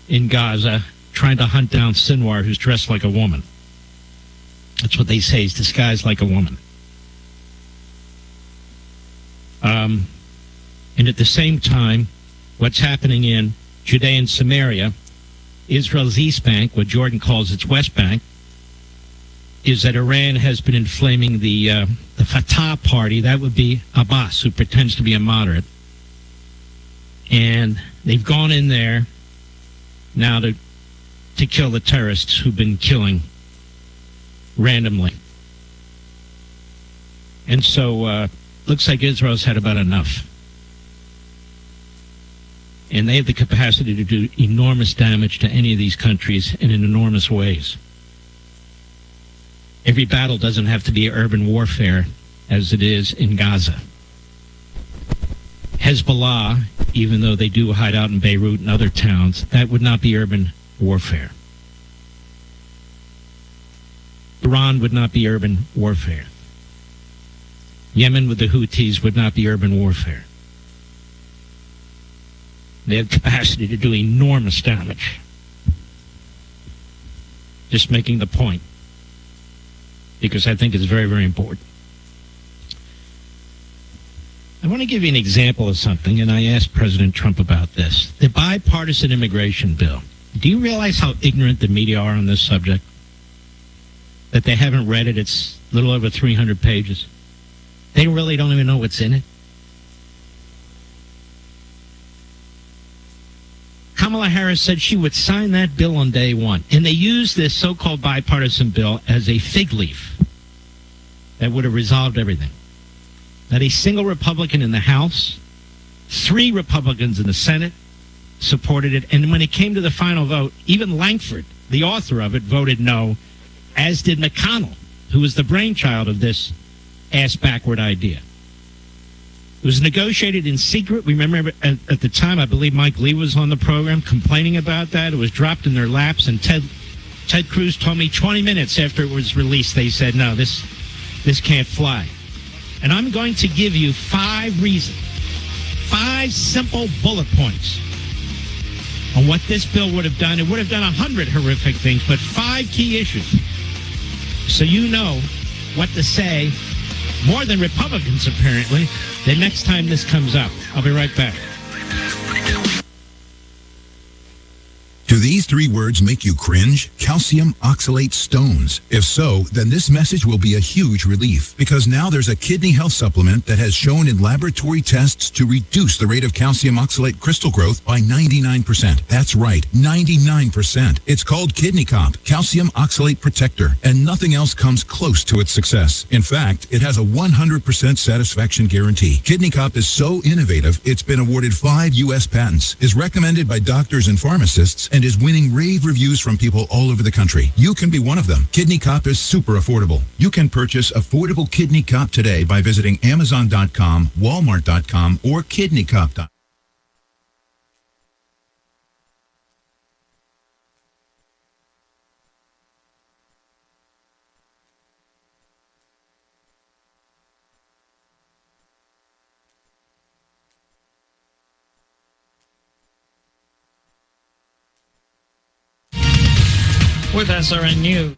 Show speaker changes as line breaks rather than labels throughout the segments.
in Gaza trying to hunt down Sinwar, who's dressed like a woman. That's what they say. He's disguised like a woman. And at the same time, what's happening in Judea and Samaria, Israel's East Bank, what Jordan calls its West Bank, is that Iran has been inflaming the Fatah party. That would be Abbas, who pretends to be a moderate. And they've gone in there now to kill the terrorists who've been killing randomly. And so looks like Israel's had about enough. And they have the capacity to do enormous damage to any of these countries and in enormous ways. Every battle doesn't have to be urban warfare as it is in Gaza. Hezbollah, even though they do hide out in Beirut and other towns, that would not be urban warfare. Iran would not be urban warfare. Yemen with the Houthis would not be urban warfare. They have capacity to do enormous damage. Just making the point, because I think it's very, very important. I want to give you an example of something, and I asked President Trump about this. The bipartisan immigration bill. Do you realize how ignorant the media are on this subject? That they haven't read it. It's a little over 300 pages. They really don't even know what's in it. Kamala Harris said she would sign that bill on day one. And they used this so-called bipartisan bill as a fig leaf that would have resolved everything. Not a single Republican in the House, 3 Republicans in the Senate supported it. And when it came to the final vote, even Langford, the author of it, voted no, as did McConnell, who was the brainchild of this ass-backward idea. It was negotiated in secret. We remember at the time, I believe Mike Lee was on the program complaining about that. It was dropped in their laps, and Ted Cruz told me 20 minutes after it was released, they said, no, this can't fly. And I'm going to give you 5 reasons, 5 simple bullet points on what this bill would have done. It would have done 100 horrific things, but 5 key issues. So you know what to say, more than Republicans apparently, the next time this comes up. I'll be right back.
Do these 3 words make you cringe? Calcium oxalate stones. If so, then this message will be a huge relief, because now there's a kidney health supplement that has shown in laboratory tests to reduce the rate of calcium oxalate crystal growth by 99%. That's right, 99%. It's called Kidney Cop, Calcium Oxalate Protector, and nothing else comes close to its success. In fact, it has a 100% satisfaction guarantee. Kidney Cop is so innovative, it's been awarded 5 U.S. patents, is recommended by doctors and pharmacists, and is winning rave reviews from people all over the country. You can be one of them. Kidney Cop is super affordable. You can purchase affordable Kidney Cop today by visiting Amazon.com, Walmart.com, or KidneyCop.com.
With SRN News.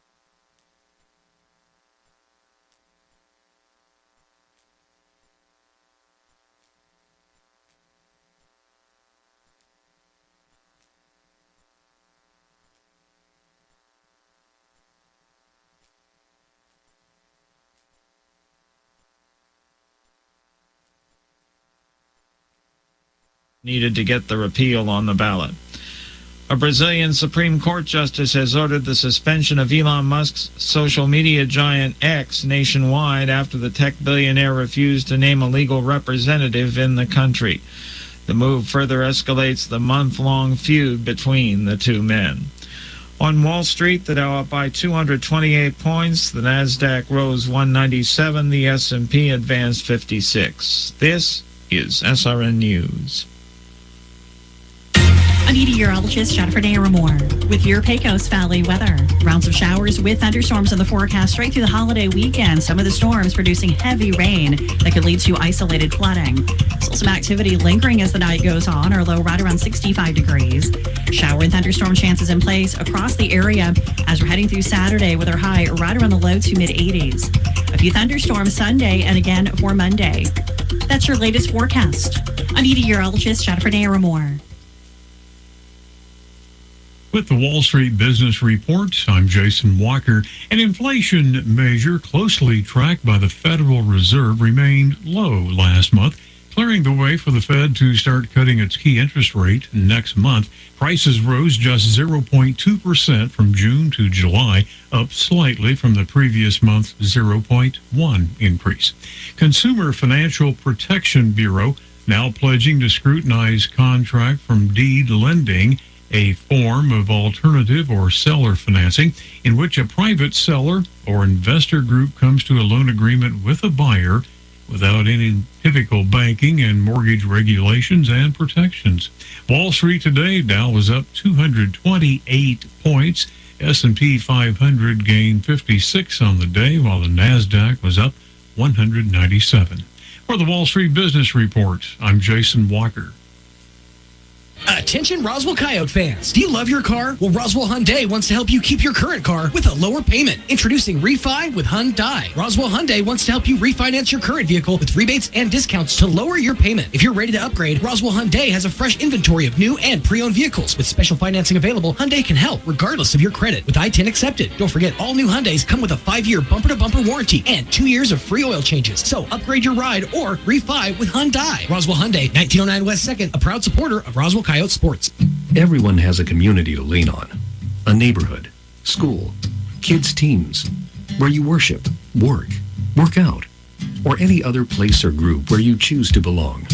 Needed to get the repeal on the ballot. A Brazilian Supreme Court justice has ordered the suspension of Elon Musk's social media giant X nationwide after the tech billionaire refused to name a legal representative in the country. The move further escalates the month-long feud between the two men. On Wall Street, the Dow up by 228 points, the Nasdaq rose 197, the S&P advanced 56. This is SRN News.
A meteorologist, Jennifer Naramore, with your Pecos Valley weather. Rounds of showers with thunderstorms in the forecast straight through the holiday weekend. Some of the storms producing heavy rain that could lead to isolated flooding. Still some activity lingering as the night goes on. Our low right around 65 degrees. Shower and thunder thunderstorm chances in place across the area as we're heading through Saturday with our high right around the low to mid-80s. A few thunderstorms Sunday and again for Monday. That's your latest forecast. Anita Urologist, Jennifer Naramore.
With the Wall Street Business Report, I'm Jason Walker. An inflation measure closely tracked by the Federal Reserve remained low last month, clearing the way for the Fed to start cutting its key interest rate next month. Prices rose just 0.2% from June to July, up slightly from the previous month's 0.1 increase. Consumer Financial Protection Bureau now pledging to scrutinize contract from deed lending, a form of alternative or seller financing in which a private seller or investor group comes to a loan agreement with a buyer without any typical banking and mortgage regulations and protections. Wall Street today, Dow was up 228 points. S&P 500 gained 56 on the day, while the NASDAQ was up 197. For the Wall Street Business Report, I'm Jason Walker.
Attention Roswell Coyote fans. Do you love your car? Well, Roswell Hyundai wants to help you keep your current car with a lower payment. Introducing Refi with Hyundai. Roswell Hyundai wants to help you refinance your current vehicle with rebates and discounts to lower your payment. If you're ready to upgrade, Roswell Hyundai has a fresh inventory of new and pre-owned vehicles. With special financing available, Hyundai can help regardless of your credit with I-10 accepted. Don't forget, all new Hyundais come with a 5-year bumper-to-bumper warranty and 2 years of free oil changes. So upgrade your ride or refi with Hyundai. Roswell Hyundai, 1909 West 2nd, a proud supporter of Roswell Coyote Sports.
Everyone has a community to lean on. A neighborhood, school, kids' teams, where you worship, work out, or any other place or group where you choose to belong.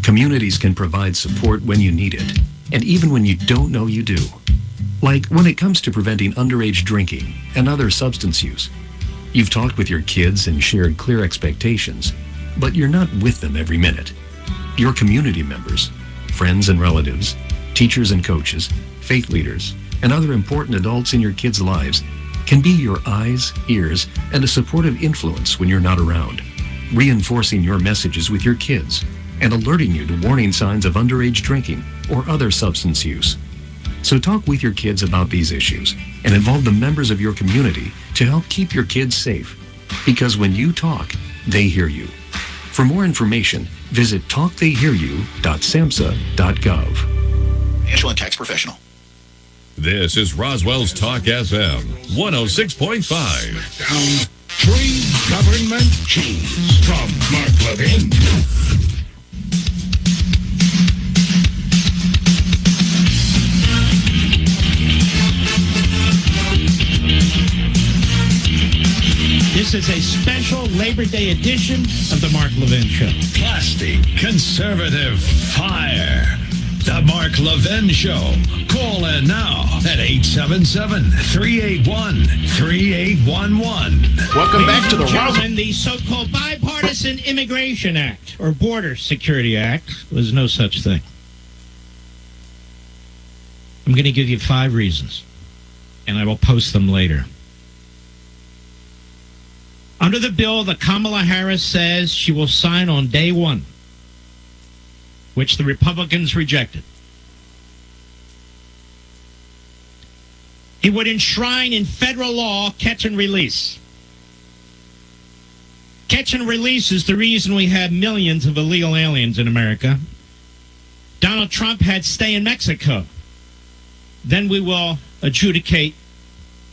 Communities can provide support when you need it, and even when you don't know you do. Like when it comes to preventing underage drinking and other substance use. You've talked with your kids and shared clear expectations, but you're not with them every minute. Your community members, friends and relatives, teachers and coaches, faith leaders, and other important adults in your kids' lives can be your eyes, ears, and a supportive influence when you're not around, reinforcing your messages with your kids and alerting you to warning signs of underage drinking or other substance use. So talk with your kids about these issues and involve the members of your community to help keep your kids safe. Because when you talk, they hear you. For more information, visit talktheyhearyou.samhsa.gov.
Financial and tax professional.
This is Roswell's Talk FM 106.5.
Down 3 government cheese from Mark Levin.
This is a special Labor Day edition of the Mark Levin Show.
Plastic conservative fire. The Mark Levin Show. Call in now at 877-381-3811.
Welcome back to the Roswell. The so-called Bipartisan Immigration Act, or Border Security Act, was no such thing. I'm going to give you 5 reasons, and I will post them later. Under the bill that Kamala Harris says she will sign on day 1, which the Republicans rejected, it would enshrine in federal law catch and release. Catch and release is the reason we have millions of illegal aliens in America. Donald Trump had stay in Mexico. Then we will adjudicate,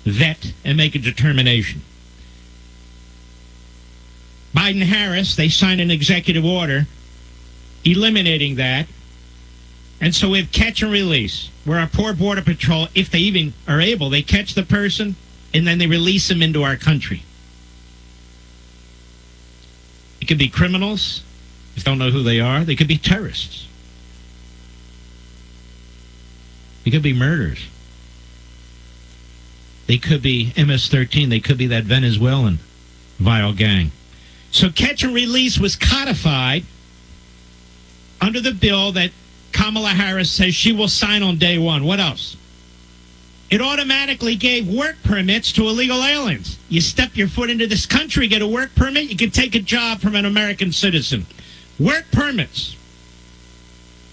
vet, and make a determination. Biden-Harris, they signed an executive order eliminating that. And so we have catch and release, where our poor Border Patrol, if they even are able, they catch the person and then they release them into our country. It could be criminals, if they don't know who they are. They could be terrorists. They could be murderers. They could be MS-13. They could be that Venezuelan vile gang. So catch and release was codified under the bill that Kamala Harris says she will sign on day 1. What else? It automatically gave work permits to illegal aliens. You step your foot into this country, get a work permit, you can take a job from an American citizen. Work permits.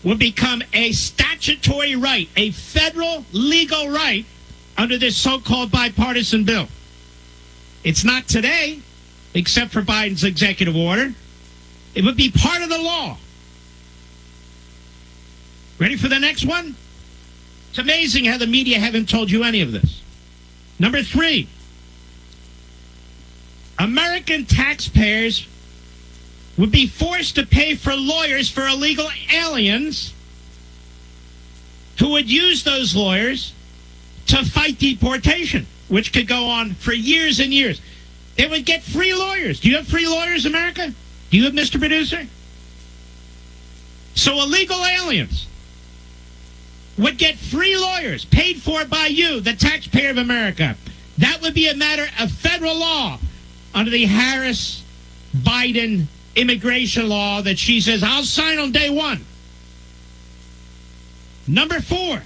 would become a statutory right, a federal legal right under this so-called bipartisan bill. It's not today, except for Biden's executive order. It would be part of the law. Ready for the next one? It's amazing how the media haven't told you any of this. Number 3, American taxpayers would be forced to pay for lawyers for illegal aliens who would use those lawyers to fight deportation, which could go on for years and years. They would get free lawyers. Do you have free lawyers, America? Do you have, Mr. Producer? So illegal aliens would get free lawyers paid for by you, the taxpayer of America. That would be a matter of federal law under the Harris-Biden immigration law that she says, I'll sign on day one. Number 4,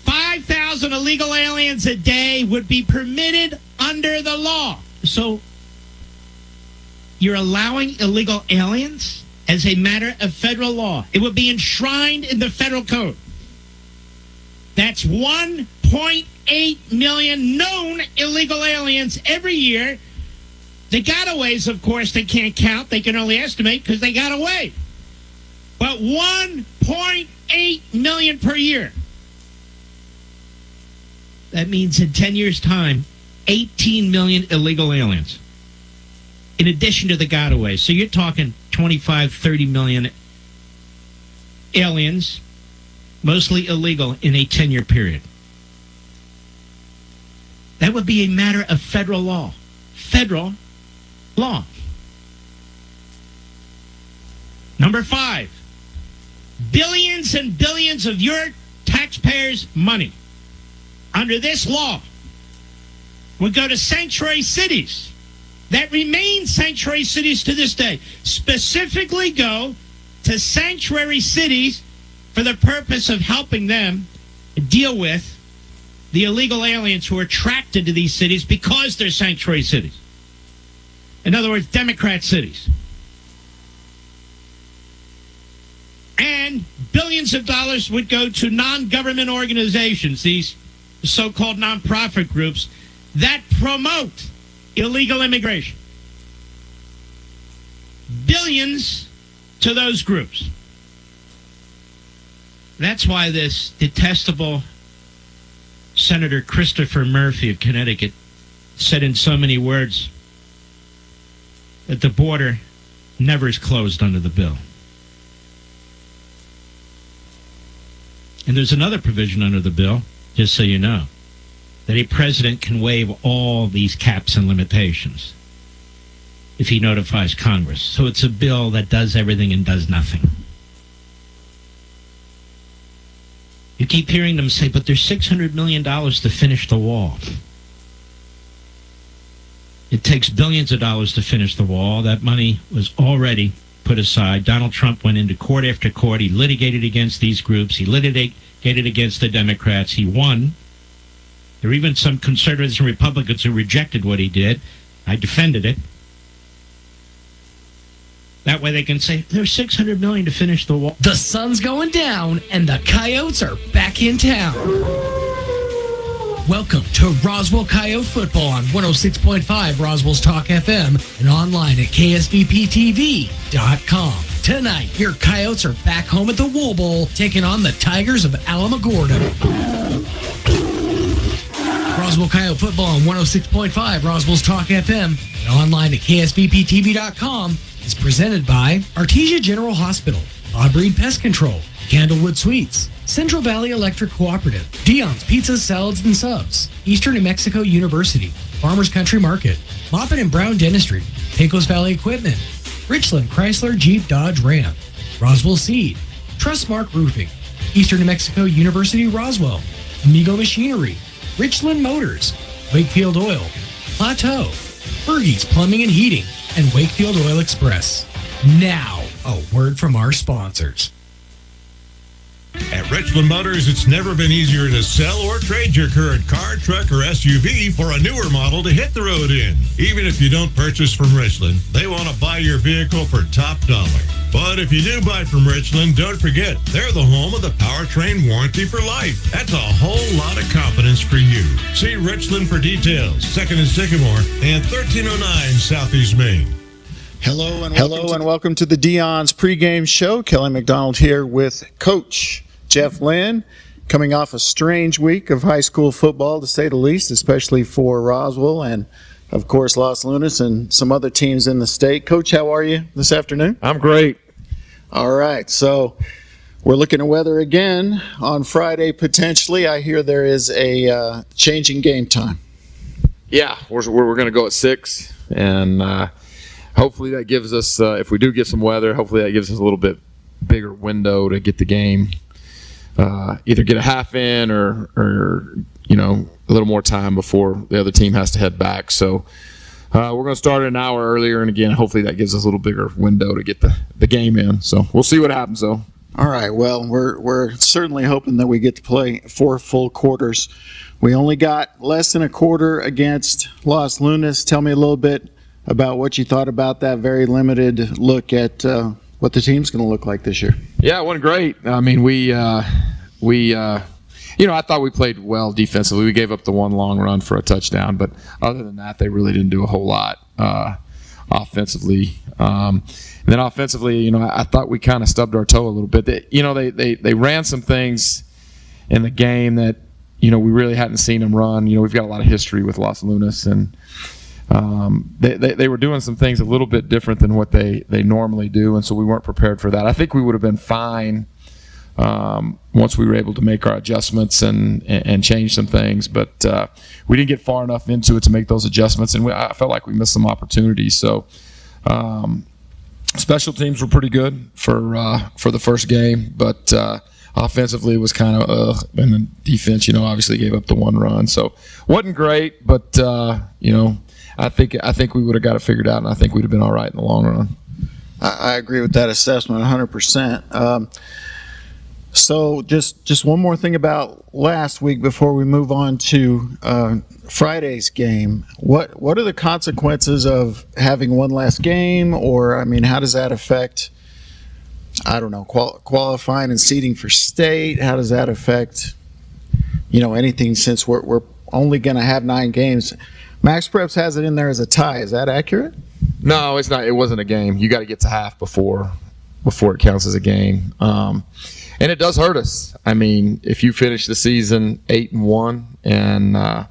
5,000 illegal aliens a day would be permitted under the law. So you're allowing illegal aliens as a matter of federal law. It would be enshrined in the federal code. That's 1.8 million known illegal aliens every year. The gotaways, of course, they can't count. They can only estimate because they got away. But 1.8 million per year. That means in 10 years' time, 18 million illegal aliens. In addition to the gotaways. So you're talking 25, 30 million aliens, mostly illegal, in a 10-year period. That would be a matter of federal law. Federal law. Number 5, billions and billions of your taxpayers' money under this law would go to sanctuary cities that remain sanctuary cities to this day. Specifically go to sanctuary cities for the purpose of helping them deal with the illegal aliens who are attracted to these cities because they're sanctuary cities. In other words, Democrat cities. And billions of dollars would go to non-government organizations, these so-called nonprofit groups that promote illegal immigration. Billions to those groups. That's why this detestable Senator Christopher Murphy of Connecticut said in so many words that the border never is closed under the bill. And there's another provision under the bill, just so you know, that a president can waive all these caps and limitations if he notifies Congress. So it's a bill that does everything and does nothing. You keep hearing them say, but there's $600 million to finish the wall. It takes billions of dollars to finish the wall. That money was already put aside. Donald Trump went into court after court. He litigated against these groups. He litigated against the Democrats. He won. There were even some conservatives and Republicans who rejected what he did. I defended it. That way they can say, there's $600 million to finish the wall.
The sun's going down, and the Coyotes are back in town. Welcome to Roswell Coyote Football on 106.5 Roswell's Talk FM and online at ksbptv.com. Tonight, your Coyotes are back home at the Wool Bowl, taking on the Tigers of Alamogordo. Roswell Coyote Football on 106.5 Roswell's Talk FM and online at ksbptv.com is presented by Artesia General Hospital, Bob Reed Pest Control, Candlewood Suites, Central Valley Electric Cooperative, Dion's Pizzas, Salads, and Subs, Eastern New Mexico University, Farmers Country Market, Moppet and Brown Dentistry, Pecos Valley Equipment, Richland Chrysler Jeep Dodge Ram, Roswell Seed, Trustmark Roofing, Eastern New Mexico University Roswell, Amigo Machinery, Richland Motors, Wakefield Oil, Plateau, Fergie's Plumbing and Heating, and Wakefield Oil Express. Now, a word from our sponsors.
At
At Richland Motors, it's never been easier to sell or trade your current car, truck, or SUV for a newer model to hit the road in. Even if you don't purchase from Richland, they want to buy your vehicle for top dollar. But if you do buy from Richland, don't forget, they're the home of the powertrain warranty for life. That's a whole lot of confidence for you. See Richland for details. 2nd and Sycamore and 1309 Southeast Main.
Hello and welcome to the Dion's pregame show. Kelly McDonald here with Coach Jeff Lynn, coming off a strange week of high school football, to say the least, especially for Roswell and, of course, Los Lunas and some other teams in the state. Coach, how are you this afternoon?
I'm great.
All right, so we're looking at weather again on Friday, potentially. I hear there is a changing game time.
Yeah, we're going to go at 6, and hopefully that gives us, if we do get some weather, hopefully that gives us a little bit bigger window to get the game, either get a half in or a little more time before the other team has to head back. So we're going to start an hour earlier, and again, hopefully that gives us a little bigger window to get the game in. So we'll see what happens, though.
All right, well, we're certainly hoping that we get to play 4 full quarters. We only got less than a quarter against Los Lunas. Tell me a little bit about what you thought about that very limited look at what the team's going to look like this year.
Yeah, it went great. I mean, I thought we played well defensively. We gave up the one long run for a touchdown, but other than that, they really didn't do a whole lot offensively. And then offensively, I thought we kind of stubbed our toe a little bit. They ran some things in the game that, we really hadn't seen them run. We've got a lot of history with Los Lunas, and they were doing some things a little bit different than what they normally do, and so we weren't prepared for that. I think we would have been fine once we were able to make our adjustments and change some things, but we didn't get far enough into it to make those adjustments, and I felt like we missed some opportunities. So special teams were pretty good for the first game, but offensively was kind of and the defense, obviously gave up the one run, so wasn't great, but I think we would have got it figured out, and I think we'd have been all right in the long run.
I agree with that assessment 100%. So just one more thing about last week before we move on to Friday's game. What are the consequences of having one less game, or how does that affect, I don't know, qualifying and seeding for state? How does that affect anything, since we're only going to have 9 games? Max Preps has it in there as a tie. Is that accurate?
No, it's not. It wasn't a game. You got to get to half before it counts as a game. And it does hurt us. If you finish the season 8-1, and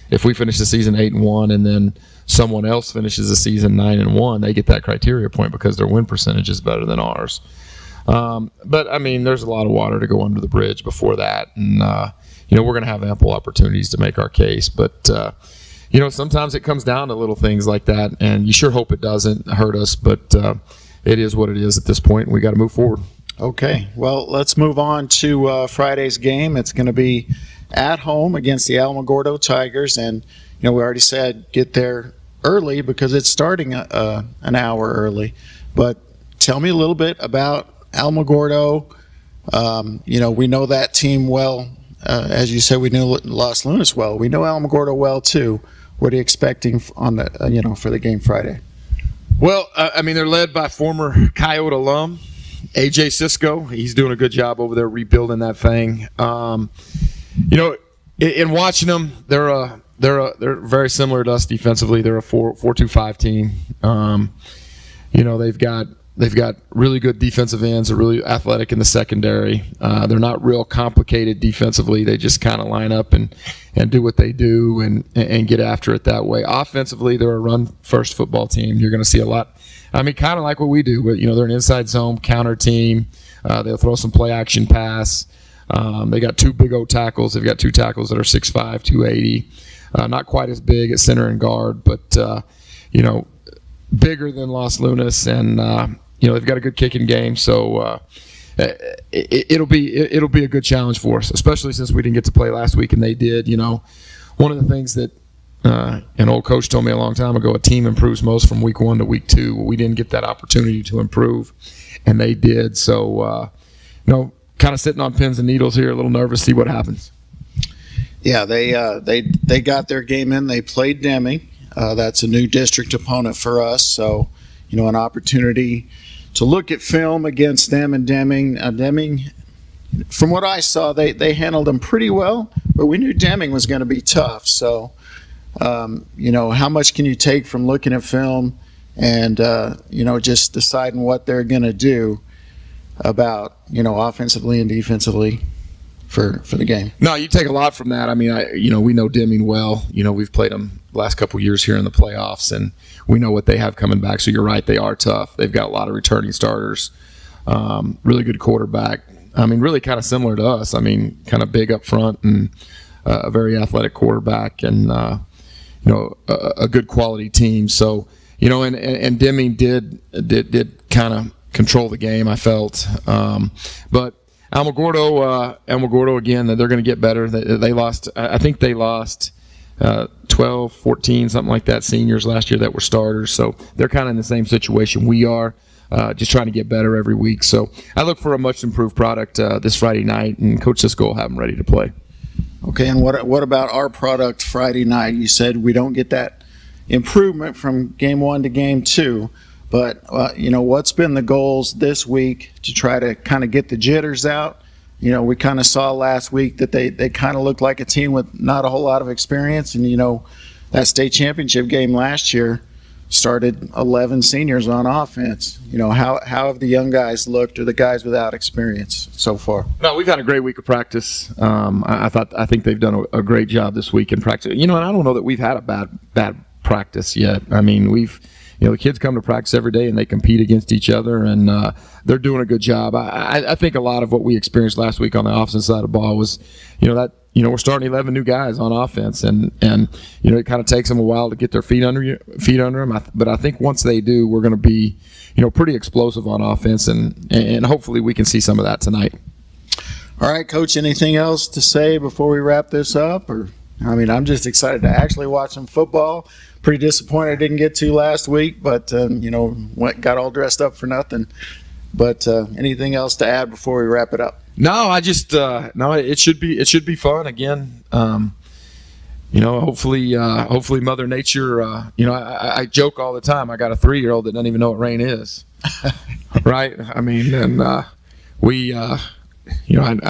if we finish the season 8-1, and then someone else finishes the season 9-1, they get that criteria point because their win percentage is better than ours. But there's a lot of water to go under the bridge before that, and we're going to have ample opportunities to make our case. But sometimes it comes down to little things like that, and you sure hope it doesn't hurt us. But it is what it is at this point, and we got to move forward.
Okay, well, let's move on to Friday's game. It's going to be at home against the Alamogordo Tigers, and we already said get there early because it's starting an hour early. But tell me a little bit about Alamogordo. We know that team well. As you said, we knew Los Lunas well. We know Alamogordo well too. What are you expecting on the for the game Friday?
Well, they're led by former Coyote alum AJ Cisco. He's doing a good job over there rebuilding that thing. In watching them, they're very similar to us defensively. They're a 4-2-5 team. They've got really good defensive ends. They're really athletic in the secondary. They're not real complicated defensively. They just kind of line up and do what they do and get after it that way. Offensively, they're a run-first football team. You're going to see a lot. Kind of like what we do. But, they're an inside zone counter team. They'll throw some play action pass. They got 2 big old tackles. They've got 2 tackles that are 6'5", 280. Not quite as big at center and guard, but bigger than Los Lunas, and they've got a good kicking game. So it'll be a good challenge for us, especially since we didn't get to play last week and they did. One of the things that an old coach told me a long time ago, a team improves most from week 1 to week 2. We didn't get that opportunity to improve, and they did. So kind of sitting on pins and needles here, a little nervous, see what happens.
Yeah, they got their game in. They played Deming. That's a new district opponent for us. So, an opportunity to look at film against them and Deming. Deming, from what I saw, they handled them pretty well, but we knew Deming was going to be tough. So, how much can you take from looking at film and, just deciding what they're going to do about, offensively and defensively for the game?
No, you take a lot from that. I mean, we know Deming well. We've played them the last couple of years here in the playoffs, and we know what they have coming back. So you're right, they are tough. They've got a lot of returning starters, really good quarterback. I mean, really kind of similar to us. I mean, kind of big up front and a very athletic quarterback and, a good quality team. So, and Deming did kind of control the game, I felt. But Alamogordo, again, they're going to get better. They lost, I think they lost 12, 14, something like that, seniors last year that were starters. So they're kind of in the same situation we are, just trying to get better every week. So I look for a much improved product this Friday night, and Coach Cisco will have them ready to play.
Okay, and what about our product Friday night? You said we don't get that improvement from game 1 to game 2. But, what's been the goals this week to try to kind of get the jitters out? We kind of saw last week that they kind of looked like a team with not a whole lot of experience. And, that state championship game last year started 11 seniors on offense. How have the young guys looked, or the guys without experience so far?
No, we've had a great week of practice. I think they've done a great job this week in practice. And I don't know that we've had a bad practice yet. I mean, the kids come to practice every day and they compete against each other, and they're doing a good job. I think a lot of what we experienced last week on the offensive side of the ball was, we're starting 11 new guys on offense, and it kind of takes them a while to get their feet under them. But I think once they do, we're going to be, pretty explosive on offense, and hopefully we can see some of that tonight.
All right, Coach, anything else to say before we wrap this up? I'm just excited to actually watch some football. Pretty disappointed I didn't get to last week, but got all dressed up for nothing. But anything else to add before we wrap it up?
No, I just it should be fun again. Hopefully Mother Nature. I joke all the time. I got a 3-year-old that doesn't even know what rain is, right? I mean, and we, I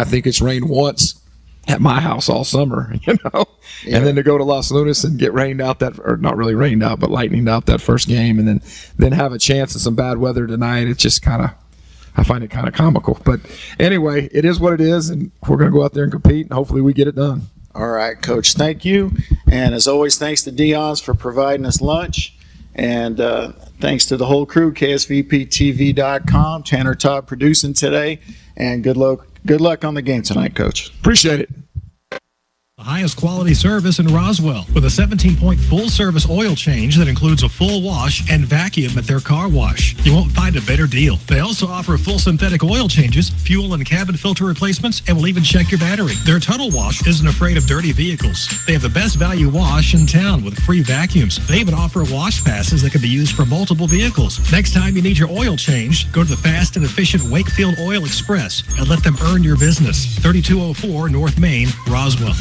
think it's rained once at my house all summer, and then to go to Los Lunas and get rained out or not really rained out, but lightninged out that first game, and then have a chance of some bad weather tonight. It's just I find it kind of comical. But anyway, it is what it is, and we're going to go out there and compete, and hopefully we get it done.
All right, Coach, thank you. And as always, thanks to Dion's for providing us lunch. And thanks to the whole crew, KSVPTV.com, Tanner Todd producing today. And good luck on the game tonight, Coach.
Appreciate it.
The highest quality service in Roswell with a 17-point full-service oil change that includes a full wash and vacuum at their car wash. You won't find a better deal. They also offer full synthetic oil changes, fuel and cabin filter replacements, and will even check your battery. Their Total Wash isn't afraid of dirty vehicles. They have the best value wash in town with free vacuums. They even offer wash passes that can be used for multiple vehicles. Next time you need your oil changed, go to the fast and efficient Wakefield Oil Express and let them earn your business. 3204 North Main, Roswell.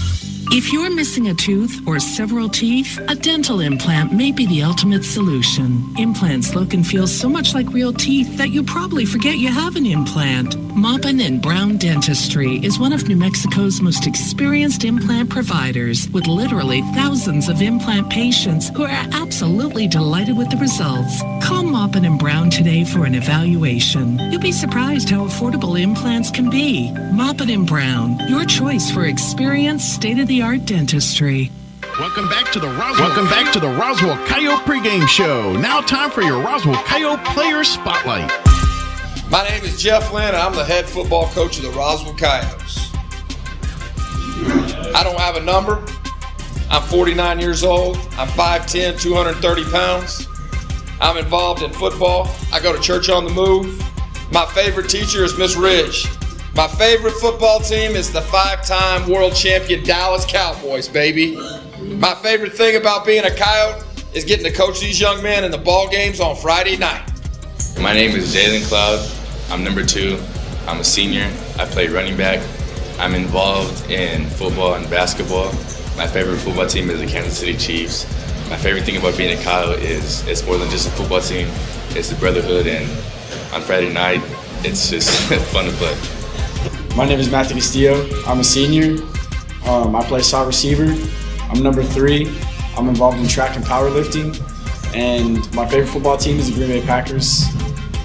If you're missing a tooth or several teeth, a dental implant may be the ultimate solution. Implants look and feel so much like real teeth that you probably forget you have an implant. Maupin and Brown Dentistry is one of New Mexico's most experienced implant providers, with literally thousands of implant patients who are absolutely delighted with the results. Call Maupin and Brown today for an evaluation. You'll be surprised how affordable implants can be. Maupin and Brown, your choice for experienced, state-of-the-art dentistry.
Welcome back to the Roswell Coyote Pregame Show. Now time for your Roswell Coyote Player Spotlight.
My name is Jeff Lynn, and I'm the head football coach of the Roswell Coyotes. I don't have a number. I'm 49 years old. I'm 5'10", 230 pounds. I'm involved in football. I go to church on the move. My favorite teacher is Miss Ridge. My favorite football team is the 5-time world champion Dallas Cowboys, baby. My favorite thing about being a Coyote is getting to coach these young men in the ball games on Friday night.
My name is Jalen Cloud. I'm number 2. I'm a senior. I play running back. I'm involved in football and basketball. My favorite football team is the Kansas City Chiefs. My favorite thing about being a Kyle is it's more than just a football team. It's the brotherhood, and on Friday night, it's just fun to play.
My name is Matthew Castillo. I'm a senior. I play slot receiver. I'm number 3. I'm involved in track and powerlifting. And my favorite football team is the Green Bay Packers.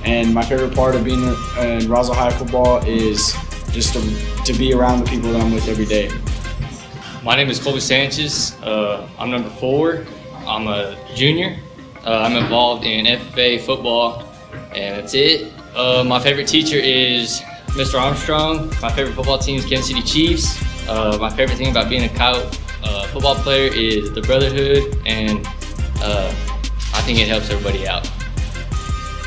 And my favorite part of being in Roswell High football is just to be around the people that I'm with every day.
My name is Colby Sanchez. I'm number 4. I'm a junior. I'm involved in FFA football, and that's it. My favorite teacher is Mr. Armstrong. My favorite football team is Kansas City Chiefs. My favorite thing about being a Kyle football player is the brotherhood, and I think it helps everybody out.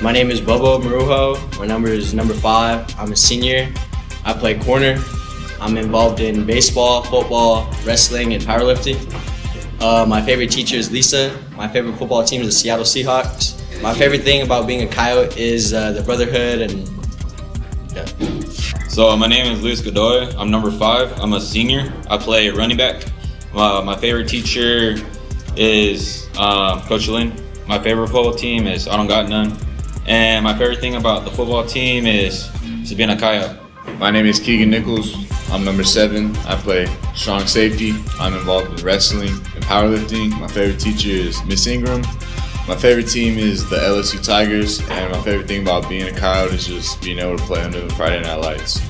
My name is Bobo Marujo. My number is number 5. I'm a senior. I play corner. I'm involved in baseball, football, wrestling, and powerlifting. My favorite teacher is Lisa. My favorite football team is the Seattle Seahawks. My favorite thing about being a Coyote is the brotherhood and yeah.
So my name is Luis Godoy. I'm number 5. I'm a senior. I play running back. My favorite teacher is Coach Lynn. My favorite football team is I don't got none. And my favorite thing about the football team is being a Coyote.
My name is Keegan Nichols. I'm number 7. I play strong safety. I'm involved in wrestling and powerlifting. My favorite teacher is Miss Ingram. My favorite team is the LSU Tigers, and my favorite thing about being a Coyote is just being able to play under the Friday Night Lights.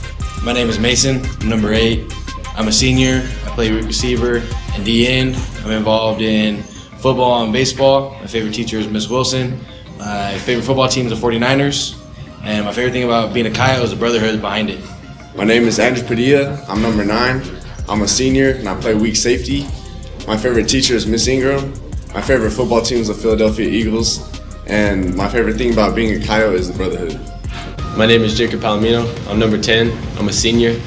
My name is Mason. I'm number 8. I'm a senior. I play receiver and DN. I'm involved in football and baseball. My favorite teacher is Miss Wilson. My favorite football team is the 49ers. And my favorite thing about being a Coyote is the brotherhood behind it.
My name is Andrew Padilla. I'm number 9. I'm a senior and I play weak safety. My favorite teacher is Miss Ingram. My favorite football team is the Philadelphia Eagles. And my favorite thing about being a Coyote is the brotherhood.
My name is Jacob Palomino. I'm number 10. I'm a senior.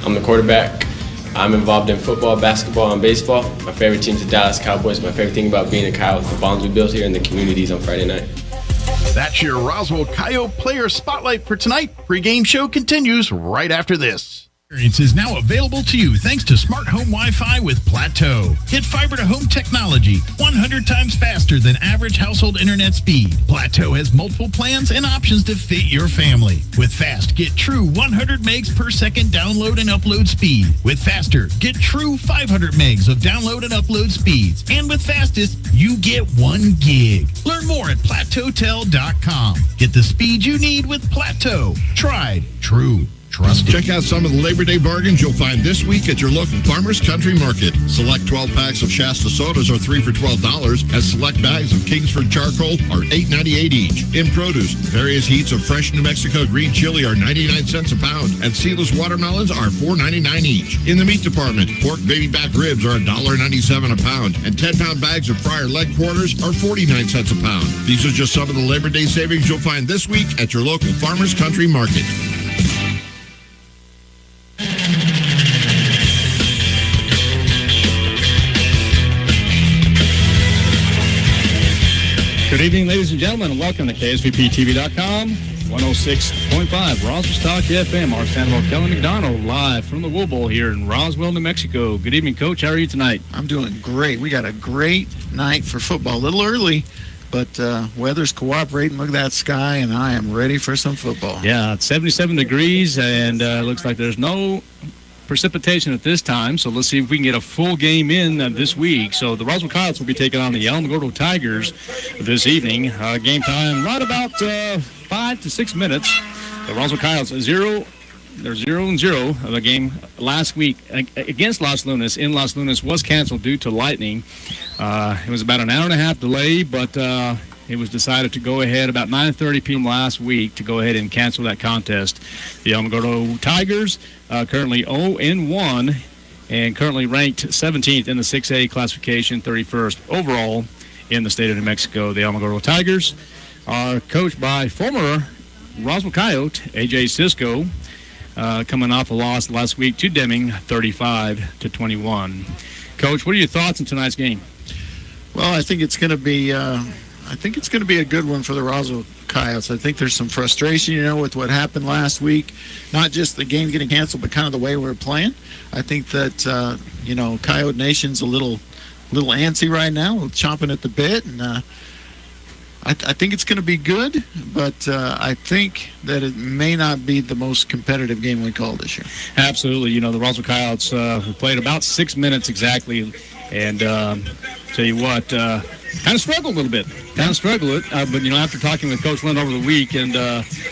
I'm the quarterback. I'm involved in football, basketball, and baseball. My favorite team is the Dallas Cowboys. My favorite thing about being a Coyote is the bonds we built here in the communities on Friday night.
That's your Roswell Coyote Player Spotlight for tonight. Pre-game show continues right after this.
Experience is now available to you thanks to smart home Wi-Fi with Plateau. Get fiber to home technology 100 times faster than average household internet speed. Plateau has multiple plans and options to fit your family. With fast, get true 100 megs per second download and upload speed. With faster, get true 500 megs of download and upload speeds. And with fastest, you get 1 gig. Learn more at plateautel.com. Get the speed you need with Plateau. Tried, true. Trusted.
Check out some of the Labor Day bargains you'll find this week at your local Farmers Country Market. Select 12 packs of Shasta sodas are 3 for $12, as select bags of Kingsford charcoal are $8.98 each. In produce, various heats of fresh New Mexico green chili are 99 cents a pound, and seedless watermelons are $4.99 each. In the meat department, pork baby back ribs are $1.97 a pound, and 10-pound bags of fryer leg quarters are 49 cents a pound. These are just some of the Labor Day savings you'll find this week at your local Farmers Country Market.
Good evening, ladies and gentlemen, and welcome to KSVPTV.com, 106.5 Roswell Stock FM. Our Sandoval Kelly McDonald live from the Wool Bowl here in Roswell, New Mexico. Good evening, Coach. How are you tonight?
I'm doing great. We got a great night for football. A little early, but weather's cooperating. Look at that sky, and I am ready for some football.
Yeah, it's 77 degrees, and looks like there's no precipitation at this time, so let's see if we can get a full game in this week. So the Roswell Coyotes will be taking on the Alamogordo Tigers this evening. Game time right about 5 to 6 minutes. The Roswell Coyotes they're 0-0 of a game last week against Los Lunas. In Los Lunas was canceled due to lightning. It was about an hour and a half delay, but it was decided to go ahead about 9:30 p.m. last week to go ahead and cancel that contest. The Alamogordo Tigers currently 0-1 and currently ranked 17th in the 6A classification, 31st overall in the state of New Mexico. The Alamogordo Tigers are coached by former Roswell Coyote A.J. Cisco, coming off a loss last week to Deming, 35-21. Coach, what are your thoughts on tonight's game?
Well, I think it's going to be I think it's going to be a good one for the Roswell Coyotes. I think there's some frustration, with what happened last week. Not just the game getting canceled, but kind of the way we're playing. I think that, Coyote Nation's a little antsy right now, chomping at the bit. And I think it's going to be good, but I think that it may not be the most competitive game we called this year.
Absolutely. The Roswell Coyotes played about 6 minutes exactly. And tell you what, kind of struggled a little bit. But, after talking with Coach Lynn over the week, and,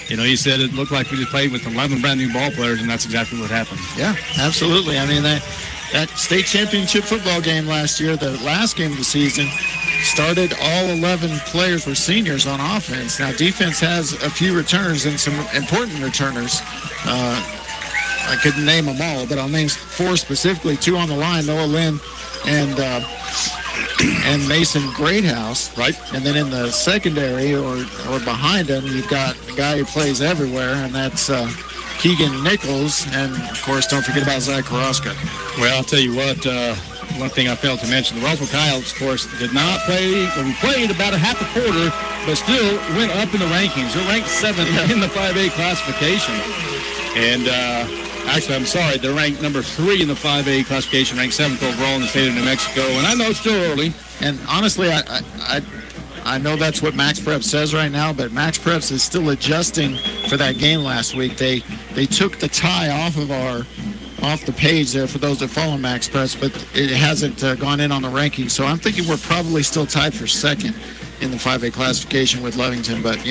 he said it looked like we just played with 11 brand new ball players, and that's exactly what happened.
Yeah, absolutely. I mean, that state championship football game last year, the last game of the season, started all 11 players were seniors on offense. Now, defense has a few returners and some important returners. I couldn't name them all, but I'll name 4 specifically, 2 on the line, Noah Lynn and Mason Greathouse.
Right.
And then in the secondary or behind him, you've got a guy who plays everywhere, and that's Keegan Nichols, and, of course, don't forget about Zach Carrasco.
Well, I'll tell you what, one thing I failed to mention, the Roswell Coyotes, of course, did not play, we played about a half a quarter, but still went up in the rankings. They're ranked 7th in the 5A classification. And actually, I'm sorry, they're ranked number 3 in the 5A classification, ranked 7th overall in the state of New Mexico. And I know it's still early.
And honestly, I know that's what Max Preps says right now, but Max Preps is still adjusting for that game last week. They took the tie off the page there for those that follow Max Preps, but it hasn't gone in on the rankings. So I'm thinking we're probably still tied for 2nd in the 5A classification with Lovington. But,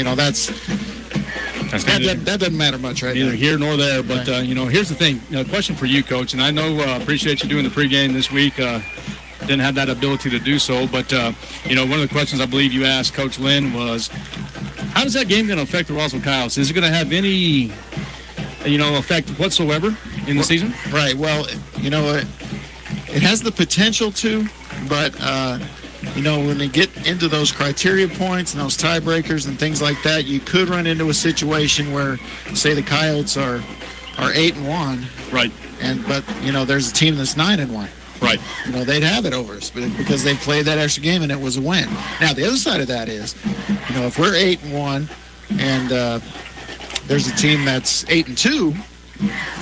that doesn't matter much right now.
Neither here nor there. But, here's the thing. Question for you, Coach, and I know appreciate you doing the pregame this week. Didn't have that ability to do so. But, one of the questions I believe you asked Coach Lynn was, how is that game going to affect the Roswell Coyotes? Is it going to have any, effect whatsoever in the season?
Right. Well, it has the potential to, but, when they get into those criteria points and those tiebreakers and things like that, you could run into a situation where, say, the Coyotes are 8-1.
Right.
But there's a team that's 9-1.
Right.
They'd have it over us because they played that extra game and it was a win. Now, the other side of that is, if we're 8-1 and there's a team that's 8-2,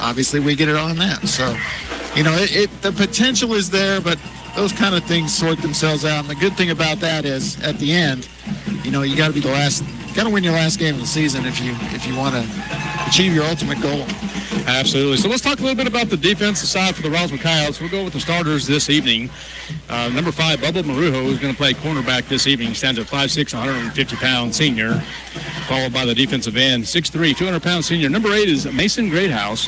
obviously we get it on that. So, the potential is there, but those kind of things sort themselves out. And the good thing about that is, at the end, you got to win your last game of the season if you want to achieve your ultimate goal.
Absolutely. So let's talk a little bit about the defensive side for the Roswell Coyotes. We'll go with the starters this evening. Number 5, Bubba Marujo, is going to play cornerback this evening. He stands at 5'6", 150-pound senior, followed by the defensive end, 6'3", 200-pound senior. Number 8 is Mason Greathouse.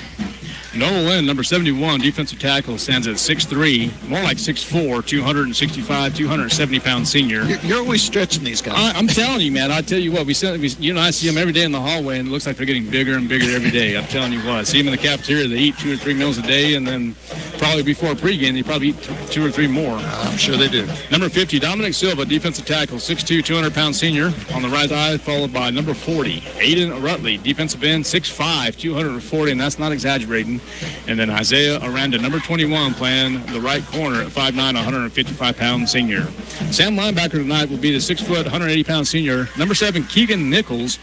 Noah Lynn, number 71, defensive tackle, stands at 6'3", more like 6'4", 265, 270-pound senior.
You're always stretching these guys.
I'm telling you, man. I tell you what, I see them every day in the hallway, and it looks like they're getting bigger and bigger every day. I'm telling you what. I see them in the cafeteria. They eat 2 or 3 meals a day, and then probably before pregame, they probably eat 2 or 3 more.
I'm sure they do.
Number 50, Dominic Silva, defensive tackle, 6'2", 200-pound senior. On the right side, followed by number 40, Aiden Rutley, defensive end, 6'5", 240, and that's not exaggerating. And then Isaiah Aranda, number 21, playing the right corner at 5'9", 155-pound senior. Sam linebacker tonight will be the 6 foot, 180-pound senior, number 7, Keegan Nichols.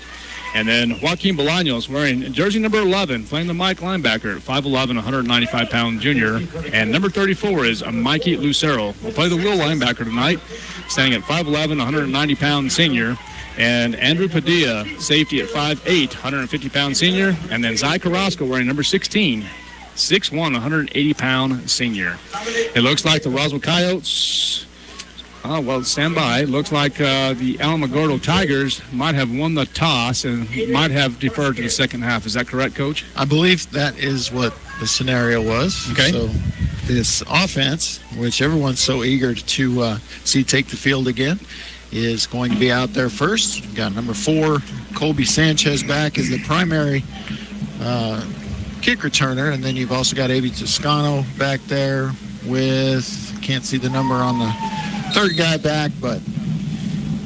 And then Joaquin Bolaños wearing jersey number 11, playing the Mike linebacker at 5'11", 195-pound junior. And number 34 is Mikey Lucero. Will play the Will linebacker tonight, standing at 5'11", 190-pound senior. And Andrew Padilla, safety at 5'8", 150-pound senior. And then Zai Carrasco wearing number 16, 6'1", 180-pound senior. It looks like the Roswell Coyotes, stand by. It looks like the Alamogordo Tigers might have won the toss and might have deferred to the second half. Is that correct, Coach?
I believe that is what the scenario was.
Okay.
So this offense, which everyone's so eager to see take the field again, is going to be out there first. We've got number 4, Colby Sanchez, back as the primary kick returner, and then you've also got Avi Toscano back there with, can't see the number on the third guy back, but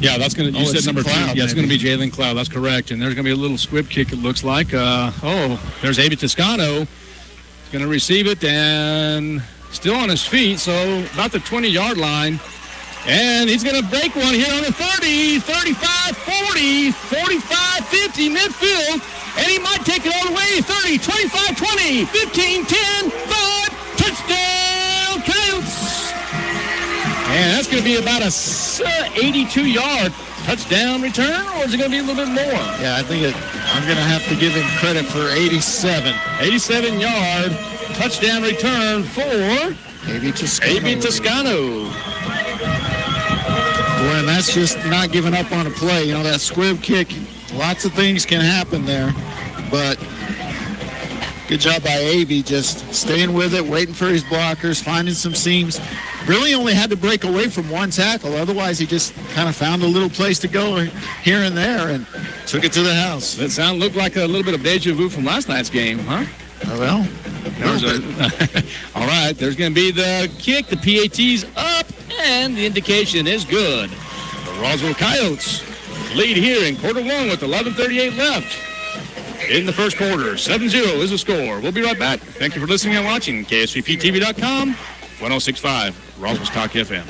yeah, that's going to, you said number 2. Yeah, it's going to be Jalen Cloud. That's correct. And there's going to be a little squib kick, it looks like. There's Avi Toscano. He's going to receive it and still on his feet, so about the 20-yard line. And he's going to break one here on the 30, 35, 40, 45, 50 midfield. And he might take it all the way. 30, 25, 20, 15, 10, 5, touchdown, Coyotes. And that's going to be about a 82-yard touchdown return, or is it going to be a little bit more?
Yeah, I think I'm going to have to give him credit for 87.
87-yard touchdown return for
A.B. Toscano.
A.B. Toscano.
Boy, and that's just not giving up on a play. You know, that squib kick, lots of things can happen there. But good job by A.B. just staying with it, waiting for his blockers, finding some seams. Really only had to break away from one tackle. Otherwise, he just kind of found a little place to go here and there and took it to the house.
That looked like a little bit of deja vu from last night's game, huh?
Well,
all right, there's going to be the kick. The PAT's up, and the indication is good. The Roswell Coyotes lead here in quarter one with 11:38 left in the first quarter. 7-0 is the score. We'll be right back. Thank you for listening and watching. KSVPTV.com, 106.5, Roswell's Talk FM.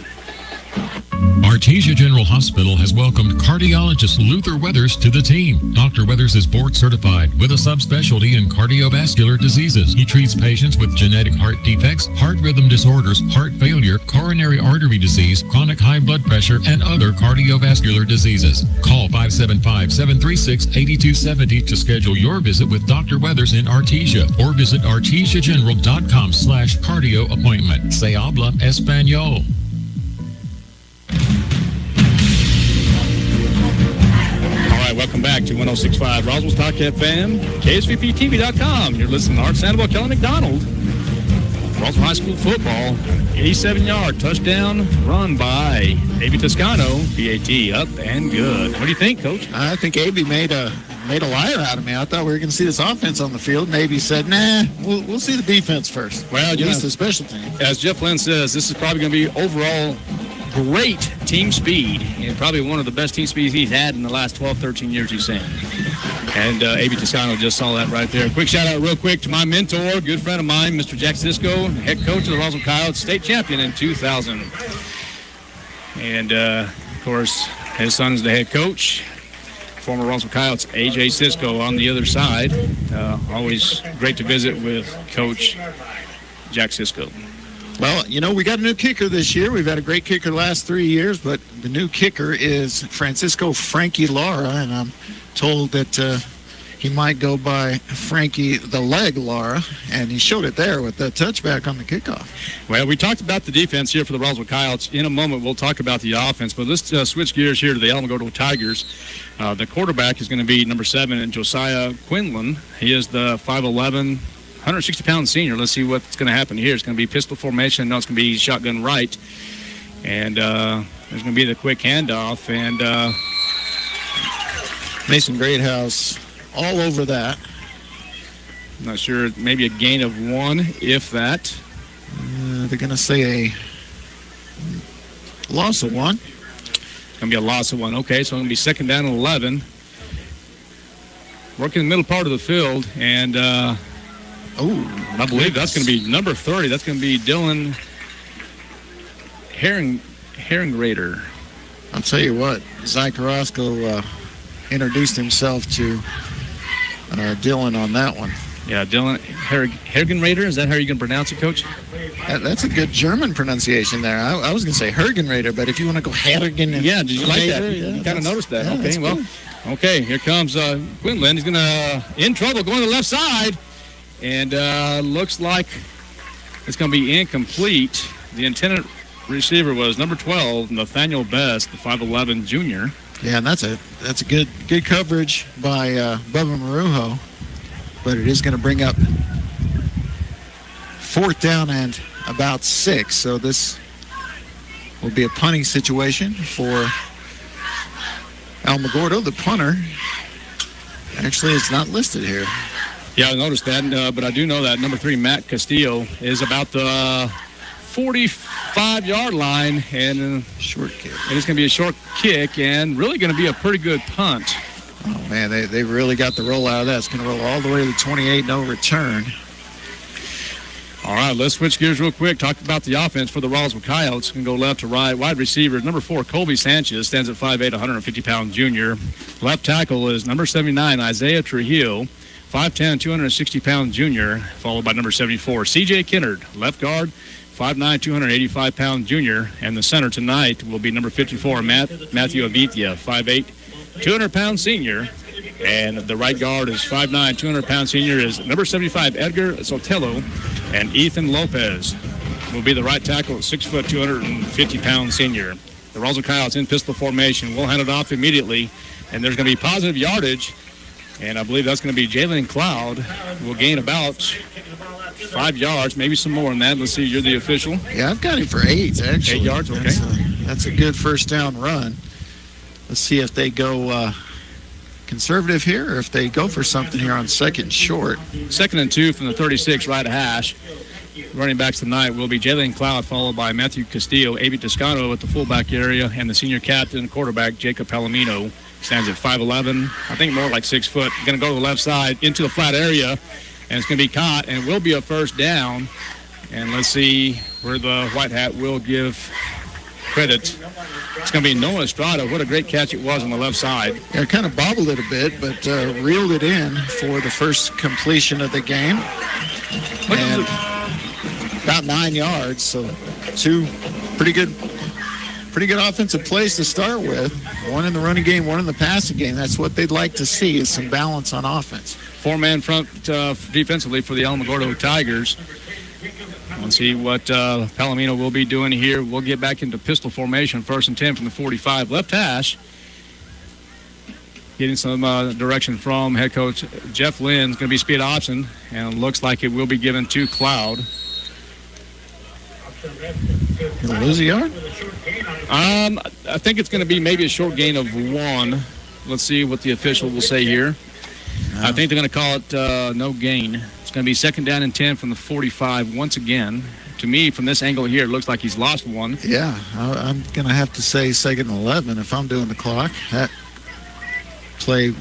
Artesia General Hospital has welcomed cardiologist Luther Weathers to the team. Dr. Weathers is board certified with a subspecialty in cardiovascular diseases. He treats patients with genetic heart defects, heart rhythm disorders, heart failure, coronary artery disease, chronic high blood pressure, and other cardiovascular diseases. Call 575-736-8270 to schedule your visit with Dr. Weathers in Artesia, or visit artesiageneral.com/cardio appointment. Se habla español.
Welcome back to 106.5 Roswell's Talk FM, KSVPTV.com. You're listening to Art Sandoval, Kelly McDonald. Roswell High School football, 87-yard touchdown run by A.B. Toscano. PAT up and good. What do you think, Coach?
I think A.B. made a liar out of me. I thought we were going to see this offense on the field, and A.B. said, nah, we'll see the defense first.
Well,
at least the special team.
As Jeff Lynn says, this is probably going to be overall great team speed, and probably one of the best team speeds he's had in the last 12, 13 years he's seen. And A.B. Toscano just saw that right there. Quick shout out real quick to my mentor, good friend of mine, Mr. Jack Sisko, head coach of the Roswell Coyotes, state champion in 2000. And, of course, his son's the head coach, former Roswell Coyotes, A.J. Sisko on the other side. Always great to visit with Coach Jack Sisko.
Well, you know, we got a new kicker this year. We've had a great kicker the last 3 years, but the new kicker is Francisco Frankie Lara, and I'm told that he might go by Frankie the Leg Lara, and he showed it there with the touchback on the kickoff.
Well, we talked about the defense here for the Roswell Coyotes. In a moment, we'll talk about the offense, but let's switch gears here to the Alamogordo Tigers. The quarterback is going to be number 7, Josiah Quinlan. He is the 5'11", 160-pound senior. Let's see what's going to happen here. It's going to be pistol formation. No, it's going to be shotgun right. And there's going to be the quick handoff. And
Mason Greathouse all over that.
I'm not sure. Maybe a gain of 1, if that.
They're going to say a loss of 1.
It's going to be a loss of 1. Okay, so it's going to be 2nd down and 11. Working in the middle part of the field. And I believe that's going to be number 30. That's going to be Dylan Herringrader.
I'll tell you what, Zach Roscoe introduced himself to Dylan on that one.
Yeah, Dylan Herringrader. Is that how you're going to pronounce it, Coach?
That's a good German pronunciation there. I was going to say Herringrader, but if you want to go Herrigan.
Yeah, did you like that? You kind of noticed that.
Yeah,
okay, well, okay, here comes Quinlan. He's going to, in trouble, going to the left side. And looks like it's going to be incomplete. The intended receiver was number 12, Nathaniel Best, the 5'11 junior.
Yeah, and that's a good coverage by Bubba Marujo. But it is going to bring up 4th down and about 6. So this will be a punting situation for Alamogordo. The punter, actually, it's not listed here.
Yeah, I noticed that, but I do know that number 3, Matt Castillo, is about the 45-yard line, and
short kick.
And it's going to be a short kick, and really going to be a pretty good punt.
Oh man, they really got the roll out of that. It's going to roll all the way to the 28, no return.
All right, let's switch gears real quick. Talk about the offense for the Roswell Coyotes. Can go left to right. Wide receiver, number 4, Colby Sanchez, stands at 5'8", 150-pound junior. Left tackle is number 79, Isaiah Trujillo, 5'10", 260-pound junior, followed by number 74, C.J. Kennard. Left guard, 5'9", 285-pound junior. And the center tonight will be number 54, Matthew Avitia, 5'8", 200-pound senior. And the right guard is 5'9", 200-pound senior is number 75, Edgar Sotelo. And Ethan Lopez will be the right tackle at 6', 250-pound senior. The Roswell Coyotes in pistol formation. We'll hand it off immediately, and there's going to be positive yardage. And I believe that's going to be Jalen Cloud. Will gain about 5 yards, maybe some more than that. Let's see, you're the official.
Yeah, I've got him for 8, actually.
8 yards, okay.
That's a good first down run. Let's see if they go conservative here or if they go for something here on second short.
2nd and 2 from the 36, right hash. Running backs tonight will be Jalen Cloud, followed by Matthew Castillo, Avi Toscano at the fullback area, and the senior captain, quarterback, Jacob Palomino. Stands at 5'11", I think more like 6 foot. Going to go to the left side into the flat area, and it's going to be caught, and it will be a first down. And let's see where the white hat will give credit. It's going to be Noah Estrada. What a great catch it was on the left side.
Yeah, kind of bobbled it a bit, but reeled it in for the first completion of the game. And about 9 yards, so 2 pretty good offensive plays to start with. One in the running game, one in the passing game. That's what they'd like to see, is some balance on offense.
4-man front defensively for the Alamogordo Tigers. Let's see what Palomino will be doing here. We'll get back into pistol formation. 1st and 10 from the 45. Left hash. Getting some direction from head coach Jeff Lynn. It's going to be speed option, and it looks like it will be given to Cloud.
Lose a yard?
I think it's going to be maybe a short gain of 1. Let's see what the official will say here. I think they're going to call it no gain. It's going to be 2nd down and 10 from the 45 once again. To me, from this angle here, it looks like he's lost 1.
Yeah, I'm going to have to say 2nd and 11 if I'm doing the clock. That play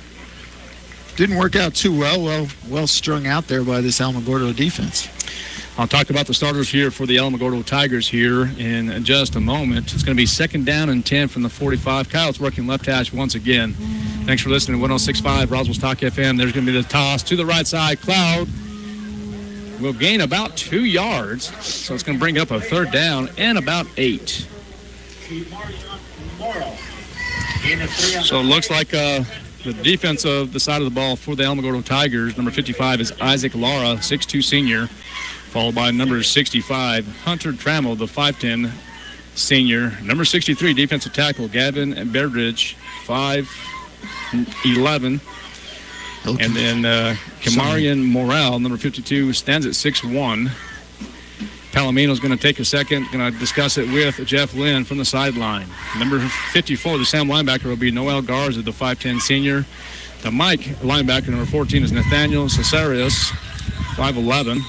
didn't work out too well strung out there by this Alamogordo defense.
I'll talk about the starters here for the Alamogordo Tigers here in just a moment. It's going to be 2nd down and 10 from the 45. Kyle's working left hash once again. Thanks for listening to 106.5 Roswell's Talk FM. There's going to be the toss to the right side. Cloud will gain about 2 yards, so it's going to bring up a 3rd down and about 8. So it looks like the defense of the side of the ball for the Alamogordo Tigers, number 55 is Isaac Lara, 6'2 senior, followed by number 65, Hunter Trammell, the 5'10 senior. Number 63, defensive tackle, Gavin Berdridge, 5'11. And then Kamarian Morrell, number 52, stands at 6'1. Palomino's going to take a second, going to discuss it with Jeff Lynn from the sideline. Number 54, the Sam linebacker, will be Noel Garza, the 5'10 senior. The Mike linebacker, number 14, is Nathaniel Cesarius, 5'11.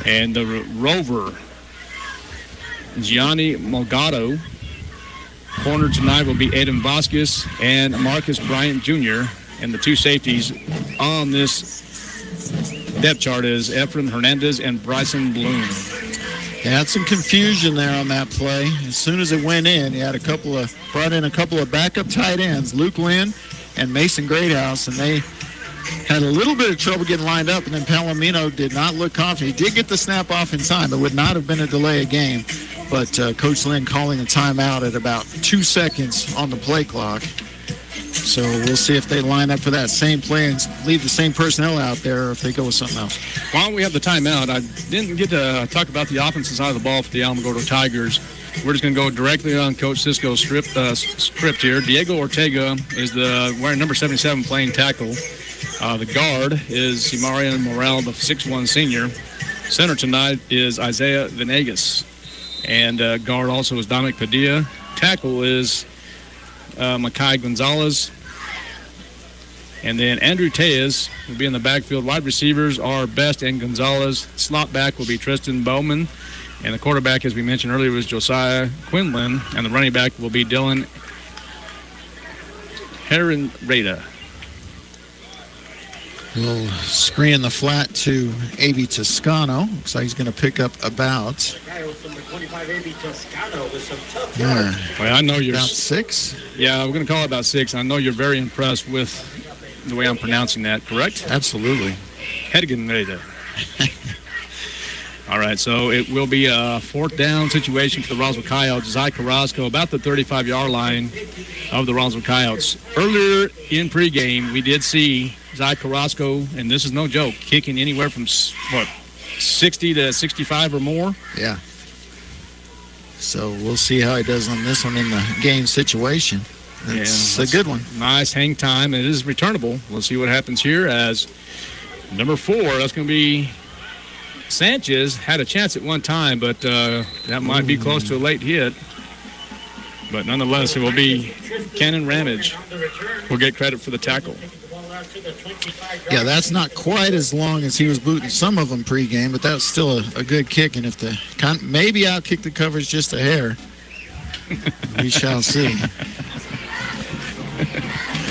And the rover, Gianni Malgado. Corner tonight will be Aiden Vasquez and Marcus Bryant Jr. And the 2 safeties on this depth chart is Ephraim Hernandez and Bryson Bloom.
Yeah, had some confusion there on that play. As soon as it went in, he had brought in a couple of backup tight ends, Luke Lynn and Mason Greathouse, and they had a little bit of trouble getting lined up, and then Palomino did not look confident. He did get the snap off in time. It would not have been a delay of game, but Coach Lynn calling a timeout at about 2 seconds on the play clock. So we'll see if they line up for that same play and leave the same personnel out there, or if they go with something else.
While we have the timeout, I didn't get to talk about the offensive side of the ball for the Alamogordo Tigers. We're just going to go directly on Coach Cisco's script here. Diego Ortega is wearing number 77 playing tackle. The guard is Simarian Morrell, the 6'1 senior. Center tonight is Isaiah Venegas. And guard also is Dominic Padilla. Tackle is Makai Gonzalez. And then Andrew Tejas will be in the backfield. Wide receivers are Best and Gonzalez. Slot back will be Tristan Bowman. And the quarterback, as we mentioned earlier, was Josiah Quinlan. And the running back will be Dylan Herrenreda.
We'll screen the flat to A.B. Toscano. Looks like he's going to pick up about.
Well, I know you're
about 6.
Yeah, we're going to call it about 6. I know you're very impressed with the way I'm pronouncing that, correct?
Absolutely.
Hedgenreder. All right, so it will be a 4th down situation for the Roswell Coyotes. Zy Carrasco about the 35-yard line of the Roswell Coyotes. Earlier in pregame, we did see Zy Carrasco, and this is no joke, kicking anywhere from, 60 to 65 or more?
Yeah. So we'll see how he does on this one in the game situation. It's a good one.
Nice hang time. It is returnable. We'll see what happens here as number 4, that's going to be Sanchez. Had a chance at one time, but that might be close to a late hit. But nonetheless, it will be Cannon Ramage. We'll get credit for the tackle.
Yeah, that's not quite as long as he was booting some of them pregame, but that's still a good kick. And if maybe outkick the coverage just a hair, we shall see.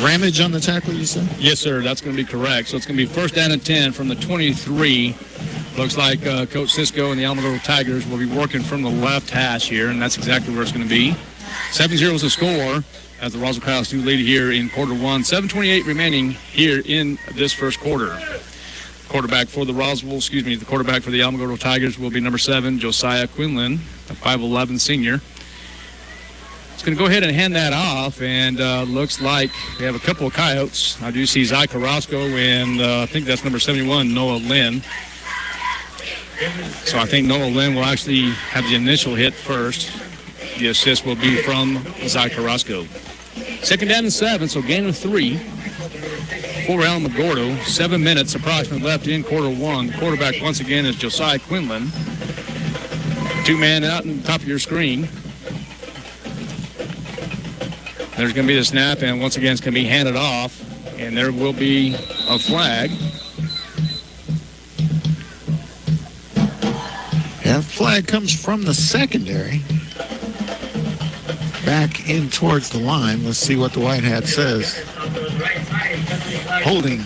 Ramage on the tackle, you said?
Yes, sir. That's going to be correct. So it's going to be 1st down and 10 from the 23. Looks like Coach Cisco and the Alamogordo Tigers will be working from the left hash here, and that's exactly where it's going to be. 7-0 is the score as the Roswell Coyotes do lead here in quarter 1. 7:28 remaining here in this first quarter. The quarterback for the Alamogordo Tigers will be number 7, Josiah Quinlan, a 5'11 senior. It's going to go ahead and hand that off, and looks like we have a couple of Coyotes. I do see Zy Carrasco, and I think that's number 71, Noah Lynn. So I think Noah Lynn will actually have the initial hit first. The assist will be from Zy Carrasco. 2nd down and 7, so gain of 3 for Alamogordo. 7 minutes approximately left in quarter 1. The quarterback once again is Josiah Quinlan. 2-man out on the top of your screen. There's going to be the snap, and once again it's going to be handed off, and there will be a flag.
Yeah, flag comes from the secondary. Back in towards the line. Let's see what the white hat says. Holding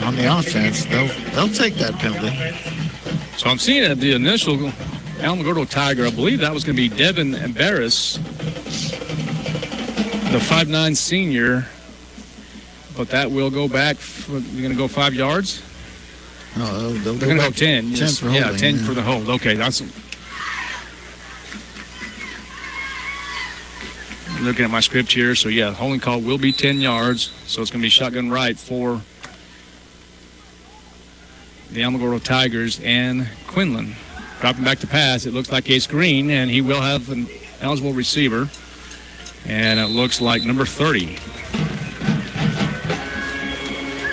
on the offense. They'll take that penalty.
So I'm seeing at the initial Alamogordo Tiger, I believe that was going to be Devin Barris, the 5'9 senior. But that will go back. You're going to go 5 yards?
No, they're
going to go 10.
10 for holding.
Yeah, 10 for the hold. Okay, that's... Looking at my script here, so yeah, holding call will be 10 yards, so it's going to be shotgun right for the Alamogordo Tigers and Quinlan. Dropping back to pass, it looks like Ace Green, and he will have an eligible receiver, and it looks like number 30.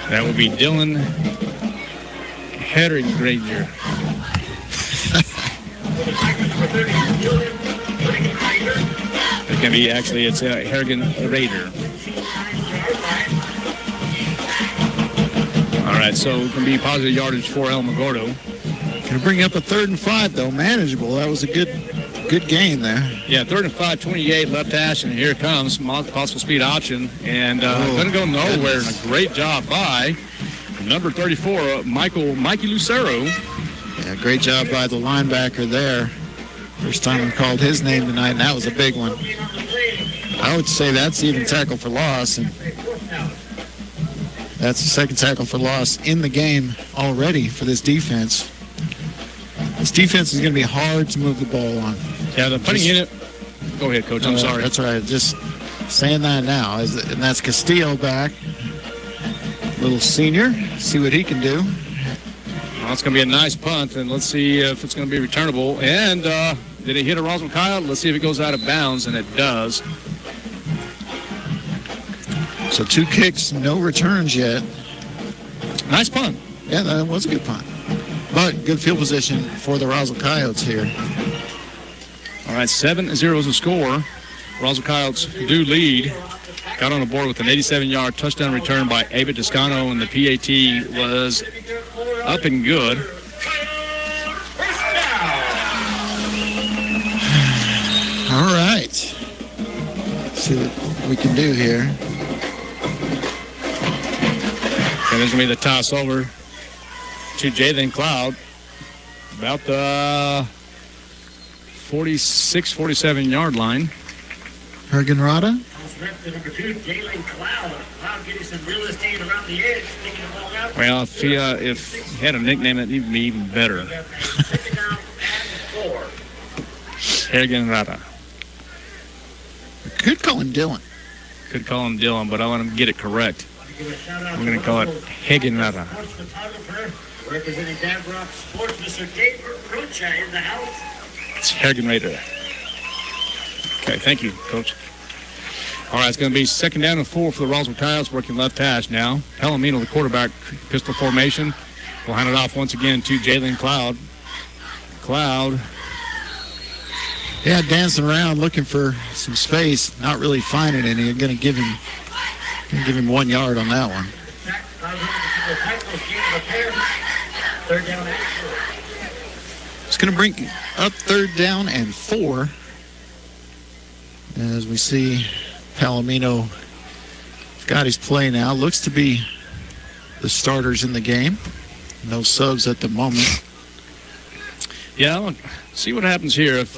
That will be Dylan Hedringer. It can be actually, it's Harrigan Raider. All right, so it can be positive yardage for Alamogordo.
Going to bring up a 3rd and 5, though, manageable. That was a good game there.
Yeah, 3rd and 5, 28 left hash, and here it comes, possible speed option, and going to go nowhere, and a great job by number 34, Mikey Lucero.
Yeah, great job by the linebacker there. First time we called his name tonight, and that was a big one. I would say that's even tackle for loss, and that's the 2nd tackle for loss in the game already for this defense. This defense is going to be hard to move the ball on.
Yeah, the punting unit. Go ahead, Coach. I'm sorry.
That's right. Just saying that now, and that's Castillo back, little senior. See what he can do.
Well, it's going to be a nice punt, and let's see if it's going to be returnable. And did it hit a Roswell Coyote? Let's see if it goes out of bounds, and it does.
So 2 kicks, no returns yet.
Nice punt.
Yeah, that was a good punt. But good field position for the Roswell Coyotes here.
All right, 7-0 is the score. Roswell Coyotes do lead. Got on the board with an 87-yard touchdown return by Ava Toscano, and the PAT was up and good.
All right. Let's see what we can do here.
And there's going to be the toss over to Jalen Cloud. About the 46, 47-yard line.
Hergenrada.
Number 2, Jalen Cloud. Cloud getting some real estate around the edge, taking the ball out.
Well, if he had a nickname, it'd even be even better. Hergenrada.
Could call him Dylan.
Could call him Dylan, but I want him to get it correct. I'm going to call it Hergenrada.
Representing Danbrook Sports, Mr. Dave Rocha in the house.
It's Hergenrada. Okay, thank you, Coach. All right, it's going to be 2nd down and 4 for the Roswell Coyotes, working left hash now. Palomino, the quarterback, pistol formation. We'll hand it off once again to Jalen Cloud. Cloud.
Yeah, dancing around looking for some space, not really finding any. I'm going to give him 1 yard on that one. It's going to bring up 3rd down and 4. As we see Palomino got his play now. Looks to be the starters in the game. No subs at the moment.
Yeah, I'll see what happens here. If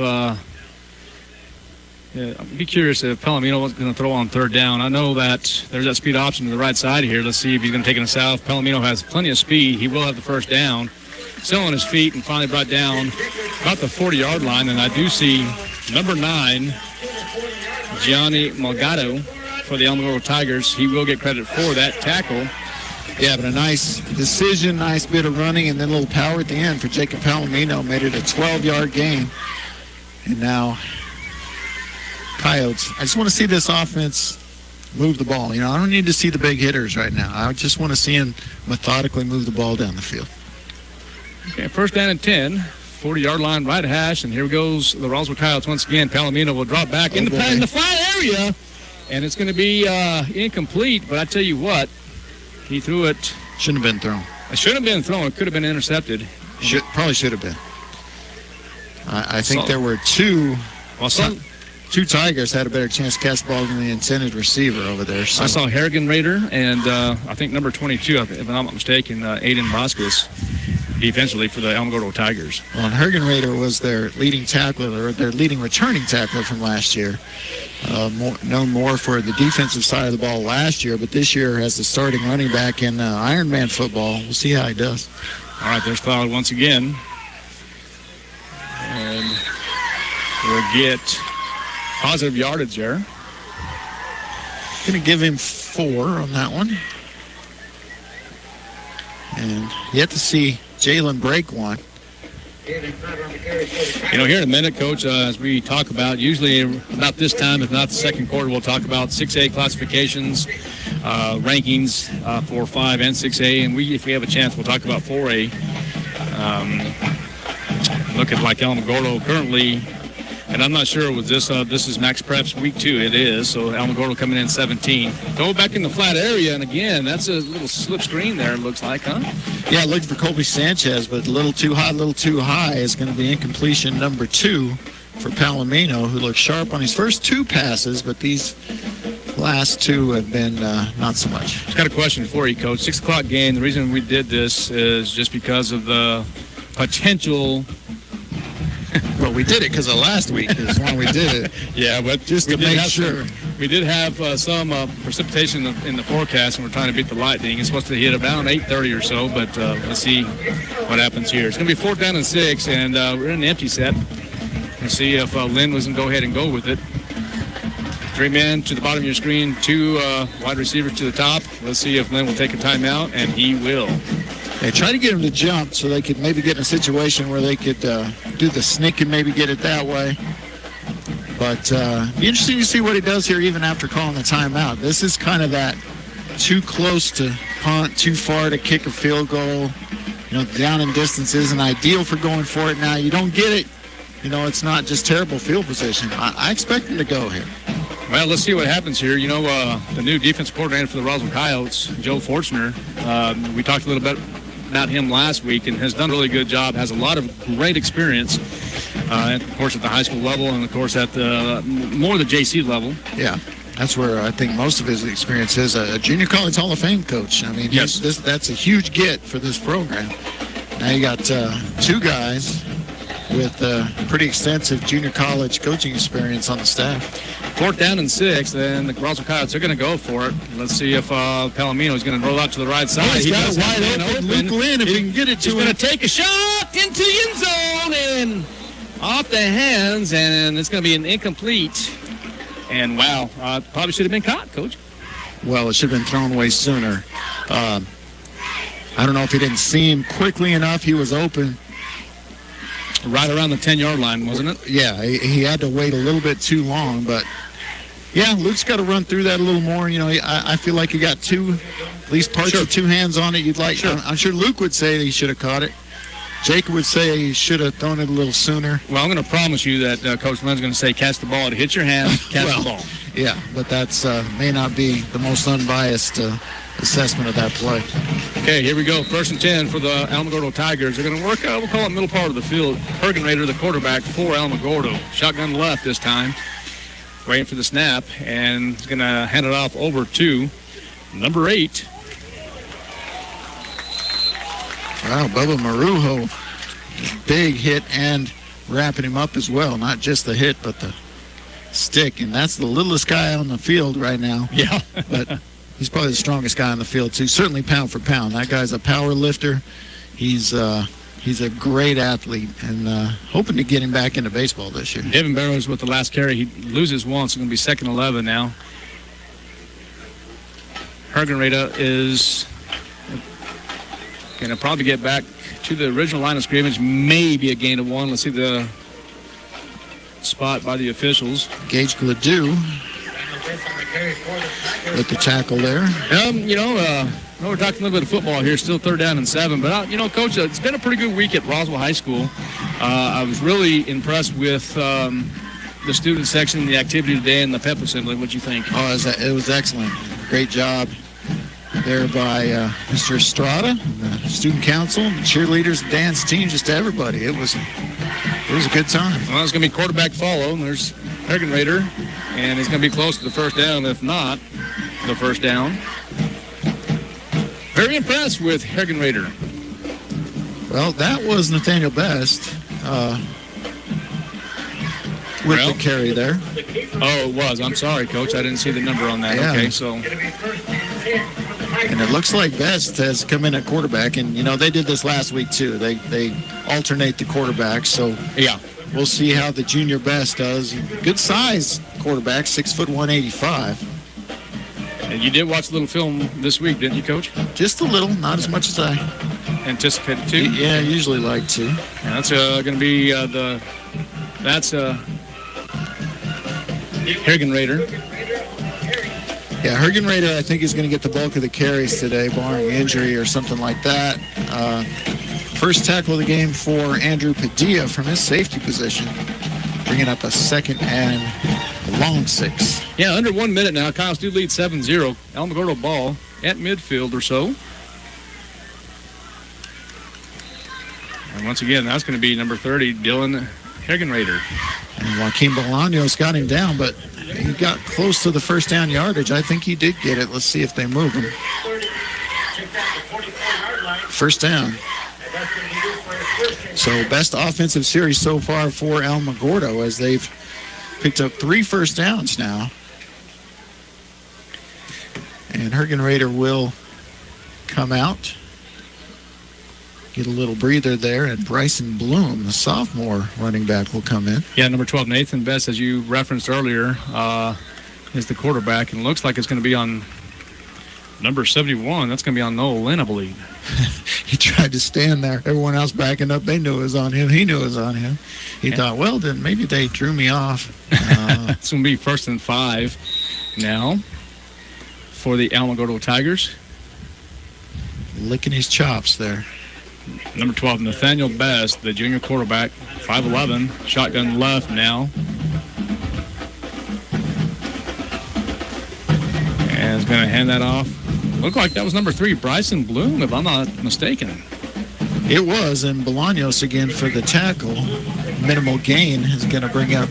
I'd be curious if Palomino was going to throw on 3rd down. I know that there's that speed option to the right side here. Let's see if he's going to take it south. Palomino has plenty of speed. He will have the 1st down. Still on his feet and finally brought down about the 40-yard line. And I do see number 9, Gianni Malgado for the Alamogordo Tigers. He will get credit for that tackle.
Yeah, but a nice decision, nice bit of running, and then a little power at the end for Jacob Palomino. Made it a 12-yard gain. And now Coyotes. I just want to see this offense move the ball. You know, I don't need to see the big hitters right now. I just want to see him methodically move the ball down the field.
Okay, 1st down and 10. 40-yard line, right hash, and here goes the Roswell Coyotes once again. Palomino will drop back in the flat area, and it's going to be incomplete, but I tell you what, he threw it.
Shouldn't have been thrown.
It shouldn't have been thrown. It could have been intercepted.
Probably should have been. I think there were two Tigers had a better chance to catch the ball than the intended receiver over there. So.
I saw Hergenraider and I think number 22, if I'm not mistaken, Aiden Vasquez, defensively for the Alamogordo Tigers.
Well, and Hergenraider was their leading tackler, or their leading returning tackler from last year. Known more for the defensive side of the ball last year, but this year as the starting running back in Ironman football. We'll see how he does.
All right, there's Cloud once again. And we'll get positive yardage there.
Going to give him 4 on that one. And yet to see Jalen break one.
You know, here in a minute, Coach, as we talk about, usually about this time, if not the second quarter, we'll talk about 6A classifications, rankings for 5 and 6A, and if we have a chance, we'll talk about 4A. Look at like Alamogordo currently, and I'm not sure was this is Max Prep's week 2. It is, so Alamogordo coming in 17. Go back in the flat area, and again, that's a little slip screen there, it looks like, huh?
Yeah, looking for Colby Sanchez, but a little too high is going to be incompletion number 2 for Palomino, who looks sharp on his first 2 passes, but these last 2 have been not so much.
I've got a question for you, Coach. 6 o'clock game, the reason we did this is just because of the potential.
Well, we did it because of last week is when we did it.
Yeah, but
just to make sure.
We did have some precipitation in the forecast, and we're trying to beat the lightning. It's supposed to hit about 8:30 or so, but let's see what happens here. It's going to be 4th down and 6, and we're in an empty set. Let's see if Lynn doesn't go ahead and go with it. 3 men to the bottom of your screen, 2 wide receivers to the top. Let's see if Lynn will take a timeout, and he will.
They try to get him to jump so they could maybe get in a situation where they could do the sneak and maybe get it that way. But be interesting to see what he does here even after calling the timeout. This is kind of that too close to punt, too far to kick a field goal. You know, down in distance isn't ideal for going for it. Now, you don't get it. You know, it's not just terrible field position. I expect him to go here.
Well, let's see what happens here. You know, the new defensive coordinator for the Roswell Coyotes, Joe Fortner, we talked a little bit about him last week and has done a really good job, has a lot of great experience, of course, at the high school level and, of course, at the more the JC level.
Yeah.
That's where I think most of his experience is. A junior college Hall of Fame coach. I mean,
Yes.
that's a huge get for this program. Now you got two guys with pretty extensive junior college coaching experience on the staff.
4th down and 6, and the Roswell Coyotes are going to go for it. Let's see if Palomino is going to roll out to the right side.
He's got
does
it
have
wide
man
open. Luke Lynn, if he can get it to
he's
him.
going to take a shot into the end zone and off the hands, and it's going to be an incomplete. And wow, probably should have been caught, Coach.
Well, it should have been thrown away sooner. I don't know if he didn't see him quickly enough. He was open.
Right around the 10-yard line, wasn't it?
Yeah, he had to wait a little bit too long, but yeah, Luke's got to run through that a little more. You know, I feel like he got at least parts of two hands on it. You'd like.
Sure.
I'm sure Luke would say he should have caught it. Jacob would say he should have thrown it a little sooner.
Well, I'm going to promise you that Coach Lynn's going to say catch the ball. It hit your hand, catch the ball.
Yeah, but that's may not be the most unbiased assessment of that play.
Okay, here we go. 1st and 10 for the Alamogordo Tigers. They're going to work, we'll call it middle part of the field. Hergenrader, the quarterback for Alamogordo. Shotgun left this time. Waiting for the snap, and he's going to hand it off over to number 8.
Wow, Bubba Marujo, big hit and wrapping him up as well. Not just the hit, but the stick. And that's the littlest guy on the field right now.
Yeah.
But he's probably the strongest guy on the field, too. Certainly pound for pound. That guy's a power lifter. He's a great athlete, and hoping to get him back into baseball this year.
Devin Barrows with the last carry. He loses once. It's going to be 2nd and 11 now. Hergenrader is going to probably get back to the original line of scrimmage. Maybe a gain of 1. Let's see the spot by the officials.
Gage Gladue with the tackle there.
We're talking a little bit of football here. Still 3rd down and 7. But, Coach, it's been a pretty good week at Roswell High School. I was really impressed with the student section, the activity today, and the pep assembly. What'd you think?
Oh, it was excellent. Great job there by Mr. Estrada, the student council, the cheerleaders, the dance team, just everybody. It was a good time.
Well, it's going to be quarterback follow. And there's Hergenrader, and he's going to be close to the 1st down, if not the 1st down. Very impressed with Hergenrader.
Well, that was Nathaniel Best with the carry there.
Oh, it was. I'm sorry, Coach. I didn't see the number on that.
Yeah.
Okay, so.
And it looks like Best has come in at quarterback, and they did this last week too. They alternate the quarterbacks, so
yeah,
we'll see how the junior Best does. Good size quarterback, 6'1", 185.
And you did watch a little film this week, didn't you, Coach?
Just a little, not as much as I
anticipated to.
Yeah, I usually like to.
And that's going to be Hergenrader.
Yeah, Hergenrader, I think, is going to get the bulk of the carries today, barring injury or something like that. First tackle of the game for Andrew Padilla from his safety position, bringing up a 2nd and long 6.
Yeah, under 1 minute now. Coyotes do lead 7-0. Alamogordo ball at midfield or so. And once again, that's going to be number 30, Dylan Hergenrader.
And Joaquin Bolaños got him down, but he got close to the 1st down yardage. I think he did get it. Let's see if they move him. 1st down. So best offensive series so far for Alamogordo, as they've picked up 3 first downs now. And Hergenrader will come out, get a little breather there, and Bryson Bloom, the sophomore running back, will come in.
Yeah, number 12, Nathan Best, as you referenced earlier, is the quarterback, and looks like it's going to be on number 71. That's going to be on Noel Lynn, I believe.
He tried to stand there. Everyone else backing up, they knew it was on him. He knew it was on him. He thought, well, then maybe they drew me off.
It's going to be 1st and 5 now for the Alamogordo Tigers.
Licking his chops there.
Number 12, Nathaniel Best, the junior quarterback, 5'11", shotgun left now. And is going to hand that off. Looked like that was number 3, Bryson Bloom, if I'm not mistaken.
It was, and Bolaños again for the tackle. Minimal gain is going to bring up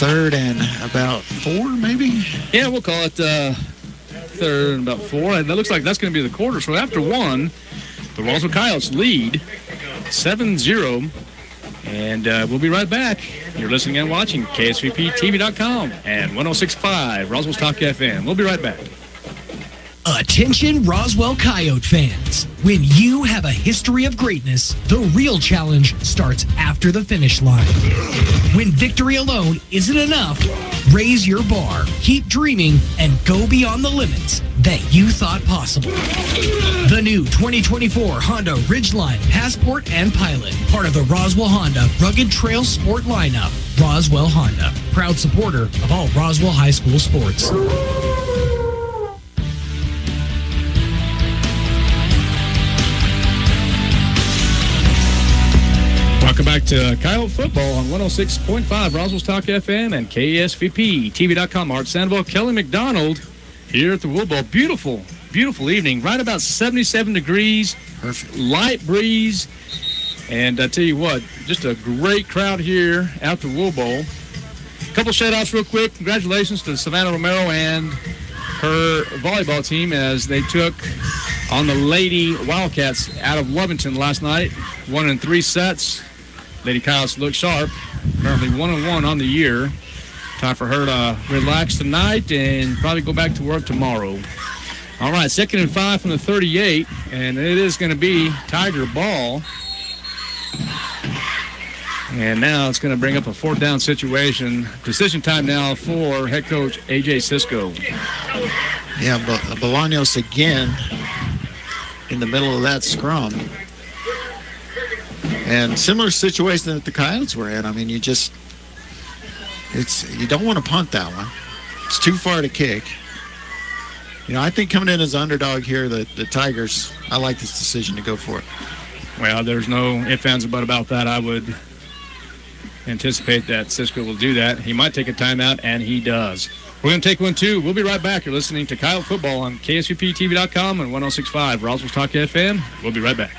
third and about 4, maybe?
Yeah, we'll call it third and about 4. And that looks like that's going to be the quarter. So after 1, the Roswell Coyotes lead 7-0. And we'll be right back. You're listening and watching KSVPTV.com and 106.5 Roswell's Talk FM. We'll be right back.
Attention Roswell Coyote fans. When you have a history of greatness, the real challenge starts after the finish line. When victory alone isn't enough, raise your bar, keep dreaming, and go beyond the limits that you thought possible. The new 2024 Honda Ridgeline, Passport, and Pilot, part of the Roswell Honda Rugged Trail Sport lineup. Roswell Honda, proud supporter of all Roswell High School sports.
Welcome back to Coyote Football on 106.5 Roswell's Talk FM and KSVPTV.com. Art Sandoval, Kelly McDonald here at the Wool Bowl. Beautiful, beautiful evening. Right about 77 degrees. Perfect. Light breeze. And I tell you what, just a great crowd here at the Wool Bowl. A couple shout-outs real quick. Congratulations to Savannah Romero and her volleyball team as they took on the Lady Wildcats out of Lovington last night. 1 in 3 sets. Lady Coyotes look sharp. Currently 1-1 on the year. Time for her to relax tonight and probably go back to work tomorrow. All right, 2nd and 5 from the 38, and it is going to be Tiger ball. And now it's going to bring up a 4th down situation. Decision time now for head coach A.J. Cisco.
Yeah, but Bolaños again in the middle of that scrum. And similar situation that the Coyotes were in. I mean, you don't want to punt that one. It's too far to kick. You know, I think coming in as underdog here, the Tigers, I like this decision to go for it.
Well, there's no ifs, ands, or buts about that. I would anticipate that Cisco will do that. He might take a timeout, and he does. We're going to take one, too. We'll be right back. You're listening to Coyote Football on KSVPTV.com and 106.5 Roswell's Talk FM. We'll be right back.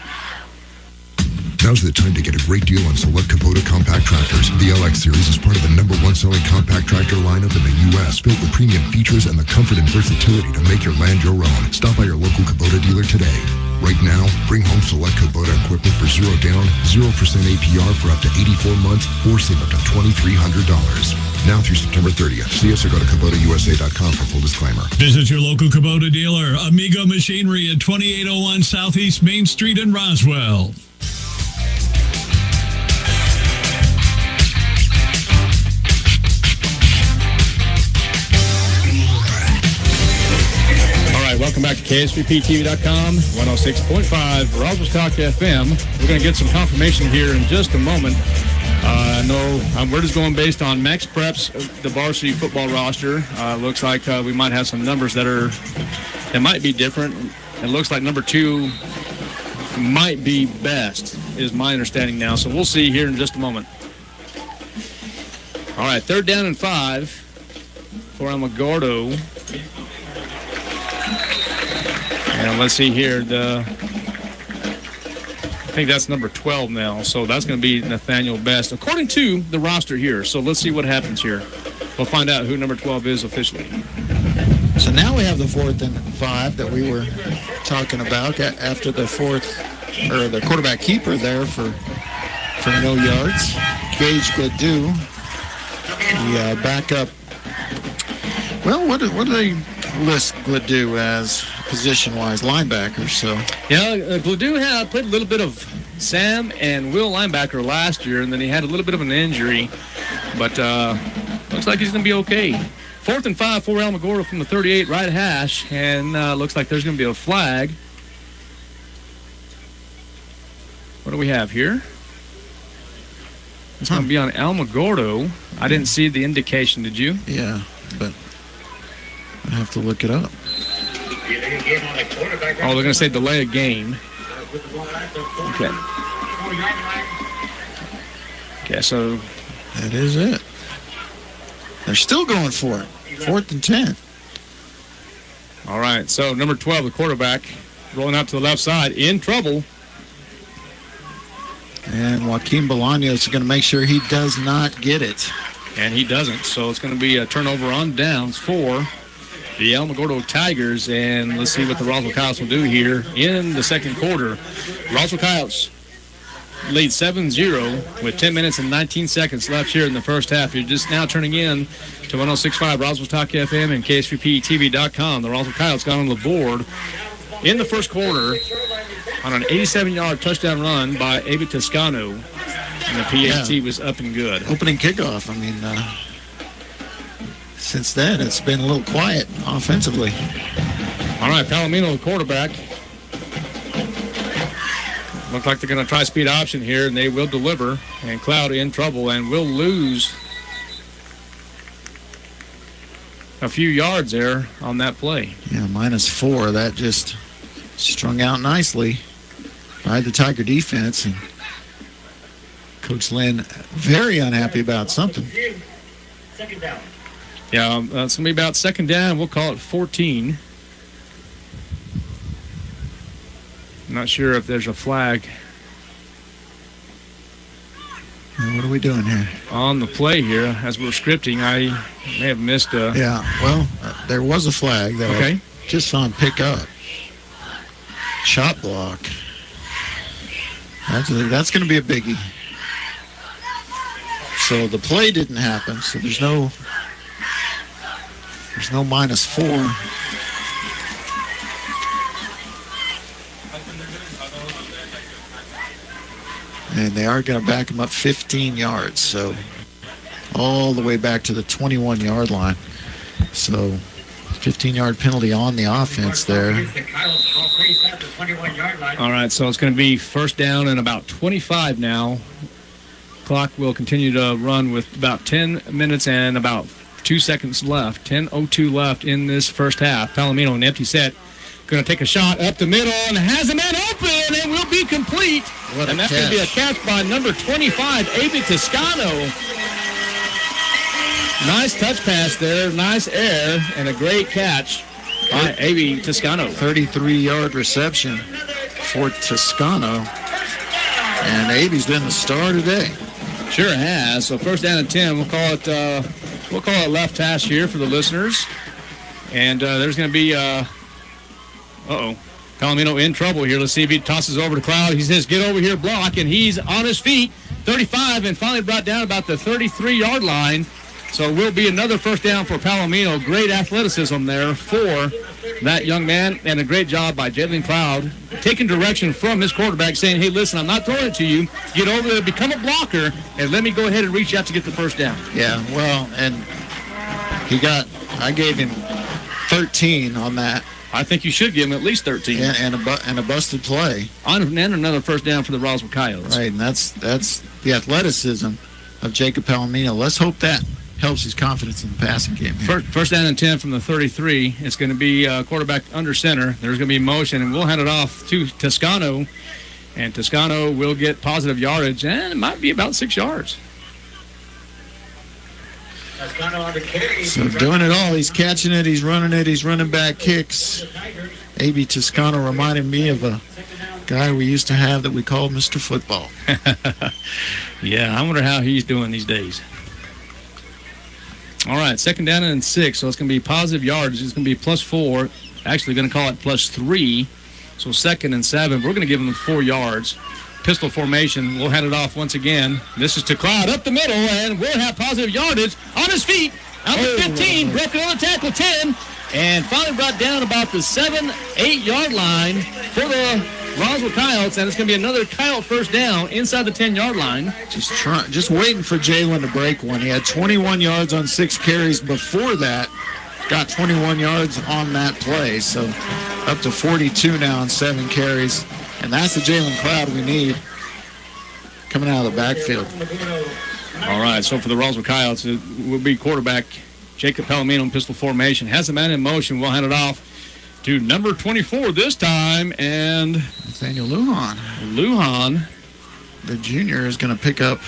Now's the time to get a great deal on select Kubota compact tractors. The LX Series is part of the #1 selling compact tractor lineup in the U.S., built with premium features and the comfort and versatility to make your land your own. Stop by your local Kubota dealer today. Right now, bring home select Kubota equipment for 0 down, 0% APR for up to 84 months, or save up to $2,300. Now through September 30th. See us or go to KubotaUSA.com for full disclaimer.
Visit your local Kubota dealer, Amigo Machinery at 2801 Southeast Main Street in Roswell.
Welcome back to KSVPTV.com, 106.5 Roswell's Talk FM. We're going to get some confirmation here in just a moment. We're just going based on Max Preps, the varsity football roster. Looks like we might have some numbers that might be different. It looks like number 2 might be best, is my understanding now. So we'll see here in just a moment. All right, 3rd down and 5 for Alamogordo. And let's see here. I think that's number 12 now. So that's going to be Nathaniel Best, according to the roster here. So let's see what happens here. We'll find out who number 12 is officially.
So now we have the 4th and 5 that we were talking about after the the quarterback keeper there for no yards. Gage Gladue, the backup. Well, what do they list Gladue as position-wise? Linebacker, so.
Yeah, Gladue played a little bit of Sam and Will linebacker last year, and then he had a little bit of an injury, but looks like he's going to be okay. 4th and 5 for Alamogordo from the 38 right hash, and looks like there's going to be a flag. What do we have here? It's going to be on Alamogordo. I didn't see the indication, did you?
Yeah, but I have to look it up.
Oh, they're going to say delay a game. Okay. Okay, so
that is it. They're still going for it. 4th and 10.
All right, so number 12, the quarterback, rolling out to the left side, in trouble.
And Joaquin Bolaños is going to make sure he does not get it.
and he doesn't. So it's going to be a turnover on downs for the Alamogordo Tigers, and let's see what the Roswell Coyotes will do here in the second quarter. Roswell Coyotes lead 7-0 with 10 minutes and 19 seconds left here in the first half. You're just now turning in to 106.5 Roswell Talk FM and KSVPTV.com. The Roswell Coyotes got on the board in the first quarter on an 87-yard touchdown run by Avi Toscano, and the PAT was up and good.
Opening kickoff. I mean, since then, it's been a little quiet offensively.
All right, Palomino, the quarterback. Looks like they're going to try speed option here, and they will deliver. And Cloud in trouble and will lose a few yards there on that play.
Yeah, -4. That just strung out nicely by the Tiger defense. And Coach Lynn very unhappy about something.
Second down.
Yeah, it's going to be about second down. We'll call it 14. I'm not sure if there's a flag.
What are we doing here?
On the play here, as we're scripting, I may have missed a...
Yeah, well, there was a flag that
I
just saw him pick up. Shot block. That's going to be a biggie. So the play didn't happen, so there's no -4. And they are going to back him up 15 yards, so all the way back to the 21-yard line. So 15-yard penalty on the offense there.
All right, so it's going to be first down and about 25 now. Clock will continue to run with about 10 minutes and about 2 seconds left. 10:02 left in this first half. Palomino, an empty set. Going to take a shot up the middle and has a man open and will be complete. And that's going to be a catch by number 25, Avi Toscano. Nice touch pass there, nice air, and a great catch by Avi Toscano.
33-yard reception for Toscano. And Avi's been the star today.
Sure has. So first down and 10. We'll call it left hash here for the listeners. And there's going to be Palomino in trouble here. Let's see if he tosses over to Cloud. He says, get over here, block, and he's on his feet. 35 and finally brought down about the 33-yard line. So it will be another first down for Palomino. Great athleticism there for that young man, and a great job by Jalen Cloud taking direction from his quarterback, saying, hey, listen, I'm not throwing it to you. Get over there, become a blocker, and let me go ahead and reach out to get the first down.
Yeah, well, and I gave him 13 on that.
I think you should give him at least 13.
And a busted play.
And another first down for the Roswell Coyotes.
Right, and that's the athleticism of Jacob Palomino. Let's hope that helps his confidence in the passing game here.
First down and 10 from the 33. It's going to be quarterback under center. There's going to be motion, and we'll hand it off to Toscano. And Toscano will get positive yardage, and it might be about 6 yards.
So doing it all. He's catching it. He's running it. He's running back kicks. Avi Toscano reminded me of a guy we used to have that we called Mr. Football.
Yeah, I wonder how he's doing these days. All right, second down and 6. So it's going to be positive yardage. It's going to be +4. Actually going to call it +3. So second and 7. We're going to give them 4 yards. Pistol formation. We'll hand it off once again. This is to Cloud up the middle, and we'll have positive yardage on his feet. Out to 15, broken on the tackle, 10, and finally brought down about the 7-8 line for the Roswell Coyotes, and it's going to be another Coyote first down inside the 10-yard line.
Just waiting for Jalen to break one. He had 21 yards on 6 carries before that. Got 21 yards on that play, so up to 42 now on 7 carries. And that's the Jalen Cloud we need coming out of the backfield.
All right, so for the Roswell Coyotes, it will be quarterback Jacob Palomino in pistol formation. Has the man in motion. We'll hand it off to number 24 this time, and
Nathaniel Lujan.
Lujan,
the junior, is going to pick up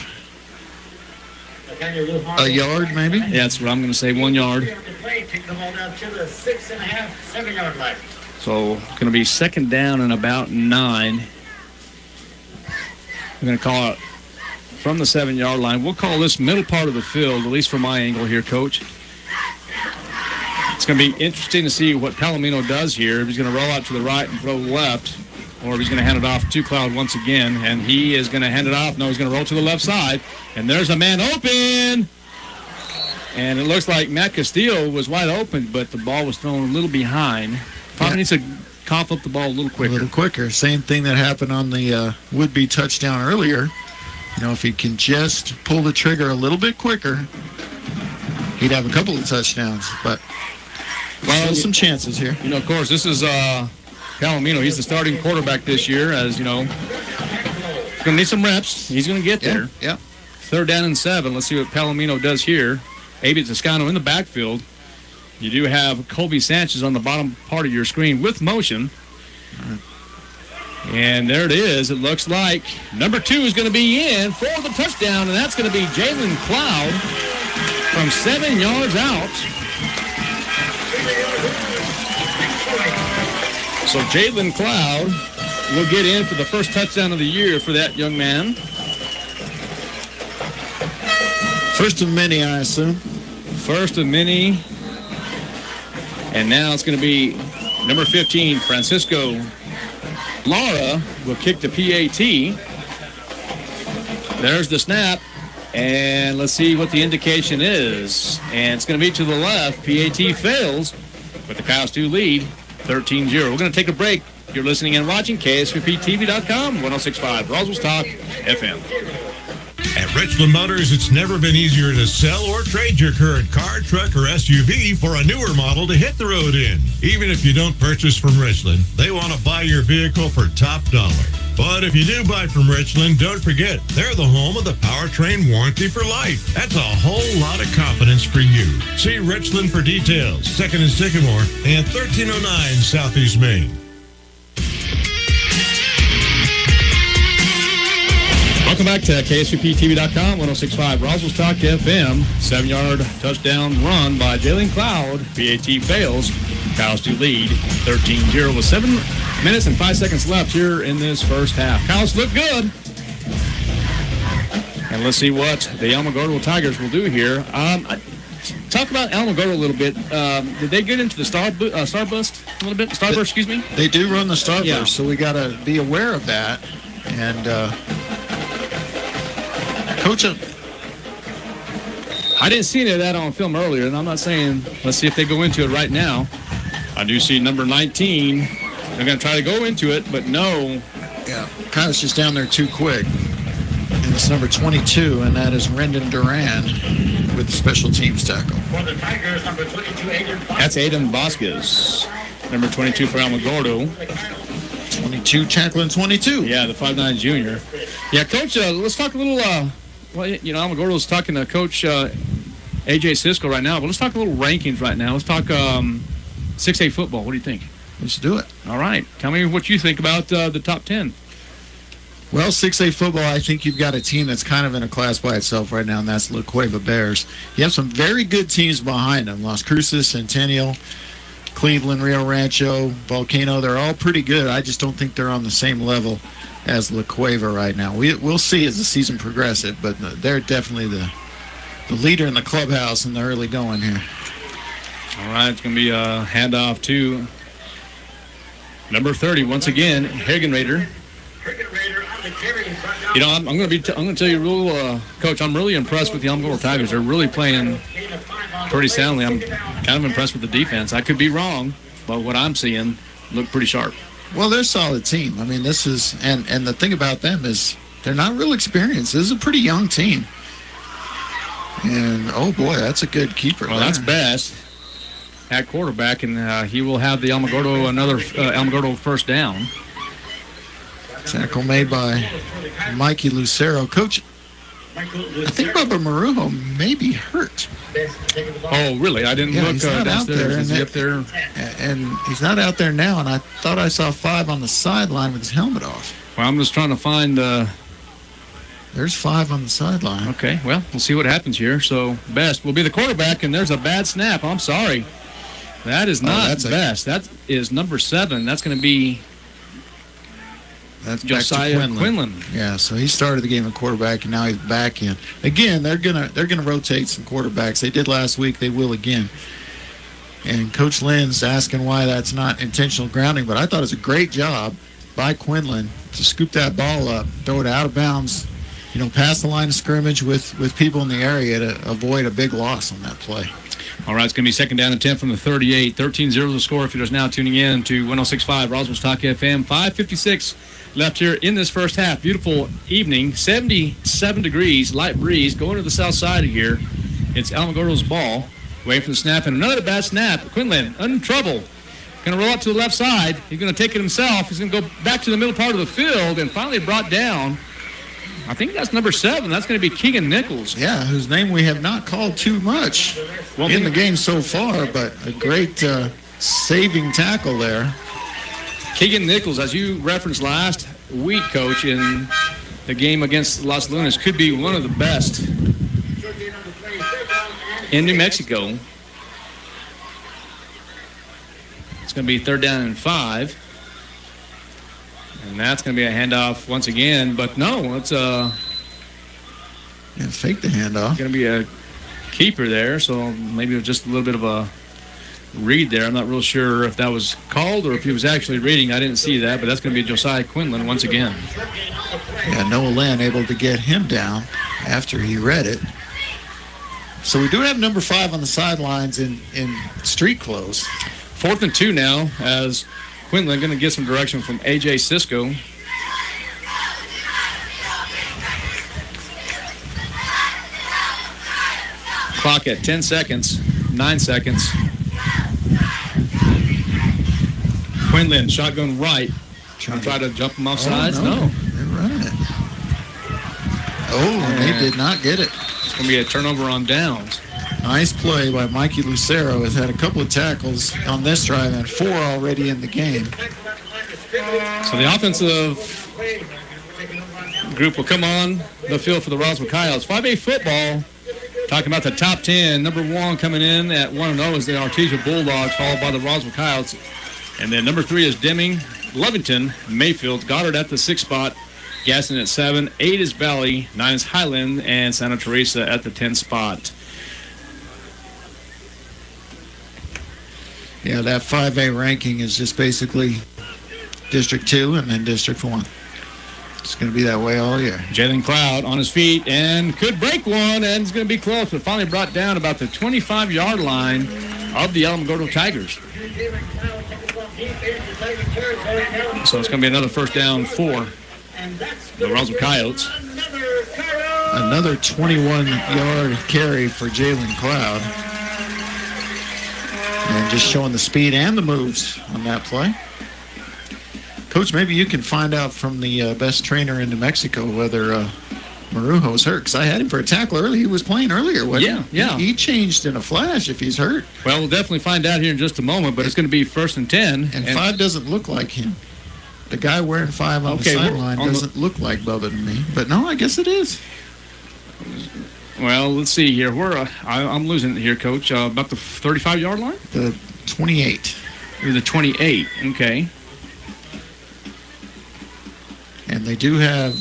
a yard, maybe?
Yeah, that's what I'm going to say, 1 yard. So it's going to be second down and about 9. We're going to call it from the 7-yard line. We'll call this middle part of the field, at least from my angle here, Coach. It's going to be interesting to see what Palomino does here. If he's going to roll out to the right and throw left, or if he's going to hand it off to Cloud once again. And he is going to hand it off. No, he's going to roll to the left side. And there's a man open. And it looks like Matt Castillo was wide open, but the ball was thrown a little behind. Probably needs to cough up the ball a little quicker.
A little quicker. Same thing that happened on the would-be touchdown earlier. You know, if he can just pull the trigger a little bit quicker, he'd have a couple of touchdowns. But still some chances here.
You know, of course, this is Palomino. He's the starting quarterback this year. As you know, he's going to need some reps. He's going to get there.
Yeah.
3rd down and 7. Let's see what Palomino does here. Abe Toscano in the backfield. You do have Colby Sanchez on the bottom part of your screen with motion. And there it is. It looks like number 2 is going to be in for the touchdown, and that's going to be Jalen Cloud from 7 yards out. So Jalen Cloud will get in for the first touchdown of the year for that young man.
First of many, I assume.
First of many. And now it's going to be number 15, Francisco Lara, will kick the PAT. There's the snap. And let's see what the indication is. And it's going to be to the left. PAT fails, but the Cows do lead 13-0. We're going to take a break. You're listening and watching KSVPTV.com, 106.5 Roswell's Talk FM.
At Richland Motors, it's never been easier to sell or trade your current car, truck, or SUV for a newer model to hit the road in. Even if you don't purchase from Richland, they want to buy your vehicle for top dollar. But if you do buy from Richland, don't forget, they're the home of the powertrain warranty for life. That's a whole lot of confidence for you. See Richland for details. 2nd and Sycamore and 1309 Southeast Main.
Welcome back to KSVPTV.com, 106.5 Roswell's Talk FM. 7-yard touchdown run by Jalen Cloud. PAT fails. Cows do lead 13-0 with 7 minutes and 5 seconds left here in this first half. Cows look good. And let's see what the Alamogordo Tigers will do here. Talk about Alamogordo a little bit. Did they get into the Starburst a little bit? Starburst, excuse me?
They do run the Starburst, so we got to be aware of that. And Coach,
I didn't see any of that on film earlier, and I'm not saying let's see if they go into it right now. I do see number 19. They're going to try to go into it, but no.
Yeah, Kyle's just down there too quick. And it's number 22, and that is Rendon Duran with the special teams tackle.
For the Tigers, number 22, Aiden Vasquez.
That's Aiden Vasquez. Number 22 for Alamogordo.
22 tackling 22.
Yeah, the 5'9" junior. Yeah, Coach, let's talk a little... well, you know, Alamogordo's talking to Coach A.J. Sisco right now, but let's talk a little rankings right now. Let's talk 6A football. What do you think?
Let's do it.
All right. Tell me what you think about the top 10.
Well, 6A football, I think you've got a team that's kind of in a class by itself right now, and that's La Cueva Bears. You have some very good teams behind them. Las Cruces, Centennial, Cleveland, Rio Rancho, Volcano. They're all pretty good. I just don't think they're on the same level as La Cueva right now. We'll see as the season progresses, but they're definitely the leader in the clubhouse in the early going here.
All right, it's going to be a handoff to number 30 once again, Hagen Raider. You know, I'm going to tell you, Coach, I'm really impressed with the Alamogordo Tigers. They're really playing pretty soundly. I'm kind of impressed with the defense. I could be wrong, but what I'm seeing look pretty sharp.
Well, they're a solid team. I mean, this is, and the thing about them is they're not real experienced. This is a pretty young team. And, oh, boy, that's a good keeper.
Well, that's Best at quarterback, and he will have the Alamogordo, another Alamogordo first down.
Tackle made by Mikey Lucero. Coach, I think Bubba Marujo may be hurt.
Oh, really? I didn't look
he's not out there.
Is he up there?
And he's not out there now, and I thought I saw 5 on the sideline with his helmet off.
Well, I'm just trying to find...
There's 5 on the sideline.
Okay, well, we'll see what happens here. So, Best will be the quarterback, and there's a bad snap. I'm sorry. That is not Best. That is number 7. That's going to be...
That's
Josiah
back to
Quinlan.
Yeah, so he started the game at quarterback, and now he's back in. Again, they're gonna rotate some quarterbacks. They did last week. They will again. And Coach Lynn's asking why that's not intentional grounding, but I thought it was a great job by Quinlan to scoop that ball up, throw it out of bounds, past the line of scrimmage with people in the area to avoid a big loss on that play.
All right, it's going to be second down and 10 from the 38. 13-0 the score if you're just now tuning in to 106.5 Roswell's Talk FM. 5:56 left here in this first half. Beautiful evening, 77 degrees, light breeze going to the south side of here. It's Alamogordo's ball. Waiting for the snap, and another bad snap. Quinlan in trouble. Going to roll out to the left side. He's going to take it himself. He's going to go back to the middle part of the field and finally brought down. I think that's number 7. That's going to be Keegan Nichols.
Yeah, whose name we have not called too much in the game so far, but a great saving tackle there.
Keegan Nichols, as you referenced last week, Coach, in the game against Los Lunas, could be one of the best in New Mexico. It's going to be third down and 5. And that's going to be a handoff once again. But no, it's
fake the handoff.
Going to be a keeper there. So maybe it was just a little bit of a read there. I'm not real sure if that was called or if he was actually reading. I didn't see that. But that's going to be Josiah Quinlan once again.
Yeah, Noah Lynn able to get him down after he read it. So we do have number 5 on the sidelines in street clothes.
4th and 2 now as Quinlan going to get some direction from A.J. Cisco. Clock at 10 seconds, 9 seconds. Quinlan, shotgun right. Try to jump him off sides? No.
They're running it. Oh, and they did not get it.
It's going to be a turnover on downs.
Nice play by Mikey Lucero. Has had a couple of tackles on this drive and 4 already in the game.
So the offensive group will come on the field for the Roswell Coyotes. 5A football, talking about the top 10. Number 1 coming in at 1-0 is the Artesia Bulldogs, followed by the Roswell Coyotes. And then number 3 is Deming, Lovington, Mayfield, Goddard at the 6th spot. Gaston at 7, 8 is Valley, 9 is Highland, and Santa Teresa at the 10th spot.
Yeah, that 5A ranking is just basically District 2 and then District 1. It's going to be that way all year.
Jalen Cloud on his feet and could break one, and it's going to be close, but finally brought down about the 25-yard line of the Alamogordo Tigers. So it's going to be another first down for the Roswell Coyotes.
Another 21-yard carry for Jalen Cloud. And just showing the speed and the moves on that play. Coach, maybe you can find out from the best trainer in New Mexico whether Marujo's hurt. Because I had him for a tackle early. He was playing earlier, wasn't he?
Yeah.
He changed in a flash if he's hurt.
Well, we'll definitely find out here in just a moment, but it's going to be first and 10.
And 5 doesn't look like him. The guy wearing 5 on the sideline doesn't look like Bubba to me. But no, I guess it is.
Well, let's see here. I'm losing it here, Coach. About the 35-yard line?
The 28.
The 28, okay.
And they do have,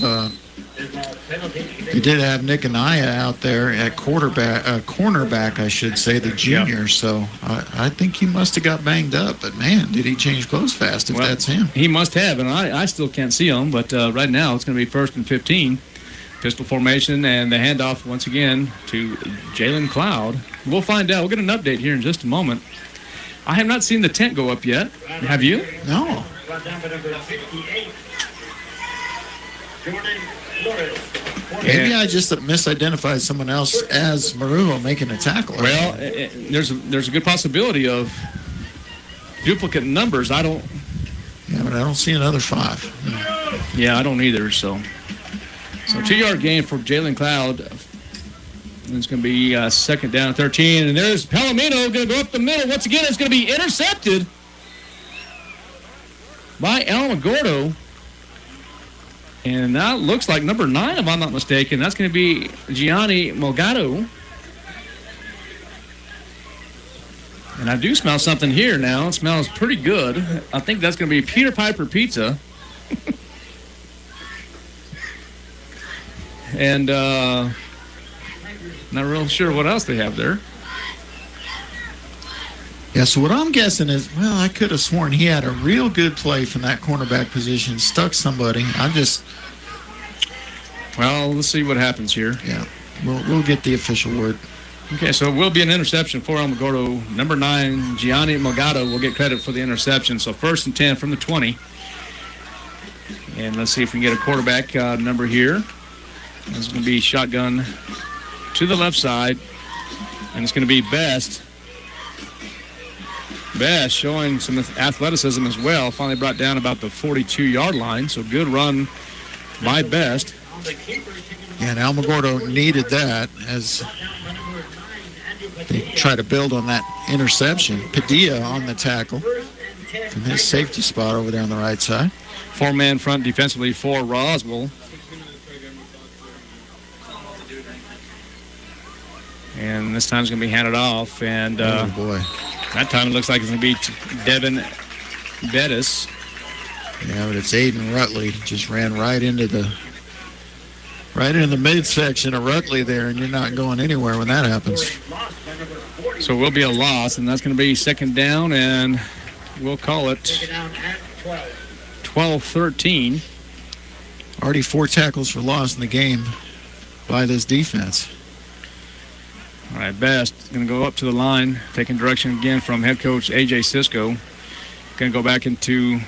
they did have Nick Anaya out there at cornerback, I should say, the junior. Yeah. So I think he must have got banged up. But, man, did he change clothes fast if that's him?
He must have, and I still can't see him. But right now it's going to be first and 15. Pistol formation and the handoff once again to Jalen Cloud. We'll find out. We'll get an update here in just a moment. I have not seen the tent go up yet. Have you?
No. Maybe I just misidentified someone else as Marujo making a tackle.
Well, there's a good possibility of duplicate numbers.
Yeah, but I don't see another 5.
Yeah, I don't either, So 2-yard gain for Jalen Cloud. It's going to be second down and 13. And there's Palomino going to go up the middle. Once again, it's going to be intercepted by Alamogordo. And that looks like number 9, if I'm not mistaken. That's going to be Gianni Mogado. And I do smell something here now. It smells pretty good. I think that's going to be Peter Piper Pizza. and not real sure what else they have there.
Yeah, so what I'm guessing is, well, I could have sworn he had a real good play from that cornerback position, stuck somebody.
Well, let's see what happens here.
Yeah, we'll get the official word.
Okay, so it will be an interception for Alamogordo. Number 9, Gianni Mogado will get credit for the interception. So 1st and 10 from the 20. And let's see if we can get a quarterback number here. This is going to be shotgun to the left side. And it's going to be Best. Best showing some athleticism as well. Finally brought down about the 42-yard line. So good run by Best.
Yeah, and Alamogordo needed that as they try to build on that interception. Padilla on the tackle from his safety spot over there on the right side.
4-man front defensively for Roswell. And this time it's going to be handed off. And
oh, boy.
That time it looks like it's going to be Devin Bettis.
Yeah, but it's Aiden Rutley. Just ran right into the midsection of Rutley there, and you're not going anywhere when that happens.
So it will be a loss, and that's going to be 2nd down, and we'll call it 12-13.
Already 4 tackles for loss in the game by this defense.
All right, Best going to go up to the line, taking direction again from head coach A.J. Cisco. Going to go back into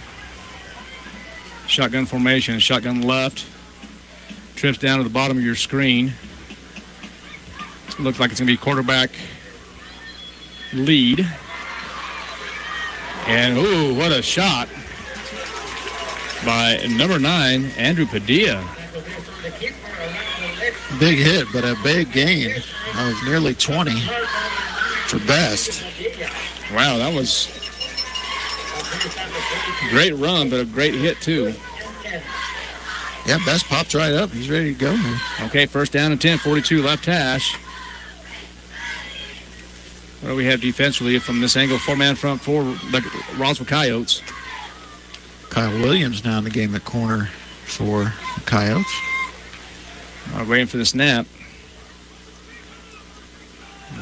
shotgun formation, shotgun left. Trips down to the bottom of your screen. It looks like it's going to be quarterback lead. And, ooh, what a shot by number 9, Andrew Padilla.
Big hit, but a big gain of nearly 20 for Best.
Wow, that was a great run, but a great hit, too.
Yeah, Best popped right up. He's ready to go now.
Okay, 1st down and 10, 42 left hash. What do we have defensively from this angle? 4-man front for the Roswell Coyotes.
Kyle Williams now in the game at corner for the Coyotes.
Waiting for the snap.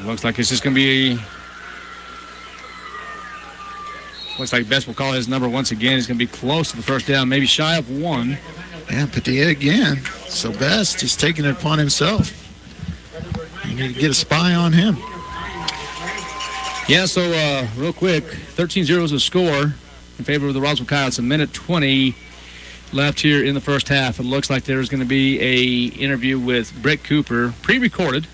Looks like it's just going to be... Looks like Best will call his number once again. He's going to be close to the 1st down, maybe shy of 1.
Yeah, Padilla again. So Best is taking it upon himself. You need to get a spy on him.
Yeah, so real quick, 13-0 is the score in favor of the Roswell Coyotes. 1:20 left here in the first half. It looks like there's going to be a interview with Brett Cooper, pre-recorded.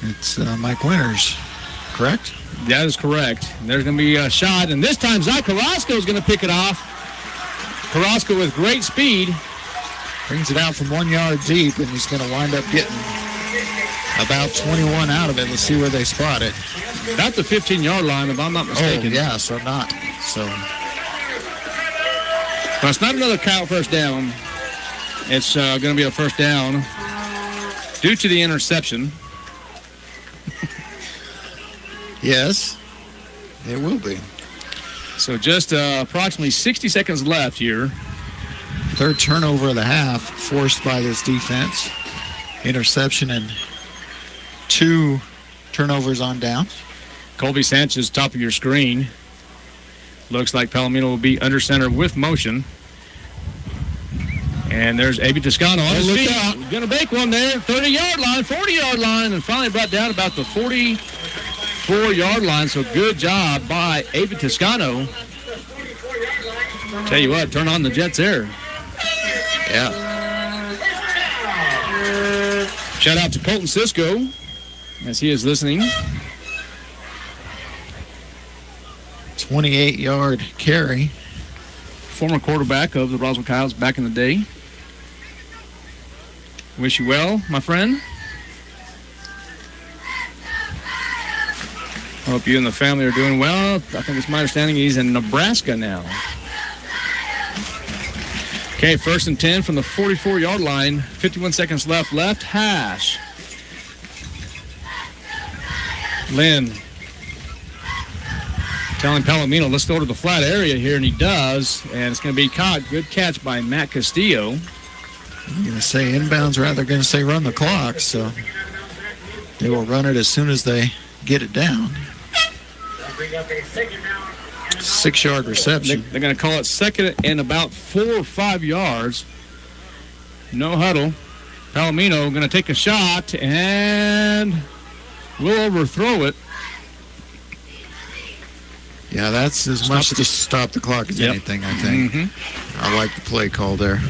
It's Mike Winters, correct?
That is correct. And there's going to be a shot, and this time Zach Carrasco is going to pick it off. Carrasco with great speed.
Brings it out from 1 yard deep, and he's going to wind up getting about 21 out of it. Let's see where they spot it.
About the 15-yard line, if I'm not mistaken.
Oh, yeah, so not. So.
Well, it's not another Coyote 1st down. It's going to be a 1st down due to the interception.
Yes, it will be.
So just approximately 60 seconds left here.
3rd turnover of the half forced by this defense. Interception and 2 turnovers on downs.
Colby Sanchez, top of your screen. Looks like Palomino will be under center with motion. And there's Abe Toscano on his feet. Going to make one there. 30-yard line, 40-yard line, and finally brought down about the 44-yard line. So good job by Abe Toscano. Tell you what, turn on the Jets there.
Yeah.
Shout out to Colton Cisco as he is listening.
28-yard carry.
Former quarterback of the Roswell Coyotes back in the day. Wish you well, my friend. Hope you and the family are doing well. I think it's my understanding he's in Nebraska now. Okay, 1st and 10 from the 44-yard line. 51 seconds left. Left hash. telling Palomino, let's go to the flat area here, and he does, and it's going to be caught. Good catch by Matt Castillo.
I'm going to say inbounds, rather going to say run the clock, so they will run it as soon as they get it down. 6-yard reception.
They're going to call it second and about 4 or 5 yards. No huddle. Palomino going to take a shot and will overthrow it.
Yeah, that's as much to stop the clock as anything, I think. Mm-hmm. I like the play call there.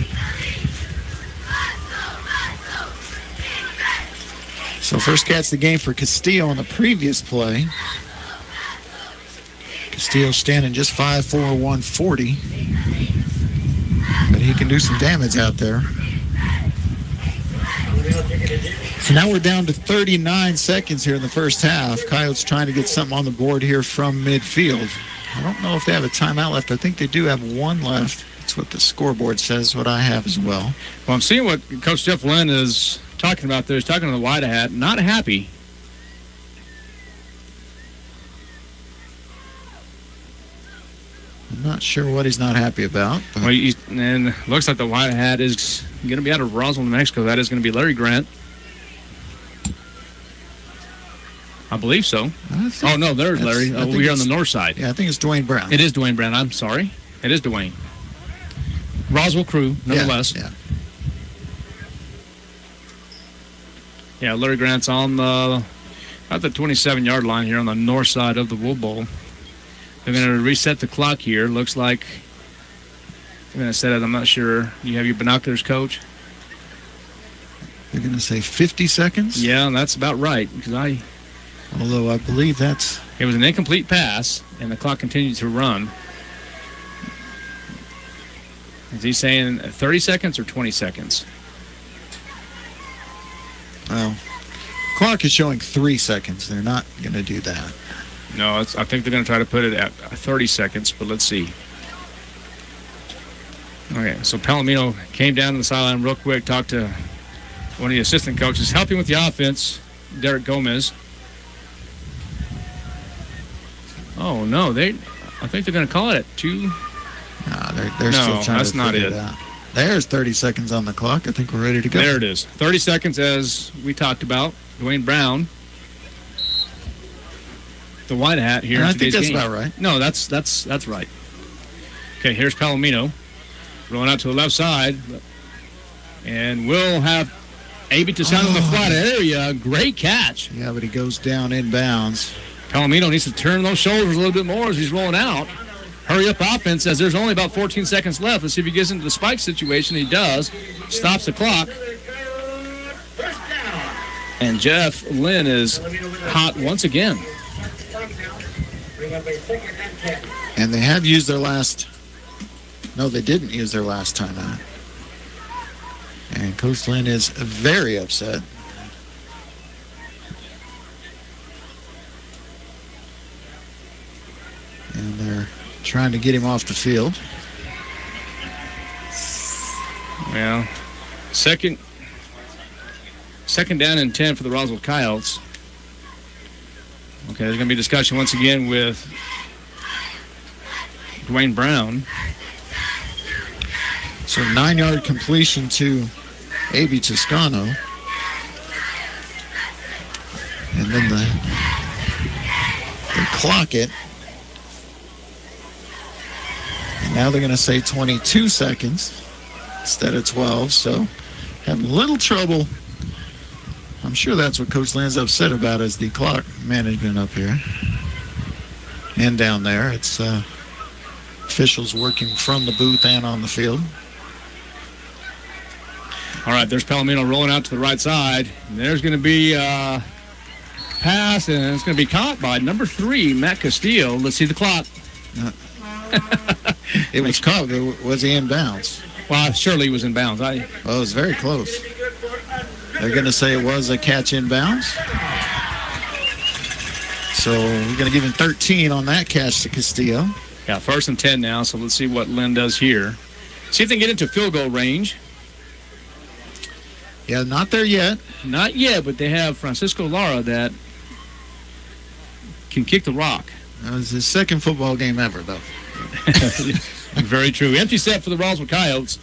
So first catch the game for Castillo on the previous play. Castillo standing just 5'4", 140. But he can do some damage out there. So now we're down to 39 seconds here in the first half. Coyotes trying to get something on the board here from midfield. I don't know if they have a timeout left. I think they do have one left. That's what the scoreboard says, what I have as well.
Well, I'm seeing what Coach Jeff Lynn is talking about there. He's talking to the White Hat. Not happy.
I'm not sure what he's not happy about.
Well, and looks like the White Hat is going to be out of Roswell, New Mexico. That is going to be Larry Grant. I believe so. Oh, no, there's Larry. We're here on the north side.
Yeah, I think it's Dwayne Brown.
It is Dwayne Brown. I'm sorry. It is Dwayne. Roswell crew, nonetheless. Yeah, Larry Grant's on the 27-yard line here on the north side of the Wool Bowl. They're going to reset the clock here. Looks like they're going to set it. I'm not sure. You have your binoculars, Coach?
They're going to say 50 seconds?
Yeah, that's about right.
Although I believe it
was an incomplete pass, and the clock continued to run. Is he saying 30 seconds or 20 seconds?
Well, clock is showing 3 seconds. They're not going to do that.
No, I think they're going to try to put it at 30 seconds, but let's see. Okay, so Palomino came down to the sideline real quick, talked to one of the assistant coaches, helping with the offense, Derek Gomez. Oh, no, I think they're going to call it at 2.
They're still trying
that's
to
not
figure
it.
it out. There's 30 seconds on the clock. I think we're ready to go.
There it is. 30 seconds, as we talked about. Dwayne Brown, the White Hat here.
I think that's about right.
No, that's right. Okay, here's Palomino rolling out to the left side, and we'll have A.B. Toscano in the flat area. Great catch.
Yeah, but he goes down inbounds.
Palomino needs to turn those shoulders a little bit more as he's rolling out. Hurry up offense, as there's only about 14 seconds left. Let's see if he gets into the spike situation. He does. Stops the clock. And Jeff Lynn is hot once again.
And they have used their last... No, they didn't use their last timeout. And Coach Lynn is very upset. And they're trying to get him off the field.
Well, second down and 10 for the Roswell Coyotes. Okay, there's going to be discussion once again with Dwayne Brown.
So 9-yard completion to A.B. Toscano. And then they clock it. And now they're going to say 22 seconds instead of 12. So having a little trouble. I'm sure that's what Coach Lynn's upset about, is the clock management up here. And down there. It's officials working from the booth and on the field.
All right, there's Palomino rolling out to the right side. And there's going to be a pass, and it's going to be caught by number 3, Matt Castillo. Let's see the clock.
It was caught. Was he in bounds?
Well, surely he was in bounds.
Well, it was very close. They're going to say it was a catch in bounds. So we're going to give him 13 on that catch to Castillo.
Yeah, 1st and 10 now, so let's see what Lynn does here. See if they can get into field goal range.
Yeah, not there yet.
Not yet, but they have Francisco Lara that can kick the rock.
That was his second football game ever, though.
Very true. Empty set for the Roswell Coyotes.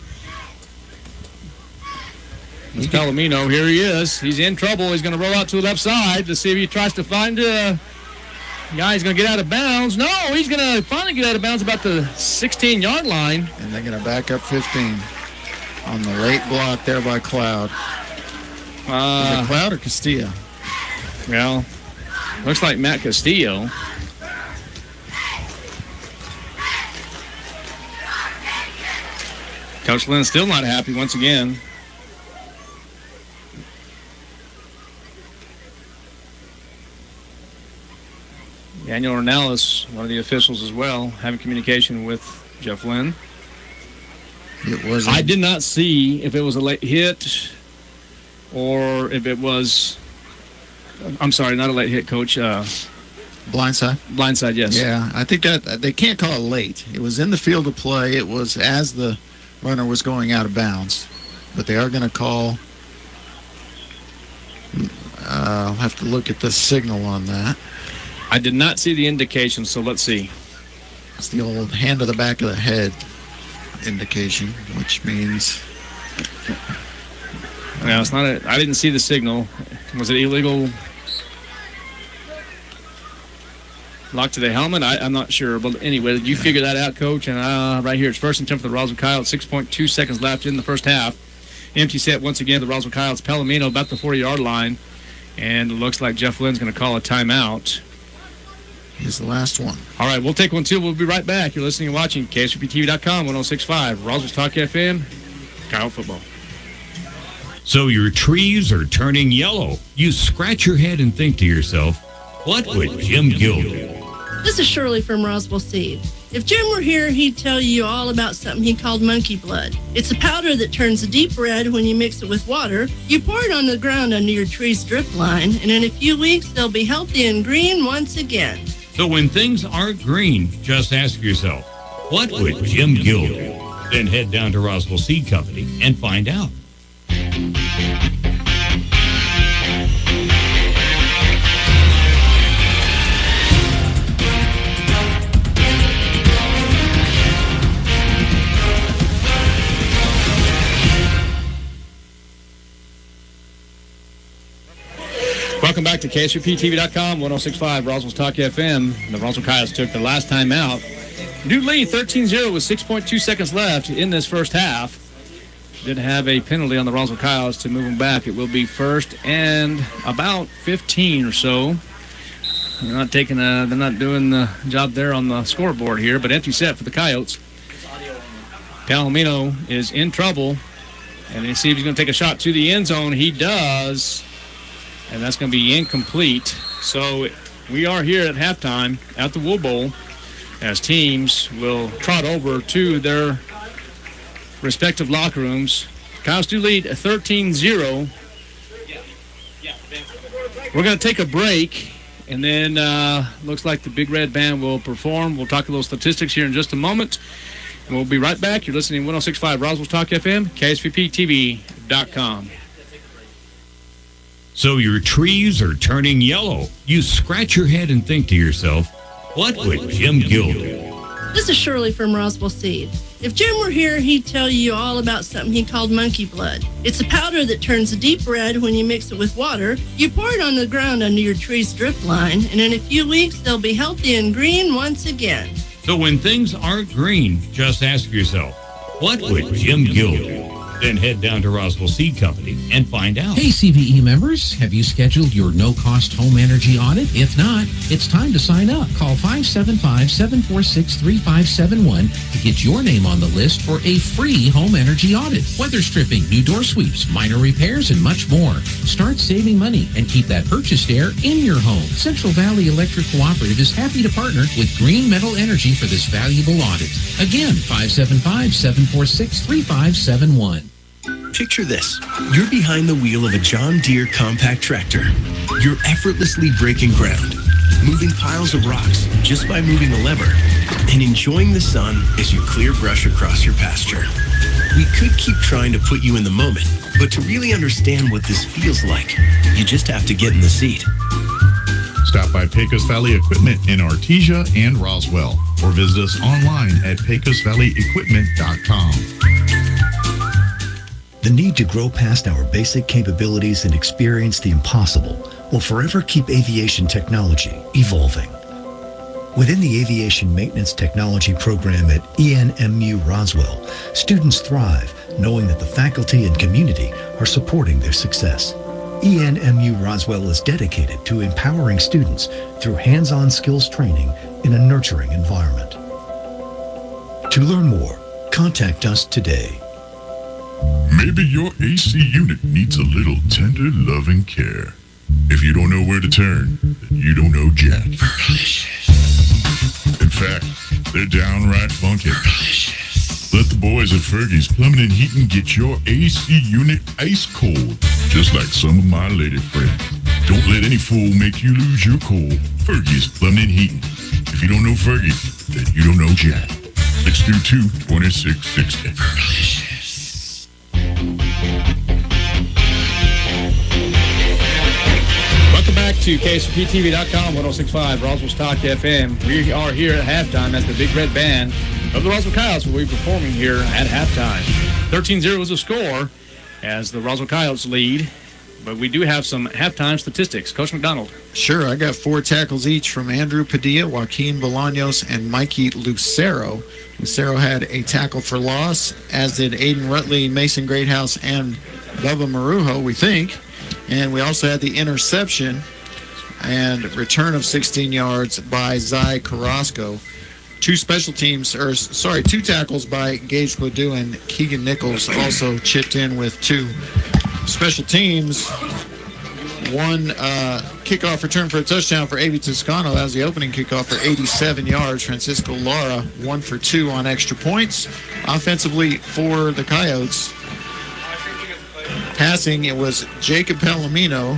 It's Palomino. Here he is. He's in trouble. He's going to roll out to the left side to see if he tries to find a guy. He's going to get out of bounds. No, he's going to finally get out of bounds about the 16-yard line.
And they're going to back up 15 on the late block there by Cloud. Is it Cloud or Castillo?
Well, looks like Matt Castillo. Coach Lynn still not happy once again. Daniel Ornelas, one of the officials as well, having communication with Jeff Lynn. I did not see if it was a late hit or if it was, I'm sorry, not a late hit, Coach.
Blindside?
Blindside, yes.
Yeah, I think that they can't call it late. It was in the field of play. It was as the runner was going out of bounds. But they are going to call. I'll have to look at the signal on that.
I did not see the indication, so let's see.
It's the old hand to the back of the head indication, which means...
No, it's not. I didn't see the signal. Was it illegal? Lock to the helmet? I'm not sure. But anyway, did you figure that out, Coach? And right here, it's 1st and 10 for the Roswell Coyotes. 6.2 seconds left in the first half. Empty set once again. The Roswell Coyotes. Palomino about the 40-yard line. And it looks like Jeff Lynn's going to call a timeout.
He's the last one.
All right, we'll take one, too. We'll be right back. You're listening and watching KSVPTV.com, 106.5. Roswell's Talk FM, Coyote Football.
So your trees are turning yellow. You scratch your head and think to yourself, what would Jim Gill do?
This is Shirley from Roswell Seed. If Jim were here, he'd tell you all about something he called monkey blood. It's a powder that turns a deep red when you mix it with water. You pour it on the ground under your tree's drip line, and in a few weeks, they'll be healthy and green once again.
So when things aren't green, just ask yourself, what would Jim Gill do? Then head down to Roswell Seed Company and find out.
Welcome back to KSVPTV.com, 106.5 Roswell's Talk FM. The Roswell Coyotes took the last time out. New lead, 13-0 with 6.2 seconds left in this first half. Did have a penalty on the Roswell Coyotes to move them back. It will be 1st and about 15 or so. They're not doing the job there on the scoreboard here, but empty set for the Coyotes. Palomino is in trouble, and you see if he's going to take a shot to the end zone. He does. And that's going to be incomplete. So we are here at halftime at the Wool Bowl as teams will trot over to their respective locker rooms. Coyotes do lead 13-0. We're going to take a break, and then looks like the Big Red Band will perform. We'll talk a little statistics here in just a moment. And we'll be right back. You're listening to 106.5 Roswell's Talk FM, KSVPTV.com.
So your trees are turning yellow. You scratch your head and think to yourself, what would Jim Gill do?
This is Shirley from Roswell Seed. If Jim were here, he'd tell you all about something he called monkey blood. It's a powder that turns a deep red when you mix it with water. You pour it on the ground under your tree's drip line, and in a few weeks, they'll be healthy and green once again.
So when things aren't green, just ask yourself, what would Jim Gill do? Then head down to Roswell Seed Company and find out.
Hey, CVE members, have you scheduled your no-cost home energy audit? If not, it's time to sign up. Call 575-746-3571 to get your name on the list for a free home energy audit. Weather stripping, new door sweeps, minor repairs, and much more. Start saving money and keep that purchased air in your home. Central Valley Electric Cooperative is happy to partner with Green Metal Energy for this valuable audit. Again, 575-746-3571.
Picture this. You're behind the wheel of a John Deere compact tractor. You're effortlessly breaking ground, moving piles of rocks just by moving a lever, and enjoying the sun as you clear brush across your pasture. We could keep trying to put you in the moment, but to really understand what this feels like, you just have to get in the seat.
Stop by Pecos Valley Equipment in Artesia and Roswell, or visit us online at pecosvalleyequipment.com.
The need to grow past our basic capabilities and experience the impossible will forever keep aviation technology evolving. Within the Aviation Maintenance Technology program at ENMU Roswell, students thrive knowing that the faculty and community are supporting their success. ENMU Roswell is dedicated to empowering students through hands-on skills training in a nurturing environment. To learn more, contact us today.
Maybe your AC unit needs a little tender, loving care. If you don't know where to turn, then you don't know Jack. In fact, they're downright funky. Let the boys at Fergie's Plumbing and Heating get your AC unit ice cold, just like some of my lady friends. Don't let any fool make you lose your cool. Fergie's Plumbing and Heating. If you don't know Fergie, then you don't know Jack. 622-2660.
Welcome back to KSPTV.com, 106.5 Roswell Stock FM. We are here at halftime as the Big Red Band of the Roswell Coyotes will be performing here at halftime. 13-0 is the score as the Roswell Coyotes lead, but we do have some halftime statistics. Coach McDonald.
Sure, I got 4 tackles each from Andrew Padilla, Joaquin Bolaños, and Mikey Lucero. Lucero had a tackle for loss, as did Aiden Rutley, Mason Greathouse, and Bubba Marujo, we think. And we also had the interception and return of 16 yards by Zai Carrasco. 2 tackles by Gage Cladue, and Keegan Nichols also chipped in with 2 special teams. 1 kickoff return for a touchdown for A.B. Toscano. That was the opening kickoff for 87 yards. Francisco Lara, 1 for 2 on extra points. Offensively for the Coyotes, passing, it was Jacob Palomino,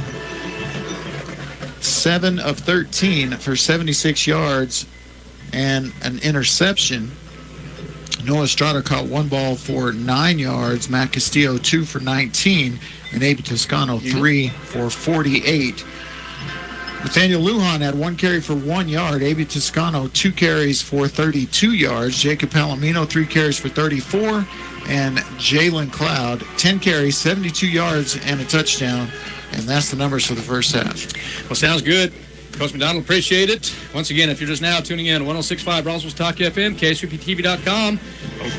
7 of 13 for 76 yards and an interception. Noah Estrada caught 1 ball for 9 yards. Matt Castillo, 2 for 19. And A.B. Toscano, 3 for 48. Nathaniel Lujan had 1 carry for 1 yard. A.B. Toscano, 2 carries for 32 yards. Jacob Palomino, 3 carries for 34. And Jalen Cloud, 10 carries, 72 yards, and a touchdown. And that's the numbers for the first half.
Well, sounds good. Coach McDonald, appreciate it. Once again, if you're just now tuning in, 106.5 Roswell Stock FM, KSUPTV.com.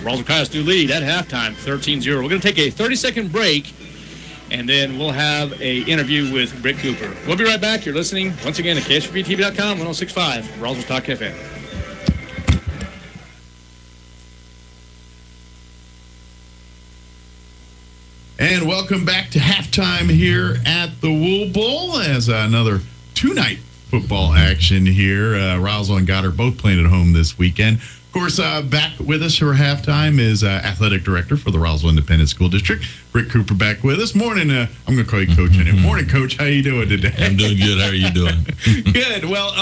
Roswell Coyotes do lead at halftime, 13-0. We're going to take a 30-second break, and then we'll have an interview with Britt Cooper. We'll be right back. You're listening, once again, to KSUPTV.com, 106.5 Roswell Stock FM.
And welcome back to halftime here at the Wool Bowl as another 2-night football action here. Roswell and Goddard both playing at home this weekend. Of course, back with us for halftime is athletic director for the Roswell Independent School District, Britt Cooper, back with us. Morning. I'm going to call you Coach. Morning, Coach. How you doing today?
I'm doing good. How are you doing?
Good. Well,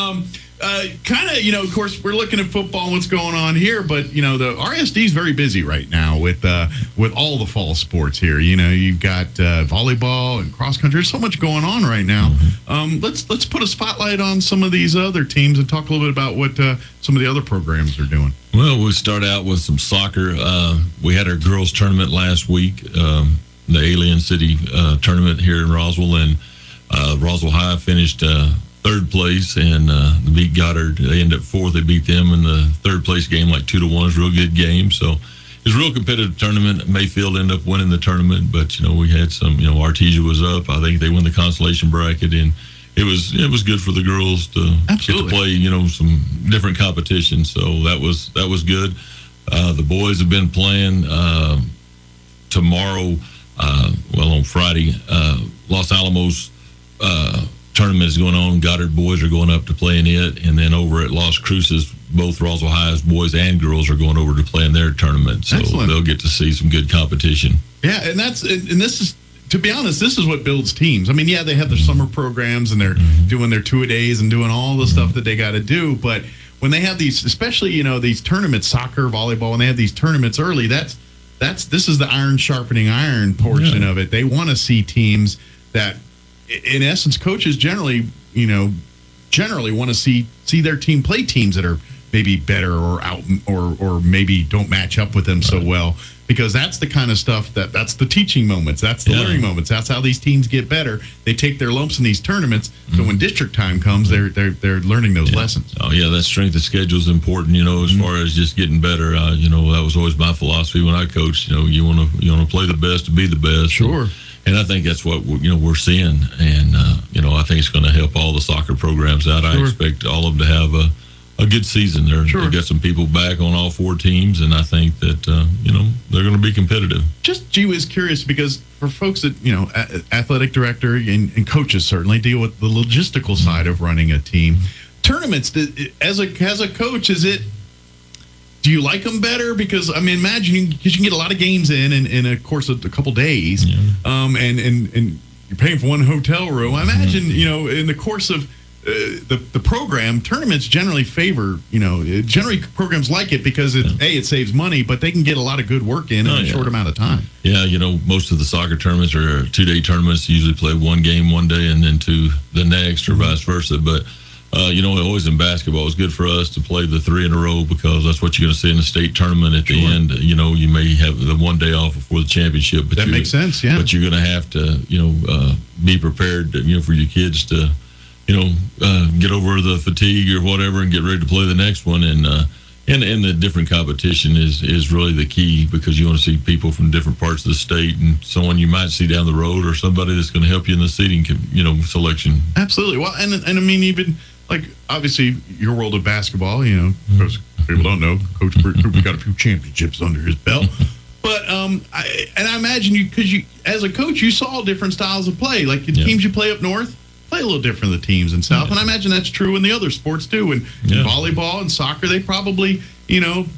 kind of, of course, we're looking at football and what's going on here, but, the RSD is very busy right now with all the fall sports here. You've got volleyball and cross country. There's so much going on right now. Let's put a spotlight on some of these other teams and talk a little bit about what some of the other programs are doing.
Well, we'll start out with some soccer. We had our girls tournament last week, the Alien City tournament here in Roswell, and Roswell High finished 3rd place and beat Goddard. They ended up 4th. They beat them in the 3rd place game, like 2-1. It was a real good game. So it was a real competitive tournament. Mayfield ended up winning the tournament, but we had some. Artesia was up. I think they won the consolation bracket, and it was good for the girls to get to play. Some different competition. So that was good. The boys have been playing tomorrow. On Friday, Los Alamos. Tournament is going on. Goddard boys are going up to play in it, and then over at Las Cruces, both Roswell High's boys and girls are going over to play in their tournament. So they'll get to see some good competition.
Yeah, and this is, to be honest, this is what builds teams. I mean, yeah, they have their summer programs and they're doing their 2-a-days and doing all the stuff that they got to do, but when they have these, especially these tournaments, soccer, volleyball, when they have these tournaments early, this is the iron sharpening iron portion of it. They want to see teams that, in essence, coaches generally, generally want to see their team play teams that are maybe better or out or maybe don't match up with them so well, because that's the kind of stuff that's the teaching moments, that's the learning moments, that's how these teams get better. They take their lumps in these tournaments, so when district time comes, they're learning those lessons.
Oh yeah, that strength of schedule is important. As far as just getting better. That was always my philosophy when I coached. You want to play the best to be the best.
Sure.
And I think that's what we're seeing, and I think it's going to help all the soccer programs out. I expect all of them to have a good season. They've got some people back on all 4 teams, and I think that they're going to be competitive.
Just gee whiz curious, because for folks that athletic director and coaches certainly deal with the logistical side of running a team. Tournaments, as a coach, do you like them better? Because imagine because you can get a lot of games in a course of a couple days, and you're paying for one hotel room. I imagine in the course of the program, tournaments generally favor, generally programs like it because it saves money, but they can get a lot of good work in a short amount of time.
Yeah, most of the soccer tournaments are 2-day tournaments. You usually play one game one day and then 2 the next, or vice versa. But always in basketball, it's good for us to play the 3 in a row, because that's what you're going to see in the state tournament at the end. You may have the one day off before the championship, but
that makes sense. Yeah,
but you're going to have to, be prepared, for your kids to, get over the fatigue or whatever and get ready to play the next one. And the different competition is really the key, because you want to see people from different parts of the state and someone you might see down the road, or somebody that's going to help you in the seating, selection.
Absolutely. Well, and I mean, even like obviously your world of basketball, because people don't know, Coach Cooper got a few championships under his belt. But I imagine because you as a coach, you saw different styles of play. Like the teams you play up north play a little different than the teams in south, and I imagine that's true in the other sports too. And in volleyball and soccer, they probably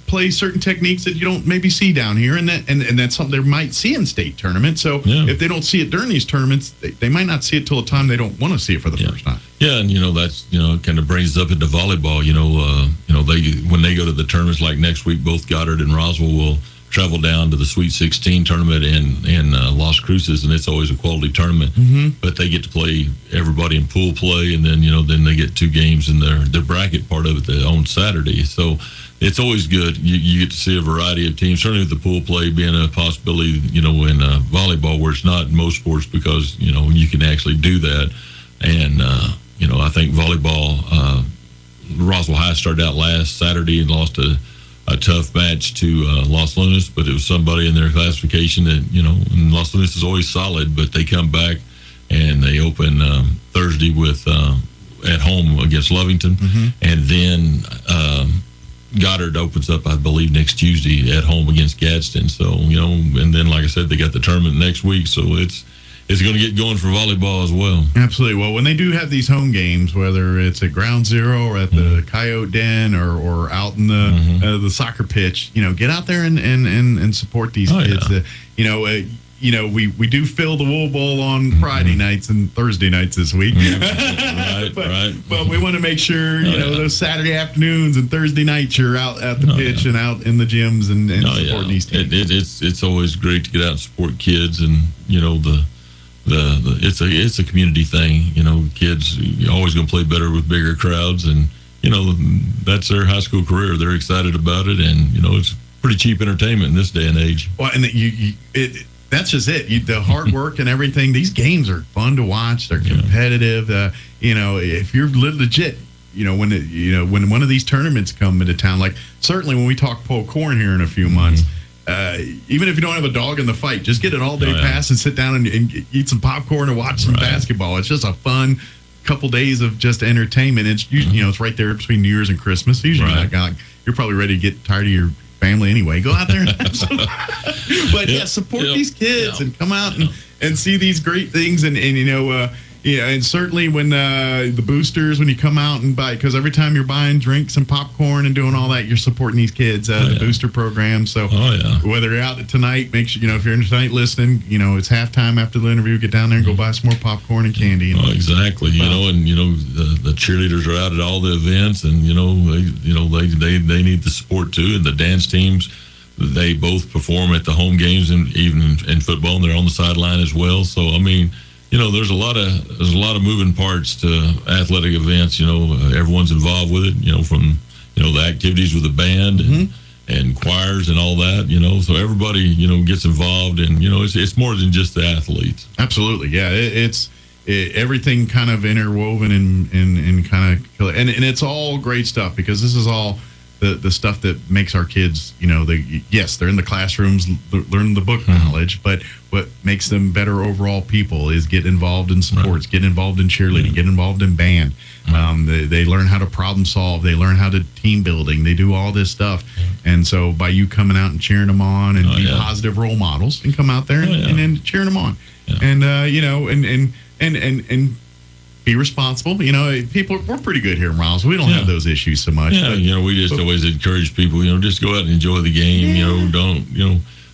play certain techniques that you don't maybe see down here, and that's something they might see in state tournaments. So if they don't see it during these tournaments, they might not see it till a time they don't want to see it for the first time.
Yeah, and that's kind of brings up into volleyball. They when they go to the tournaments like next week, both Goddard and Roswell will travel down to the Sweet 16 tournament in Las Cruces, and it's always a quality tournament. But they get to play everybody in pool play, and then then they get 2 games in their bracket part of it on Saturday. So it's always good. You get to see a variety of teams. Certainly with the pool play being a possibility, in volleyball, where it's not in most sports, because you can actually do that. And I think volleyball, Roswell High started out last Saturday and lost a tough match to Los Lunas, but it was somebody in their classification that, and Los Lunas is always solid, but they come back and they open Thursday with at home against Lovington, and then Goddard opens up, I believe, next Tuesday at home against Gadsden. So, and then, like I said, they got the tournament next week, so it's going to get going for volleyball as well.
Absolutely. Well, when they do have these home games, whether it's at Ground Zero or at the Coyote Den or out in the soccer pitch, get out there and support these kids. We do fill the Wool Bowl on Friday nights and Thursday nights this week. But we want to make sure, those Saturday afternoons and Thursday nights you're out at the pitch and out in the gyms and supporting these teams.
It's always great to get out and support kids, and it's a community thing. Kids are always going to play better with bigger crowds, and that's their high school career. They're excited about it, and it's pretty cheap entertainment in this day and age.
Well, and that's just it. The hard work and everything. These games are fun to watch. They're competitive. If you're legit, when one of these tournaments come into town, like certainly when we talk Pole Corn here in a few months. Even if you don't have a dog in the fight, just get an all-day pass and sit down and eat some popcorn and watch some basketball. It's just a fun couple days of just entertainment. It's it's right there between New Year's and Christmas. Usually, you're probably ready to get tired of your family anyway. Go out there and have some. But support these kids and come out and see these great things and and certainly when the boosters, when you come out and buy, because every time you're buying drinks and popcorn and doing all that, you're supporting these kids, the booster program. So whether you're out tonight, make sure, if you're in tonight listening, it's halftime after the interview, get down there and go buy some more popcorn and candy.
Exactly. The cheerleaders are out at all the events, and, they need the support too. And the dance teams, they both perform at the home games and even in football, and they're on the sideline as well. So, I mean, there's a lot of moving parts to athletic events. Everyone's involved with it. From the activities with the band and choirs and all that. So everybody gets involved, and it's more than just the athletes.
Absolutely, yeah. It's everything kind of interwoven and kind of, and it's all great stuff, because this is all the stuff that makes our kids, they're in the classrooms learning the book knowledge, but what makes them better overall people is get involved in sports, get involved in cheerleading, get involved in band. They learn how to problem solve, they learn how to team building, they do all this stuff. And so by you coming out and cheering them on and be positive role models, and come out there and then cheering them on, and and be responsible. People, we're pretty good here in Roswell. We don't have those issues so much.
Yeah, we just always encourage people, just go out and enjoy the game. Don't,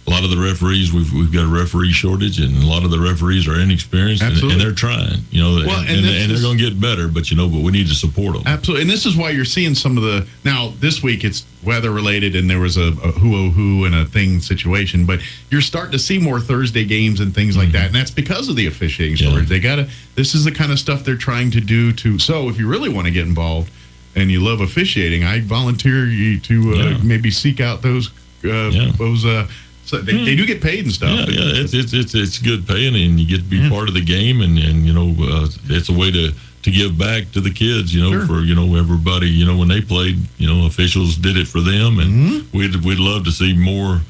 a lot of the referees, we've got a referee shortage, and a lot of the referees are inexperienced, and they're trying, and they're going to get better, but but we need to support them.
Absolutely. And this is why you're seeing some of now this week it's weather related, and there was a who and a thing situation, but you're starting to see more Thursday games and things like that, and that's because of the officiating shortage. This is the kind of stuff they're trying to do so if you really want to get involved and you love officiating, I volunteer you to maybe seek out those so they do get paid and stuff.
Yeah, it's good paying, and you get to be part of the game, and it's a way to give back to the kids, for everybody. When they played, officials did it for them, and we'd love to see more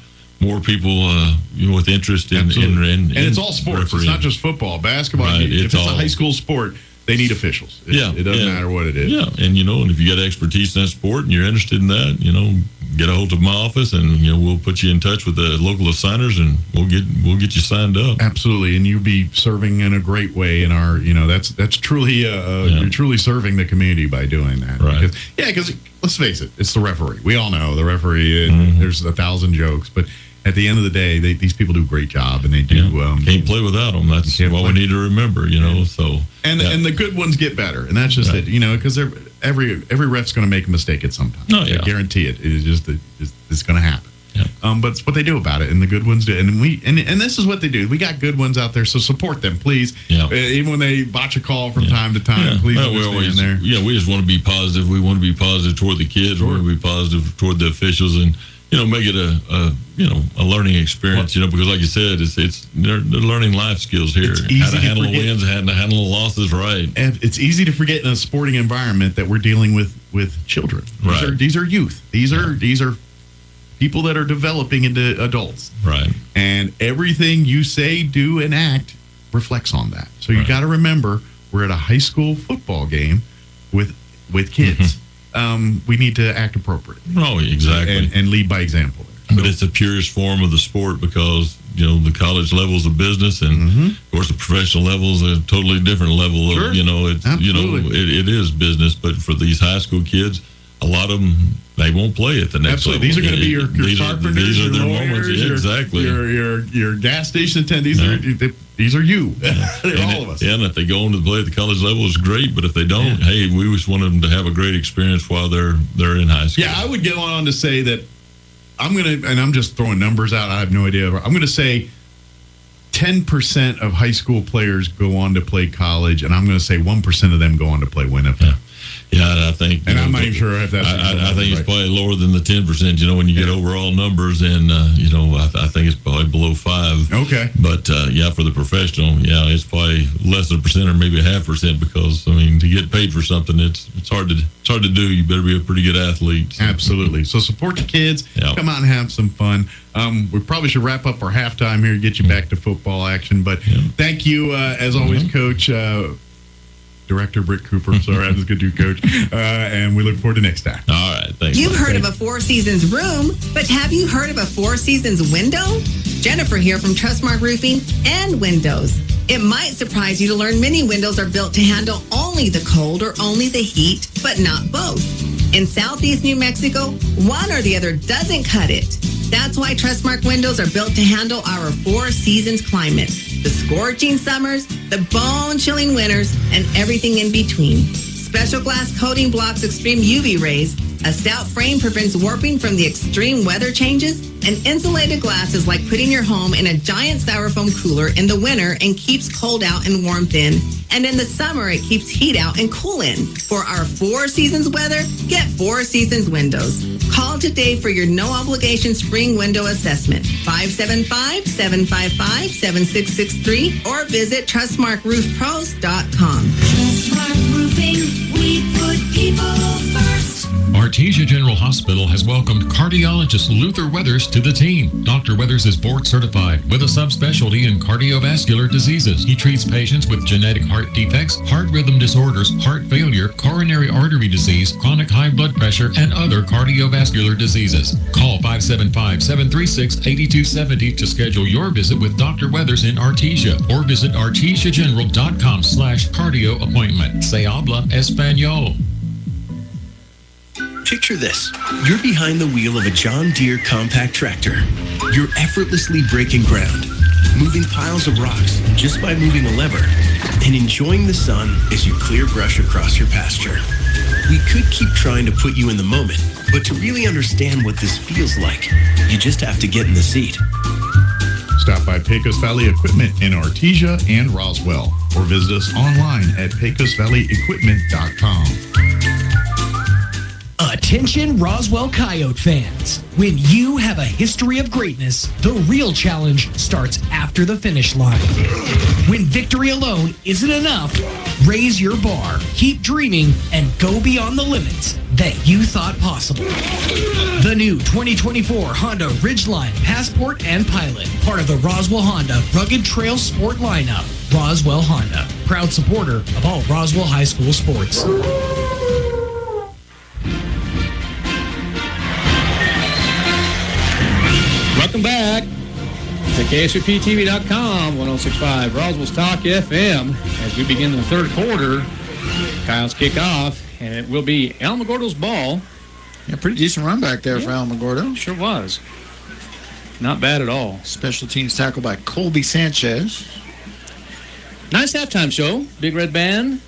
people with interest in
and it's all sports. It's not just football, basketball. Right, if it's a high school sport, they need officials. It doesn't matter what it is.
Yeah, and and if you got expertise in that sport and you're interested in that, get a hold of my office, and we'll put you in touch with the local assigners, and we'll get you signed up.
Absolutely, and you'll be serving in a great way in our. That's truly you're truly serving the community by doing that.
Right.
Because let's face it, it's the referee. We all know the referee. There's 1,000 jokes, but at the end of the day, these people do a great job, and they do.
Can't play without them. That's what we need to remember. So
and the good ones get better, and that's just it. Because every ref's going to make a mistake at some time.
Oh, yeah.
I guarantee it. It's just it's going to happen. Yeah. But it's what they do about it, and the good ones do. And this is what they do. We got good ones out there, so support them, please.
Yeah.
Even when they botch a call from time to time, please understand there.
Yeah, we just want to be positive. We want to be positive toward the kids. We want to be positive toward the officials, and make it a learning experience. Because like you said, they're learning life skills here. How to handle the wins, how to handle the losses, right?
And it's easy to forget in a sporting environment that we're dealing with children. These are youth. These are people that are developing into adults.
Right.
And everything you say, do, and act reflects on that. So you got to remember, we're at a high school football game with kids. We need to act appropriately.
Oh, exactly.
And lead by example.
But it's the purest form of the sport, because the college level is a business, and of course the professional level is a totally different level of it is business. But for these high school kids, a lot of them, they won't play at the next level.
These are going to be your carpenters,
these are their
lawyers,
moments. Exactly.
Your gas station attendants. These are you. They're all of us.
Yeah, and if they go on to play at the college level, it's great. But if they don't, hey, we just want them to have a great experience while they're in high school.
Yeah, I would go on to say that I'm just throwing numbers out. I have no idea. I'm going to say 10% of high school players go on to play college, and I'm going to say 1% of them go on to play WNFL.
Yeah, I think.
And I'm not even sure if that's.
I think it's probably lower than the 10%. When you get overall numbers, and I think it's probably below 5.
Okay.
But for the professional, it's probably less than 1% or maybe 0.5%, because to get paid for something, it's hard to do. You better be a pretty good athlete. So.
Absolutely. So support the kids.
Yep.
Come out and have some fun. We probably should wrap up our halftime here, get you back to football action. But thank you, as always, Coach. Director Britt Cooper. Sorry, I'm just going to do Coach. And we look forward to next time.
All right, thanks.
You've heard of a Four Seasons room, but have you heard of a Four Seasons window? Jennifer here from Trustmark Roofing and Windows. It might surprise you to learn many windows are built to handle only the cold or only the heat, but not both. In Southeast New Mexico, one or the other doesn't cut it. That's why Trustmark windows are built to handle our Four Seasons climate. The scorching summers, the bone-chilling winters, and everything in between. Special glass coating blocks extreme UV rays. A stout frame prevents warping from the extreme weather changes. An insulated glass is like putting your home in a giant styrofoam cooler in the winter and keeps cold out and warmth in. And in the summer, it keeps heat out and cool in. For our 4 seasons weather, get 4 Seasons Windows. Call today for your no-obligation spring window assessment. 575-755-7663 or visit trustmarkroofpros.com.
Trustmark Roofing, we put people first.
Artesia General Hospital has welcomed cardiologist Luther Weathers to the team. Dr. Weathers is board certified with a subspecialty in cardiovascular diseases. He treats patients with genetic heart defects, heart rhythm disorders, heart failure, coronary artery disease, chronic high blood pressure, and other cardiovascular diseases. Call 575-736-8270 to schedule your visit with Dr. Weathers in Artesia or visit artesiageneral.com/cardio appointment. Se habla español.
Picture this. You're behind the wheel of a John Deere compact tractor. You're effortlessly breaking ground, moving piles of rocks just by moving a lever, and enjoying the sun as you clear brush across your pasture. We could keep trying to put you in the moment, but to really understand what this feels like, you just have to get in the seat.
Stop by Pecos Valley Equipment in Artesia and Roswell, or visit us online at pecosvalleyequipment.com.
Attention Roswell Coyote fans. When you have a history of greatness, the real challenge starts after the finish line. When victory alone isn't enough, raise your bar, keep dreaming, and go beyond the limits that you thought possible. The new 2024 Honda Ridgeline, Passport, and Pilot, part of the Roswell Honda Rugged Trail Sport lineup. Roswell Honda, proud supporter of all Roswell High School sports.
Welcome back to KSUPTV.com, 106.5 Roswell's Talk FM. As we begin the third quarter, Kyle's kickoff, and it will be Alamogordo's ball.
Yeah, pretty decent run back there for Alamogordo.
Sure was. Not bad at all.
Special teams tackle by Colby Sanchez.
Nice halftime show. Big Red Band.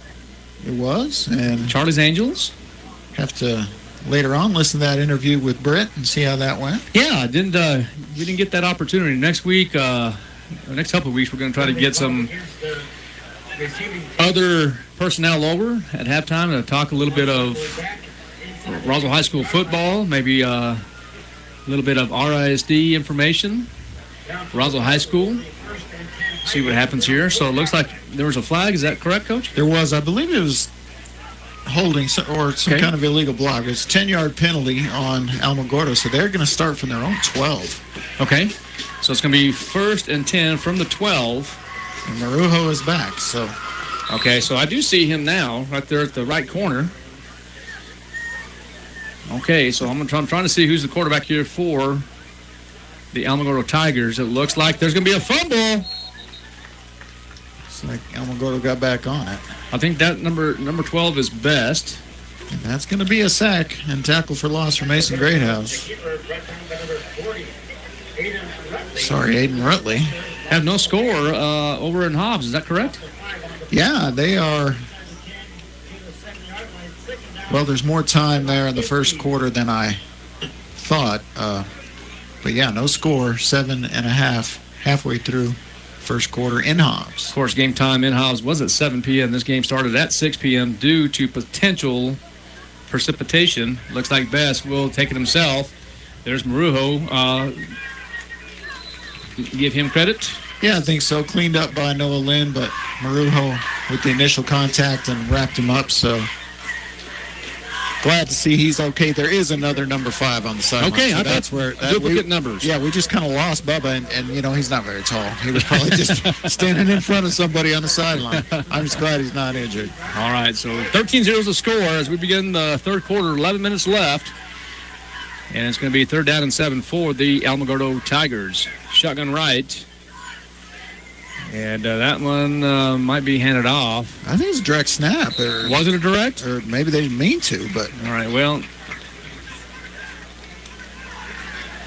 It was. And
Charlie's Angels.
Have to later on listen to that interview with Britt and see how that went.
Yeah, we didn't get that opportunity. Next week, the next couple of weeks, we're going to try to get some other personnel over at halftime to talk a little bit of Roswell High School football, maybe a little bit of RISD information, Roswell High School. See what happens here. So it looks like there was a flag. Is that correct, Coach?
There was. I believe it was holding or some kind of illegal block. It's a 10-yard penalty on Alamogordo, so they're going to start from their own 12.
Okay. So it's going to be 1st and 10 from the 12.
And Marujo is back, so.
Okay, so I do see him now right there at the right corner. Okay, so I'm trying to see who's the quarterback here for the Alamogordo Tigers. It looks like there's going to be a fumble.
It's like Alamogordo got back on it.
I think that number 12 is Best.
And that's going to be a sack and tackle for loss for Mason Greathouse. Sorry, Aiden Rutley.
Have no score over in Hobbs. Is that correct?
Yeah, they are. Well, there's more time there in the first quarter than I thought. But yeah, no score. 7.5 halfway through first quarter in Hobbs.
Of course, game time in Hobbs was at 7 p.m. This game started at 6 p.m. due to potential precipitation. Looks like Best will take it himself. There's Marujo. Give him credit?
Yeah, I think so. Cleaned up by Noah Lynn, but Marujo with the initial contact and wrapped him up, so glad to see he's okay. There is another number 5 on the sideline.
Okay,
so
I
that's where
duplicate numbers.
Yeah, we just kind of lost Bubba, and you know, he's not very tall. He was probably just standing in front of somebody on the sideline. I'm just glad he's not injured.
All right, so 13-0 is the score as we begin the third quarter, 11 minutes left. And it's going to be 3rd down and 7 for the Alamogordo Tigers. Shotgun right. And that one might be handed off.
I think it's a direct snap.
Was it a direct?
Or maybe they didn't mean to, but.
All right, well.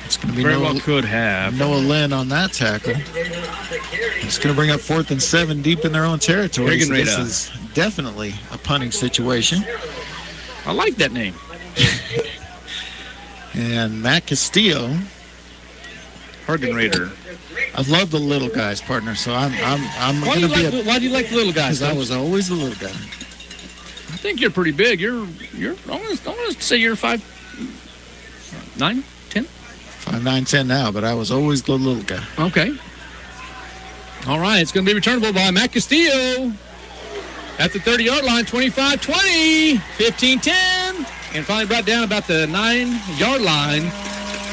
It's going to be
very well could have.
Noah Lynn on that tackle. It's going to bring up 4th and 7 deep in their own territory. So this is definitely a punting situation.
I like that name.
And Matt Castillo
Pergan Raider.
I love the little guys, partner. So I'm
Why do
going to be.
why do you like the little guys?
Because I was always the little guy.
I think you're pretty big. You're. I'm gonna say you're 5'9", 10.
5'9", 10 now, but I was always the little guy.
Okay. All right, it's going to be returnable by Matt Castillo at the 30-yard line, 25-20, 15-10, and finally brought down about the 9-yard line,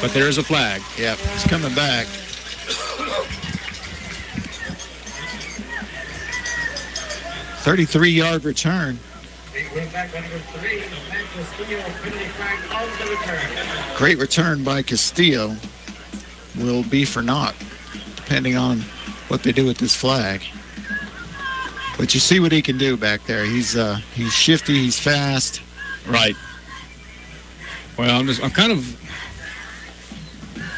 but there is a flag.
Yep, it's coming back. $33-yard return. Great return by Castillo. Will be for naught, depending on what they do with this flag. But you see what he can do back there. He's shifty. He's fast.
Right. Well, I'm kind of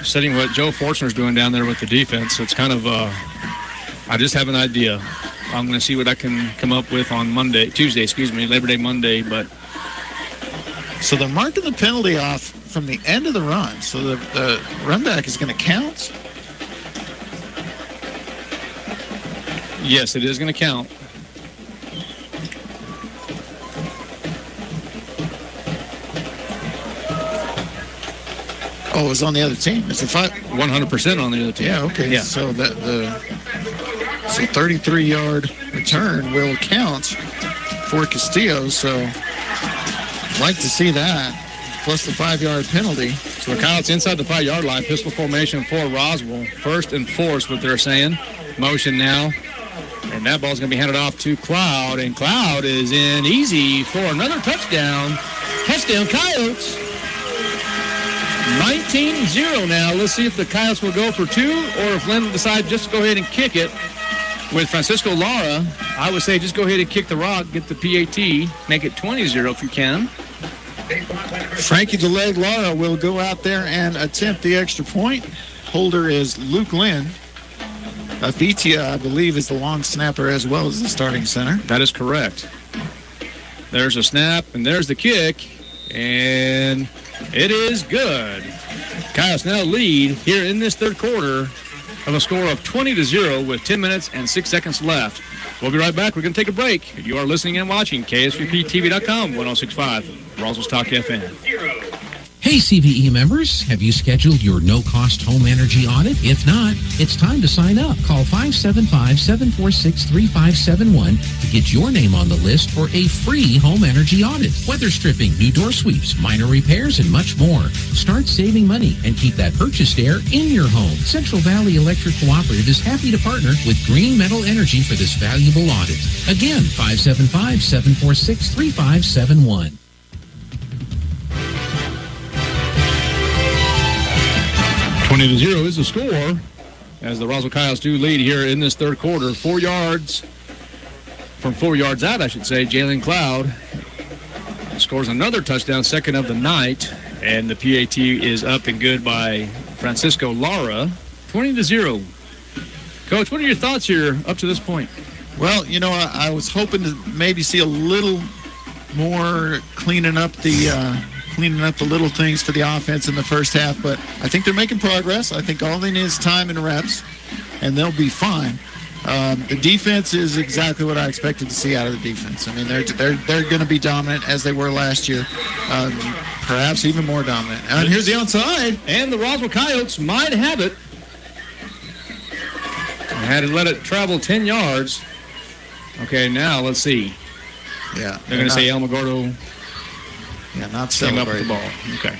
studying what Joe Forstner's doing down there with the defense. It's kind of I just have an idea. I'm going to see what I can come up with on Tuesday, Labor Day Monday. But
so they're marking the penalty off from the end of the run. So the run back is going to count.
Yes, it is going to count.
Oh, it was on the other team. It's
100% on the other team.
Yeah. Okay.
Yeah.
So so 33-yard return will count for Castillo. So I'd like to see that, plus the 5-yard penalty.
So Kyle, it's inside the 5-yard line. Pistol formation for Roswell. First and fourth, what they're saying. Motion now. And that ball's going to be handed off to Cloud. And Cloud is in easy for another touchdown. Touchdown, Coyotes. 19-0 now. Let's see if the Coyotes will go for two or if Lynn will decide just to go ahead and kick it. With Francisco Lara, I would say just go ahead and kick the rock, get the PAT, make it 20-0 if you can.
Frankie the Leg Lara will go out there and attempt the extra point. Holder is Luke Lynn. Avitia, I believe, is the long snapper as well as the starting center.
That is correct. There's a snap, and there's the kick, and it is good. Coyotes now lead here in this third quarter of a score of 20-0 with 10 minutes and 6 seconds left. We'll be right back. We're going to take a break. You are listening and watching KSVPTV.com, 106.5, Roswell's Talk FM.
Hey, CVE members, have you scheduled your no-cost home energy audit? If not, it's time to sign up. Call 575-746-3571 to get your name on the list for a free home energy audit. Weather stripping, new door sweeps, minor repairs, and much more. Start saving money and keep that purchased air in your home. Central Valley Electric Cooperative is happy to partner with Green Metal Energy for this valuable audit. Again, 575-746-3571.
20-0 is the score as the Roswell Coyotes do lead here in this third quarter. 4 yards from 4 yards out, I should say. Jalen Cloud scores another touchdown, second of the night, and the PAT is up and good by Francisco Lara. 20-0. Coach, what are your thoughts here up to this point?
Well, you know, I was hoping to maybe see a little more cleaning up the little things for the offense in the first half, but I think they're making progress. I think all they need is time and reps, and they'll be fine. The defense is exactly what I expected to see out of the defense. I mean, they're going to be dominant as they were last year, perhaps even more dominant. And here's the onside.
And the Roswell Coyotes might have it. I had to let it travel 10 yards. Okay, now let's see.
Yeah.
They're going to say Alamogordo.
Yeah, not
came up with
celebrating.
the ball. Okay.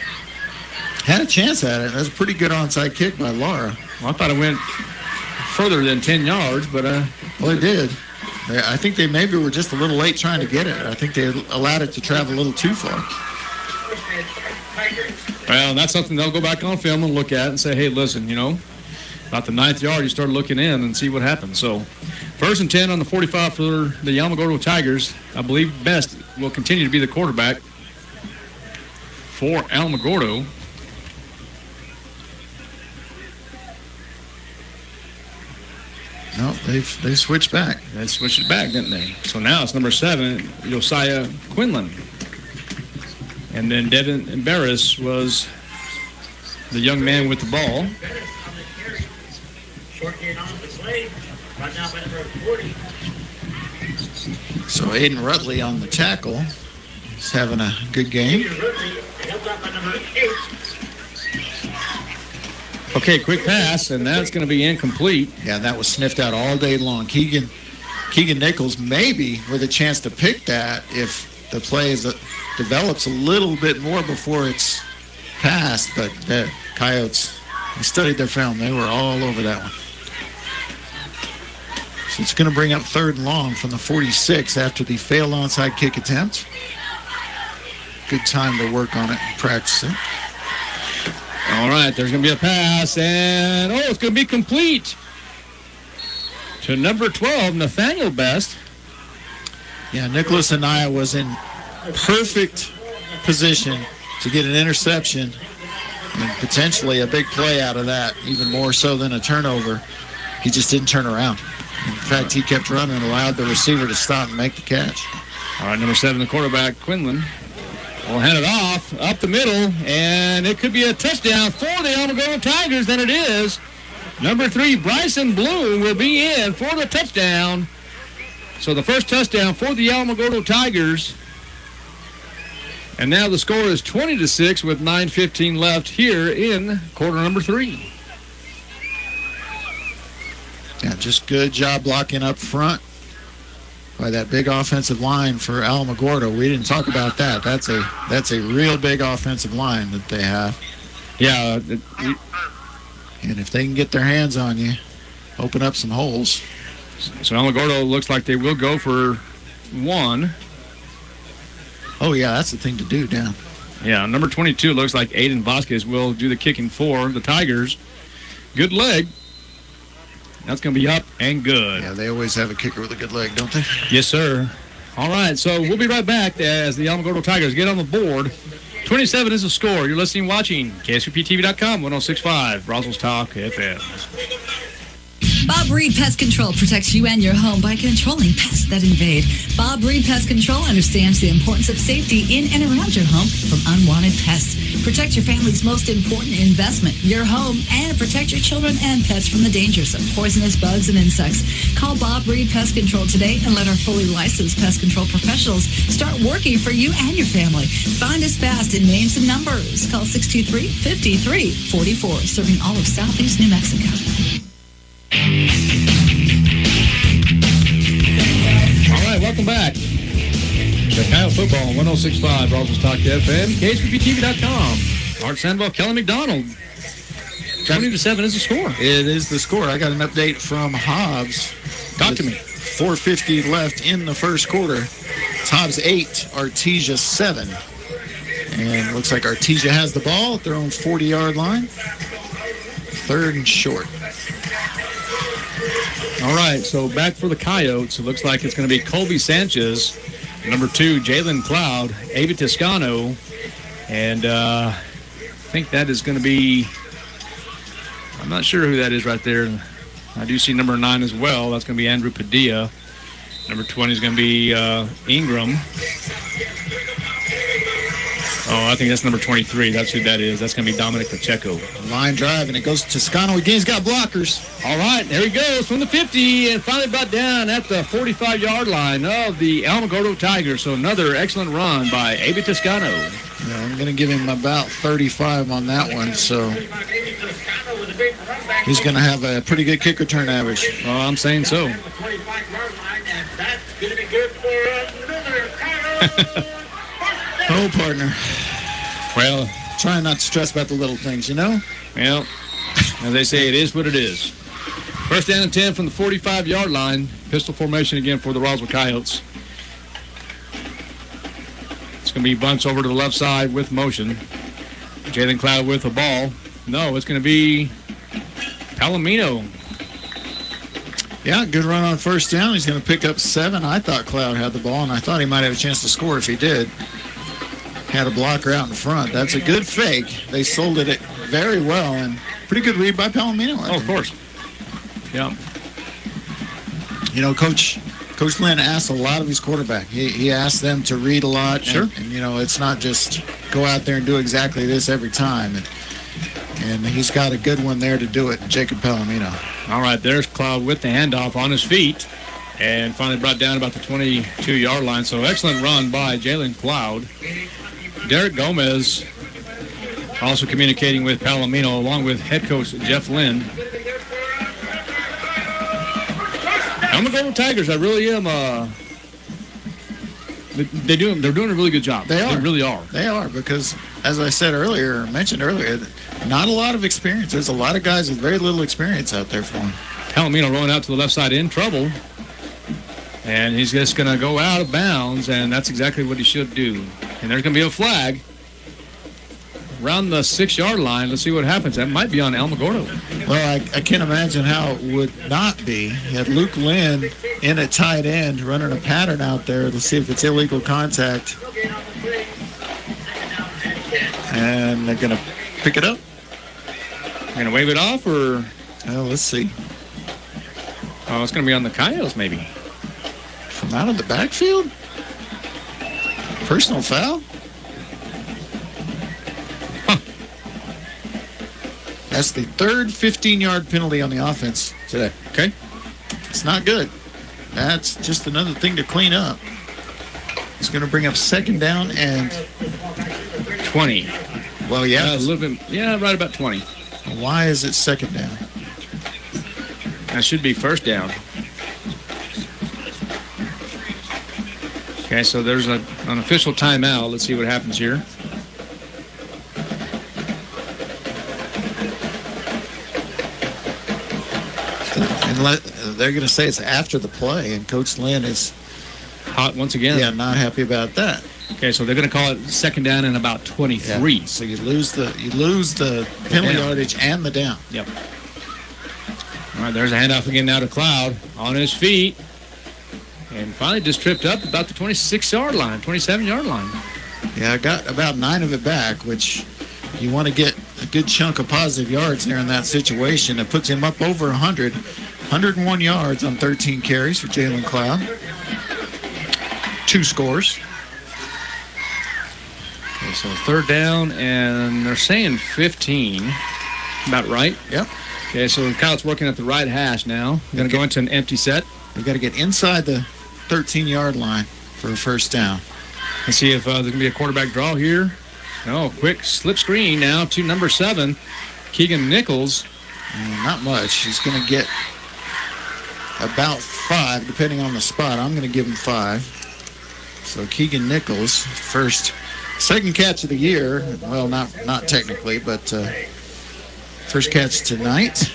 Had a chance at it. That was a pretty good onside kick by Lara.
Well, I thought it went further than 10 yards, but...
Well, it did. I think they maybe were just a little late trying to get it. I think they allowed it to travel a little too far.
Well, that's something they'll go back on film and look at and say, hey, listen, you know, about the 9th yard, you start looking in and see what happens. So, 1st and 10 on the 45 for the Alamogordo Tigers. I believe Best will continue to be the quarterback for Alamogordo.
No, they switched back.
They switched it back, didn't they? So now it's number 7, Josiah Quinlan. And then Devin Barris was the young man with the ball.
play. Brought down by number 40.
So Aiden Rutley on the tackle. He's having a good game.
Helped out by number 8.
Okay, quick pass, and that's going to be incomplete.
Yeah, that was sniffed out all day long. Keegan Nichols maybe with a chance to pick that if the play develops a little bit more before it's passed, but the Coyotes, they studied their film. They were all over that one. So it's going to bring up 3rd and long from the 46 after the failed onside kick attempt. Good time to work on it and practice it.
All right, there's going to be a pass, and it's going to be complete to number 12, Nathaniel Best.
Yeah, Nicholas Anaya was in perfect position to get an interception and potentially a big play out of that, even more so than a turnover. He just didn't turn around. In fact, he kept running and allowed the receiver to stop and make the catch.
All right, number 7, the quarterback, Quinlan, will hand it off up the middle, and it could be a touchdown for the Alamogordo Tigers, and it is. Number 3, Bryson Bloom, will be in for the touchdown. So the first touchdown for the Alamogordo Tigers. And now the score is 20-6 with 9:15 left here in quarter number 3.
Yeah, just good job blocking up front by that big offensive line for Alamogordo. We didn't talk about that. That's a real big offensive line that they have.
Yeah.
And if they can get their hands on you, open up some holes.
So Alamogordo looks like they will go for 1.
Oh, yeah, that's the thing to do, Dan.
Yeah, number 22 looks like Aiden Vasquez will do the kicking for the Tigers. Good leg. That's going to be up and good.
Yeah, they always have a kicker with a good leg, don't they?
Yes, sir. All right, so we'll be right back as the Alamogordo Tigers get on the board. 27 is the score. You're listening, watching KSUPTV.com, 106.5, Roswell's Talk FM.
Bob Reed Pest Control protects you and your home by controlling pests that invade. Bob Reed Pest Control understands the importance of safety in and around your home from unwanted pests. Protect your family's most important investment, your home, and protect your children and pets from the dangers of poisonous bugs and insects. Call Bob Reed Pest Control today and let our fully licensed pest control professionals start working for you and your family. Find us fast in names and numbers. Call 623-5344, serving all of Southeast New Mexico.
All right, welcome back. Coyote Football, 106.5, Roswell's Talk FM, KSUPTV.com. Art Sandoval, Kelly McDonald. 20-7 is the score.
It is the score. I got an update from Hobbs.
Talk to me.
4:50 left in the first quarter. It's Hobbs 8, Artesia 7. And looks like Artesia has the ball at their own 40-yard line. 3rd and short.
All right, so back for the Coyotes. It looks like it's going to be Colby Sanchez, number 2, Jalen Cloud, Avi Toscano, and I think that is going to be, I'm not sure who that is right there. I do see number 9 as well. That's going to be Andrew Padilla. Number 20 is going to be Ingram. Oh, I think that's number 23. That's who that is. That's going to be Dominic Pacheco.
Line drive, and it goes to Toscano again. He's got blockers.
All right, there he goes from the 50, and finally brought down at the 45-yard line of the Alamogordo Tigers. So another excellent run by Avi Toscano.
Yeah, I'm going to give him about 35 on that one, so he's going to have a pretty good kick return average.
Well, I'm saying so.
Oh, partner.
Well,
trying not to stress about the little things, you know?
Well, as they say, it is what it is. First down and 10 from the 45-yard line. Pistol formation again for the Roswell Coyotes. It's going to be bunch over to the left side with motion. Jalen Cloud with the ball. No, it's going to be Palomino.
Yeah, good run on first down. He's going to pick up 7. I thought Cloud had the ball, and I thought he might have a chance to score if he did. Had a blocker out in front. That's a good fake. They sold it very well, and pretty good read by Palomino.
Oh, of course. Yeah.
You know, Coach Lynn asks a lot of his quarterback. He asks them to read a lot.
Sure.
And, you know, it's not just go out there and do exactly this every time. And he's got a good one there to do it, Jacob Palomino.
All right, there's Cloud with the handoff on his feet. And finally brought down about the 22-yard line. So excellent run by Jalen Cloud. Derek Gomez also communicating with Palomino along with head coach Jeff Lynn. Alamogordo Tigers, I really am. They're doing a really good job.
They are.
They really are.
They are because, as I said earlier, mentioned earlier, not a lot of experience. There's a lot of guys with very little experience out there for him.
Palomino rolling out to the left side in trouble. And he's just going to go out of bounds, and that's exactly what he should do. And there's going to be a flag around the 6-yard line. Let's see what happens. That might be on Alamogordo.
Well, I can't imagine how it would not be. You had Luke Lynn in at tight end running a pattern out there to see if it's illegal contact. And they're going to pick it up.
Going to wave it off, or?
Well, let's see.
Oh, it's going to be on the Coyotes, maybe.
From out of the backfield? Personal foul? Huh. That's the third 15-yard penalty on the offense today.
Okay.
It's not good. That's just another thing to clean up. It's going to bring up 2nd down and
20.
Well, yeah.
A little bit. Yeah, right about 20.
Why is it 2nd down?
That should be 1st down. Okay, so there's an official timeout. Let's see what happens here.
And they're going to say it's after the play, and Coach Lynn is
hot once again.
Yeah, not happy about that.
Okay, so they're going to call it 2nd down and about 23.
Yeah. So you lose the penalty yardage and the down.
Yep. All right, there's a handoff again now to Cloud on his feet. And finally just tripped up about the 26-yard line, 27-yard line.
Yeah, I got about 9 of it back, which you want to get a good chunk of positive yards there in that situation. It puts him up over 100, 101 yards on 13 carries for Jalen Cloud. 2 scores.
Okay, so 3rd down, and they're saying 15. About right?
Yep.
Okay, so Kyle's working at the right hash now. Going to go into an empty set.
We've got to get inside the 13-yard line for a 1st down.
Let's see if there's going to be a quarterback draw here. Oh, quick slip screen now to number 7, Keegan Nichols.
Not much. He's going to get about 5, depending on the spot. I'm going to give him 5. So Keegan Nichols, 2nd catch of the year. Well, not technically, but 1st catch tonight.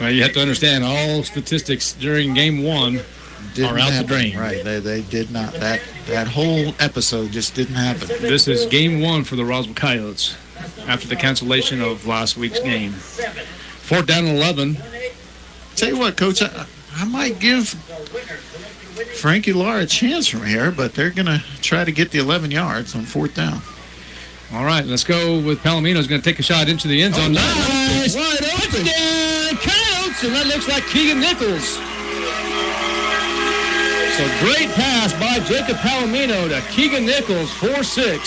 Well, you have to understand all statistics during game 1 are out the drain.
Right, they did not. That whole episode just didn't happen.
This is game 1 for the Roswell Coyotes after the cancellation of last week's game. 4th down and 11.
Tell you what, Coach, I might give Frankie Lara a chance from here, but they're going to try to get the 11 yards on 4th down.
All right, let's go with Palomino's going to take a shot into the end zone. Nice!
Wide open.
Touchdown, Coyotes, and that looks like Keegan Nichols. So great pass by Jacob Palomino to Keegan Nichols, 4-6.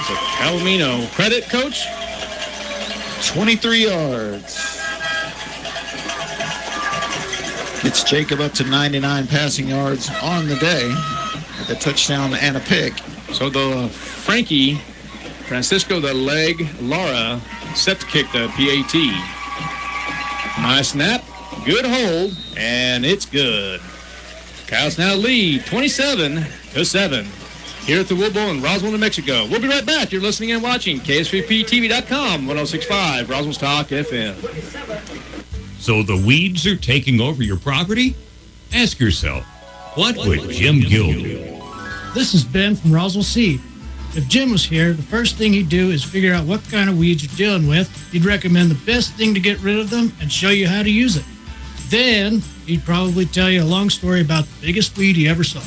So Palomino, credit, Coach?
23 yards. Gets Jacob up to 99 passing yards on the day with a touchdown and a pick.
So the Francisco the Leg Lara set to kick the PAT. Nice snap, good hold, and it's good. Coyotes now lead 27-7 here at the Wool Bowl in Roswell, New Mexico. We'll be right back. You're listening and watching KSVPTV.com, 106.5 Roswell's Talk FM.
So the weeds are taking over your property? Ask yourself, what would Jim Gill do?
This is Ben from Roswell Seed. If Jim was here, the first thing he'd do is figure out what kind of weeds you're dealing with. He'd recommend the best thing to get rid of them and show you how to use it. Then he'd probably tell you a long story about the biggest weed he ever saw.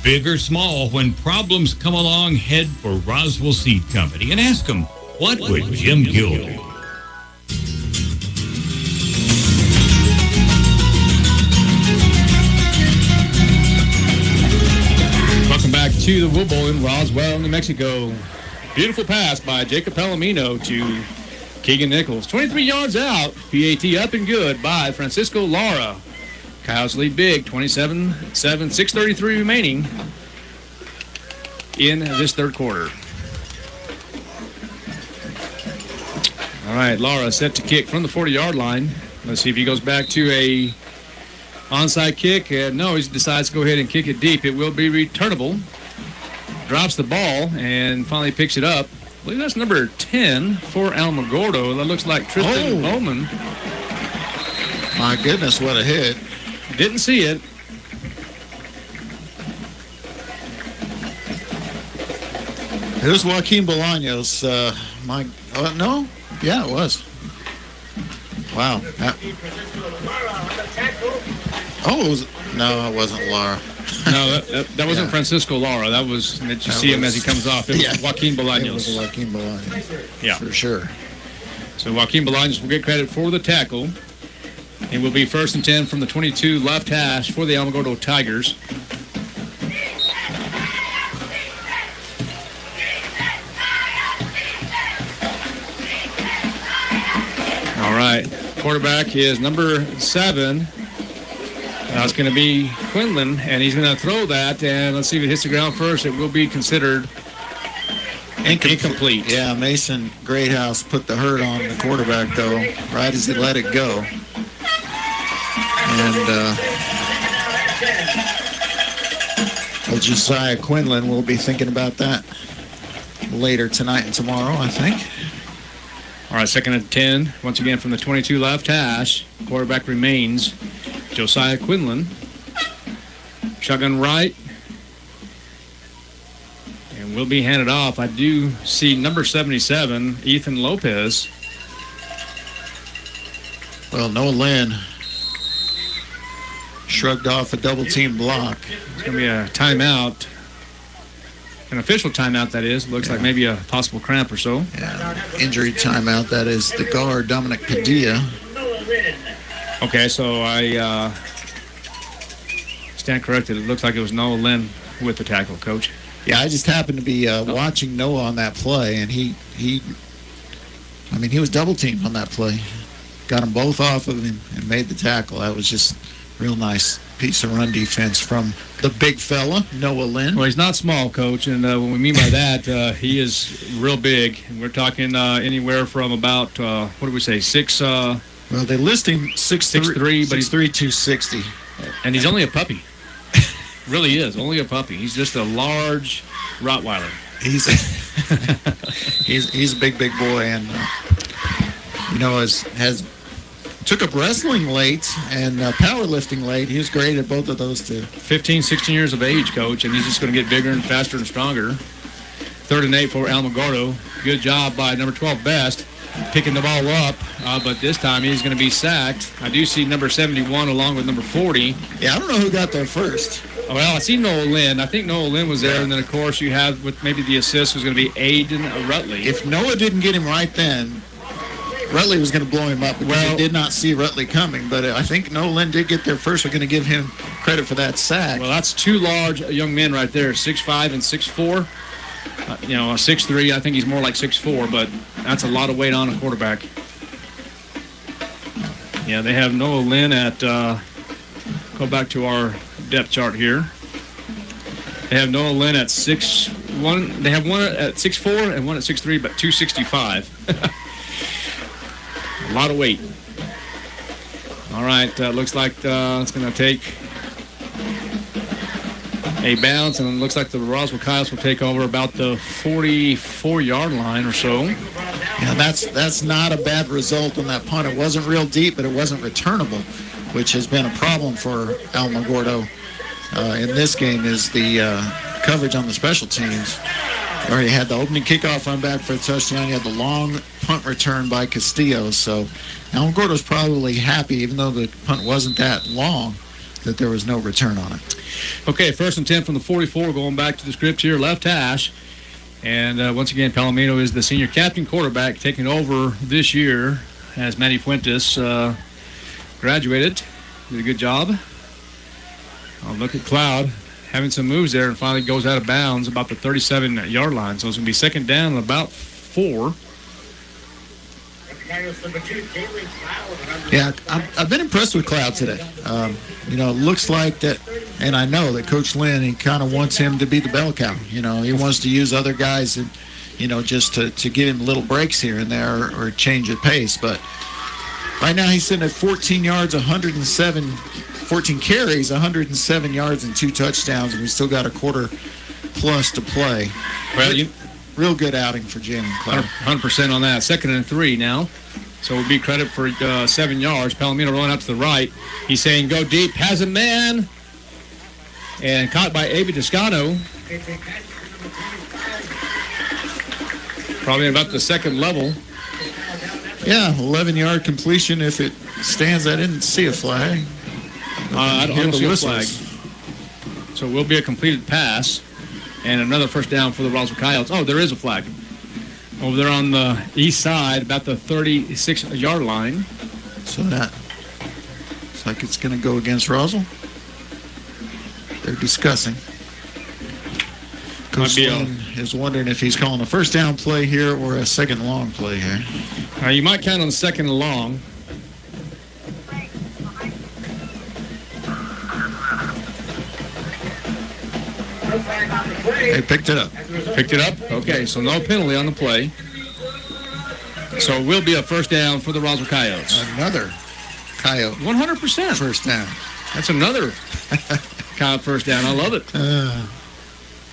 Big or small, when problems come along, head for Roswell Seed Company and ask them, what would Jim Gill do?
Welcome back to the Wool Bowl in Roswell, New Mexico. Beautiful pass by Jacob Palomino to Keegan Nichols. 23 yards out. PAT up and good by Francisco Lara. Coyotes lead big, 27-7, 6:33 remaining in this third quarter. All right, Lara set to kick from the 40-yard line. Let's see if he goes back to a onside kick. No, he decides to go ahead and kick it deep. It will be returnable. Drops the ball and finally picks it up. I believe that's number 10 for Alamogordo. That looks like Tristan Bowman.
My goodness, what a hit.
Didn't see it.
Here's Joaquin Bolaños. No? Yeah, it was. Wow. No, it wasn't Lara.
No, that wasn't Francisco Lara. That was, you see him as he comes off. It was Joaquin Bolaños.
It was Joaquin Bolaños.
Yeah.
For sure.
So Joaquin Bolaños will get credit for the tackle. It will be 1st and 10 from the 22 left hash for the Alamogordo Tigers. All right. Quarterback is number 7. That's going to be Quinlan, and he's going to throw that. And let's see if it hits the ground first. It will be considered incomplete.
Yeah, Mason Greathouse put the hurt on the quarterback, though, right as he let it go. And Josiah Quinlan will be thinking about that later tonight and tomorrow, I think.
All right, 2nd and 10. Once again from the 22 left hash. Quarterback remains Josiah Quinlan. Shotgun right. And will be handed off. I do see number 77, Ethan Lopez.
Well, Noah Lynn shrugged off a double-team block.
It's going to be a timeout. An official timeout, that is. Looks like maybe a possible cramp or so.
Yeah, injury timeout. That is the guard, Dominic Padilla.
Okay, so I stand corrected. It looks like it was Noah Lynn with the tackle, Coach.
Yeah, I just happened to be watching Noah on that play, and he was double-teamed on that play. Got them both off of him and made the tackle. That was just real nice piece of run defense from the big fella, Noah Lynn.
Well, he's not small, Coach, and what we mean by that, he is real big. And we're talking anywhere from about, what do we say, 6...
well, they list him 6'3", but he's 260.
And he's only a puppy. Really is, only a puppy. He's just a large Rottweiler.
He's a big boy, and has took up wrestling late and powerlifting late. He was great at both of those two.
15, 16 years of age, Coach, and he's just going to get bigger and faster and stronger. 3rd and 8 for Alamogordo. Good job by number 12, Best, picking the ball up, but this time he's going to be sacked. I do see number 71 along with number 40.
Yeah, I don't know who got there first.
Well, I see Noah Lynn. I think Noah Lynn was there, and then, of course, you have with maybe the assist was going to be Aiden Rutley.
If Noah didn't get him right then, Rutley was going to blow him up because he did not see Rutley coming. But I think Noah Lynn did get there first. We're going to give him credit for that sack.
Well, that's two large young men right there, 6'5" and 6'4". 6'3", I think he's more like 6'4", but that's a lot of weight on a quarterback. Yeah, they have Noah Lynn at, go back to our depth chart here. They have Noah Lynn at 6'1". They have one at 6'4" and one at 6'3", but 265. A lot of weight. All right, looks like it's going to take a bounce, and it looks like the Roswell Coyotes will take over about the 44-yard line or so.
Yeah, that's not a bad result on that punt. It wasn't real deep, but it wasn't returnable, which has been a problem for Alamogordo in this game is the coverage on the special teams. You already had the opening kickoff run back for a touchdown. You had the long punt return by Castillo. So Alamogordo's probably happy, even though the punt wasn't that long, that there was no return on it.
Okay, 1st and 10 from the 44, going back to the script here, left hash. And once again, Palomino is the senior captain quarterback, taking over this year as Manny Fuentes graduated. Did a good job. Look at Cloud having some moves there and finally goes out of bounds about the 37-yard line. So it's going to be second down and about 4.
Yeah, I've been impressed with Cloud today. It looks like that, and I know that Coach Lynn, he kind of wants him to be the bell cow. He wants to use other guys and, just to give him little breaks here and there or change the pace. But right now he's sitting at 14 yards, 14 carries, 107 yards, and 2 touchdowns, and we still got a quarter plus to play.
Well,
real good outing for Jalen Cloud.
100% on that. 2nd and 3 now. So it would be credit for 7 yards. Palomino rolling out to the right. He's saying go deep, has a man, and caught by Avi Toscano. Probably about the second level.
Yeah, 11-yard completion. If it stands, I didn't see a flag.
I don't see a flag. So it will be a completed pass. And another first down for the Roswell Coyotes. Oh, there is a flag. Over there on the east side, about the 36-yard line.
So that looks like it's going to go against Roswell. They're discussing. Coach Lynn is wondering if he's calling a first down play here or a second long play here.
You might count on the second and long.
They picked it up.
Picked it up? Okay, so no penalty on the play. So it will be a first down for the Roswell Coyotes.
Another Coyote.
100%.
First down.
That's another Coyote first down. I love it.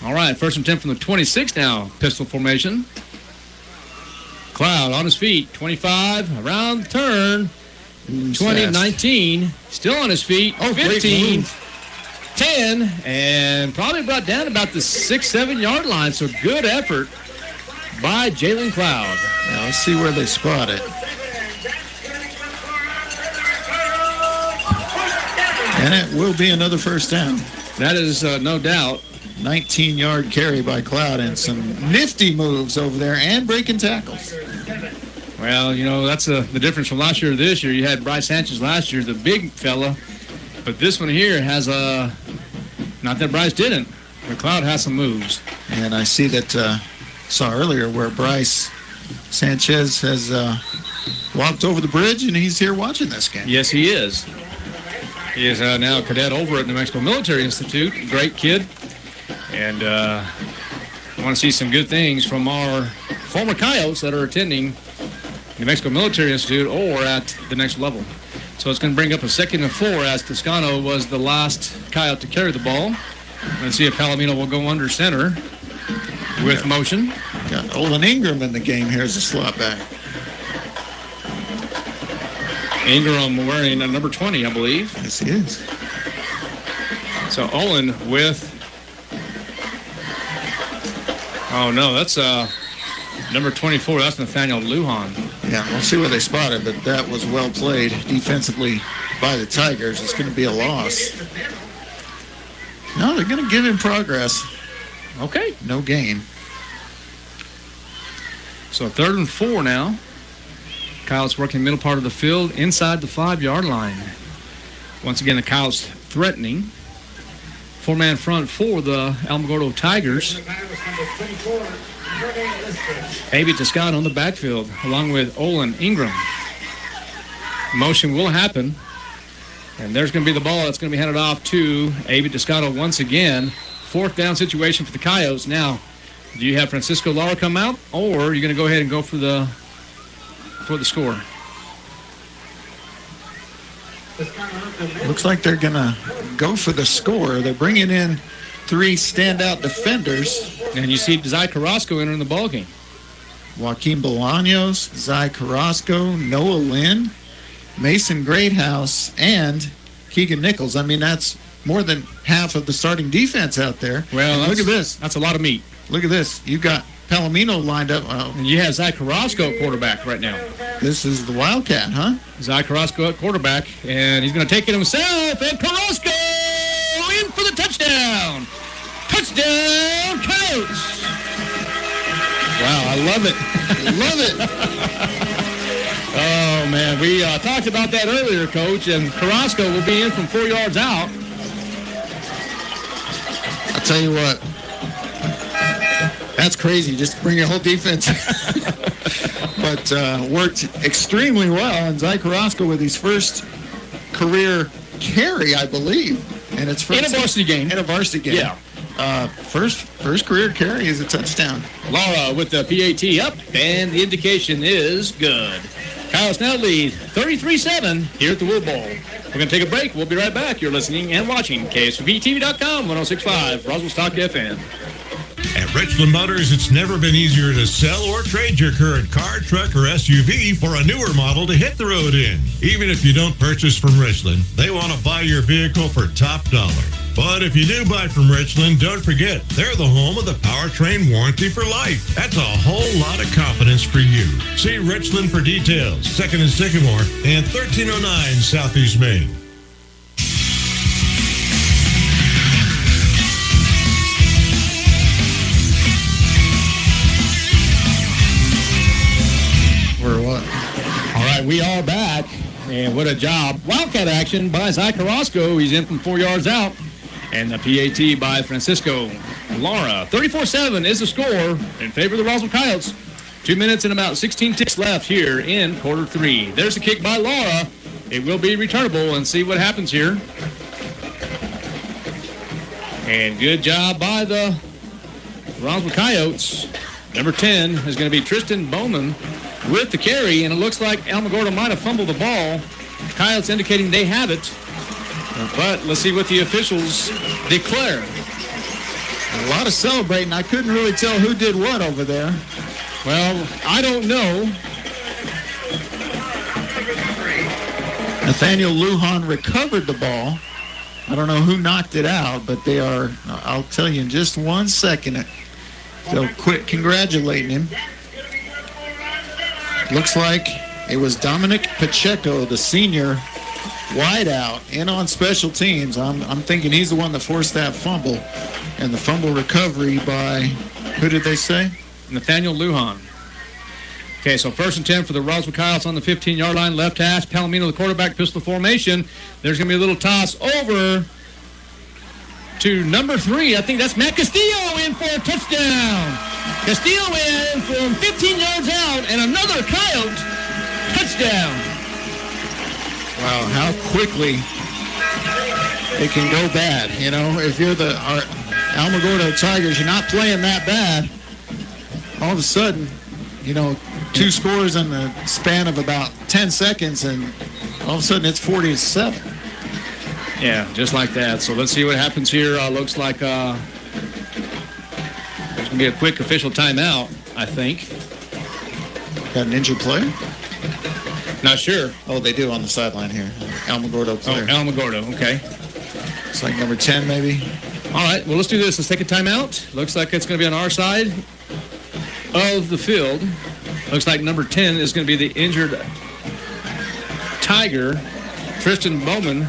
All right, first and 10 from the 26 now. Pistol formation. Cloud on his feet. 25, around the turn. 20, 19. Still on his feet. 15. 10, and probably brought down about the 6-7 yard line. So good effort by Jalen Cloud.
Now let's see where they spot it. And it will be another first down.
That is no doubt.
19-yard carry by Cloud and some nifty moves over there and breaking tackles.
Well, that's the difference from last year to this year. You had Bryce Sanchez last year, the big fella. But this one here has not that Bryce didn't, but Cloud has some moves.
And I see that, saw earlier where Bryce Sanchez has walked over the bridge and he's here watching this game.
Yes, he is. He is now a cadet over at New Mexico Military Institute. Great kid. And I want to see some good things from our former Coyotes that are attending New Mexico Military Institute or at the next level. So it's going to bring up a 2nd and 4 as Toscano was the last Coyote to carry the ball. Let's see if Palomino will go under center with motion.
Got Olin Ingram in the game here as a slot back.
Ingram wearing number 20, I believe.
Yes, he is.
So Olin with... Oh, no, that's number 24. That's Nathaniel Lujan.
Yeah, we'll see where they spot it, but that was well played defensively by the Tigers. It's going to be a loss. No, they're going to give him progress.
Okay.
No gain.
So 3rd and 4 now. Coyotes working middle part of the field inside the 5-yard line. Once again, the Coyotes threatening. 4-man front for the Alamogordo Tigers. Avi Toscano on the backfield, along with Olin Ingram. Motion will happen. And there's going to be the ball that's going to be handed off to Avi Toscano once again. 4th down situation for the Coyotes. Now, do you have Francisco Lara come out, or are you going to go ahead and go for the score?
Looks like they're going to go for the score. They're bringing in 3 standout defenders.
And you see Zai Carrasco entering the ballgame.
Joaquin Bolaños, Zai Carrasco, Noah Lynn, Mason Greathouse, and Keegan Nichols. I mean, that's more than half of the starting defense out there.
Well,
look at this.
That's a lot of meat.
Look at this. You've got Palomino lined up.
And you have Zai Carrasco at quarterback right now.
This is the Wildcat, huh?
Zai Carrasco at quarterback, and he's going to take it himself, and Carrasco in for the touchdown. Touchdown, Coyotes.
Wow, I love it. Love it.
Oh, man, we talked about that earlier, Coach, and Carrasco will be in from 4 yards out.
I'll tell you what. That's crazy. Just bring your whole defense. But worked extremely well. And Zy Carrasco with his first career carry, I believe. And it's first
in a varsity game.
In a varsity game.
Yeah.
First career carry is a touchdown.
Laura with the PAT up, and the indication is good. Coyotes now lead 33-7 here at the Wool Bowl. We're going to take a break. We'll be right back. You're listening and watching KSVPTV.com, 106.5, Roswell Stock FM.
At Richland Motors, it's never been easier to sell or trade your current car, truck, or SUV for a newer model to hit the road in. Even if you don't purchase from Richland, they want to buy your vehicle for top dollar. But if you do buy from Richland, don't forget, they're the home of the powertrain warranty for life. That's a whole lot of confidence for you. See Richland for details, 2nd and Sycamore, and 1309 Southeast Main.
Or what?
All right, we are back, and what a job. Wildcat action by Zy Carrasco. He's in from 4 yards out. And the PAT by Francisco Lara. 34-7 is the score in favor of the Roswell Coyotes. 2 minutes and about 16 ticks left here in quarter three. There's a kick by Lara. It will be returnable, and see what happens here. And good job by the Roswell Coyotes. Number 10 is going to be Tristan Bowman with the carry, and it looks like Alamogordo might have fumbled the ball. Coyotes indicating they have it. But let's see what the officials declare.
A lot of celebrating. I couldn't really tell who did what over there.
Well, I don't know.
Nathaniel Lujan recovered the ball. I don't know who knocked it out, but they are, I'll tell you in just 1 second, they'll quit congratulating him. Looks like it was Dominic Pacheco, the senior wideout, in on special teams. I'm thinking he's the one that forced that fumble. And the fumble recovery by, who did they say?
Nathaniel Lujan. Okay, so 1st and 10 for the Roswell Coyotes on the 15-yard line. Left hash, Palomino, the quarterback, pistol formation. There's going to be a little toss over to number 3. I think that's Matt Castillo in for a touchdown. Castillo in from 15 yards out, and another Coyote touchdown.
Wow, how quickly it can go bad. You know, if you're the Alamogordo Tigers, you're not playing that bad. All of a sudden, you know, 2 scores in the span of about 10 seconds, and all of a sudden it's 40-7.
Yeah, just like that. So let's see what happens here. Looks like there's going to be a quick official timeout, I think.
Got an injured player?
Not sure.
Oh, they do on the sideline here. Alamogordo player.
Oh, Alamogordo, okay.
It's like number 10, maybe.
All right, well, let's do this. Let's take a timeout. Looks like it's going to be on our side of the field. Looks like number 10 is going to be the injured Tiger, Tristan Bowman.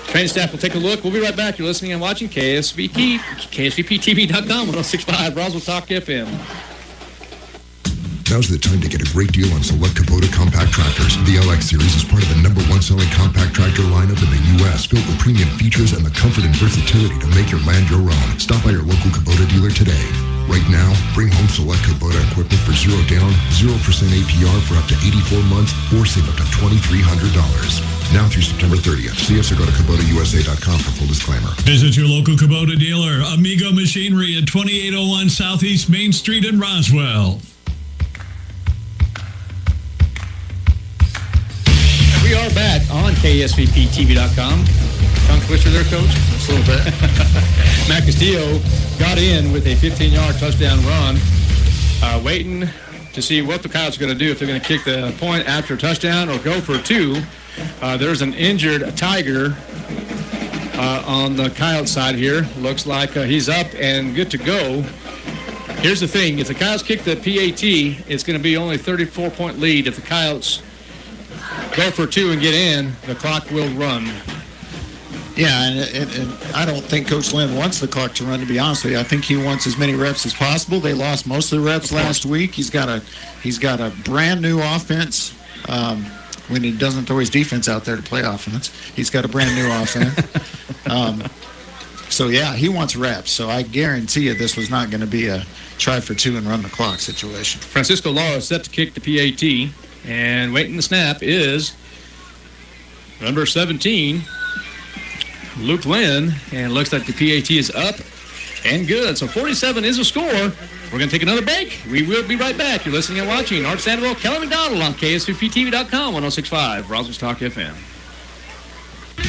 Training staff will take a look. We'll be right back. You're listening and watching KSVPTV.com, 106.5, Roswell Talk FM.
Now's the time to get a great deal on select Kubota compact tractors. The LX series is part of the #1 selling compact tractor lineup in the U.S., built with premium features and the comfort and versatility to make your land your own. Stop by your local Kubota dealer today. Right now, bring home select Kubota equipment for 0 down, 0% APR for up to 84 months, or save up to $2,300. Now through September 30th. See us or go to KubotaUSA.com for full disclaimer.
Visit your local Kubota dealer, Amigo Machinery at 2801 Southeast Main Street in Roswell.
We are back on KSVPTV.com. Tongue twister there, Coach?
Just a little bit.
Matt Castillo got in with a 15-yard touchdown run. Waiting to see what the Coyotes are going to do, if they're going to kick the point after a touchdown or go for 2. There's an injured Tiger on the Coyote side here. Looks like he's up and good to go. Here's the thing. If the Coyotes kick the PAT, it's going to be only a 34-point lead. If the Coyotes go for 2 and get in, the clock will run.
Yeah, and I don't think Coach Lynn wants the clock to run, to be honest with you. I think he wants as many reps as possible. They lost most of the reps last week. He's got a brand new offense. When he doesn't throw his defense out there to play offense, he's got a brand new offense.
So, yeah, he wants reps. So I guarantee you this was not going to be a try for two and run the clock situation.
Francisco Lara set to kick the PAT, and waiting the snap is number 17, Luke Lynn, and it looks like the PAT is up and good. So 47 is a score. We're going to take another break. We will be right back. You're listening and watching Art Sandoval, Kelly McDonald on KSVPTV.com, 106.5, Roswell's Talk FM.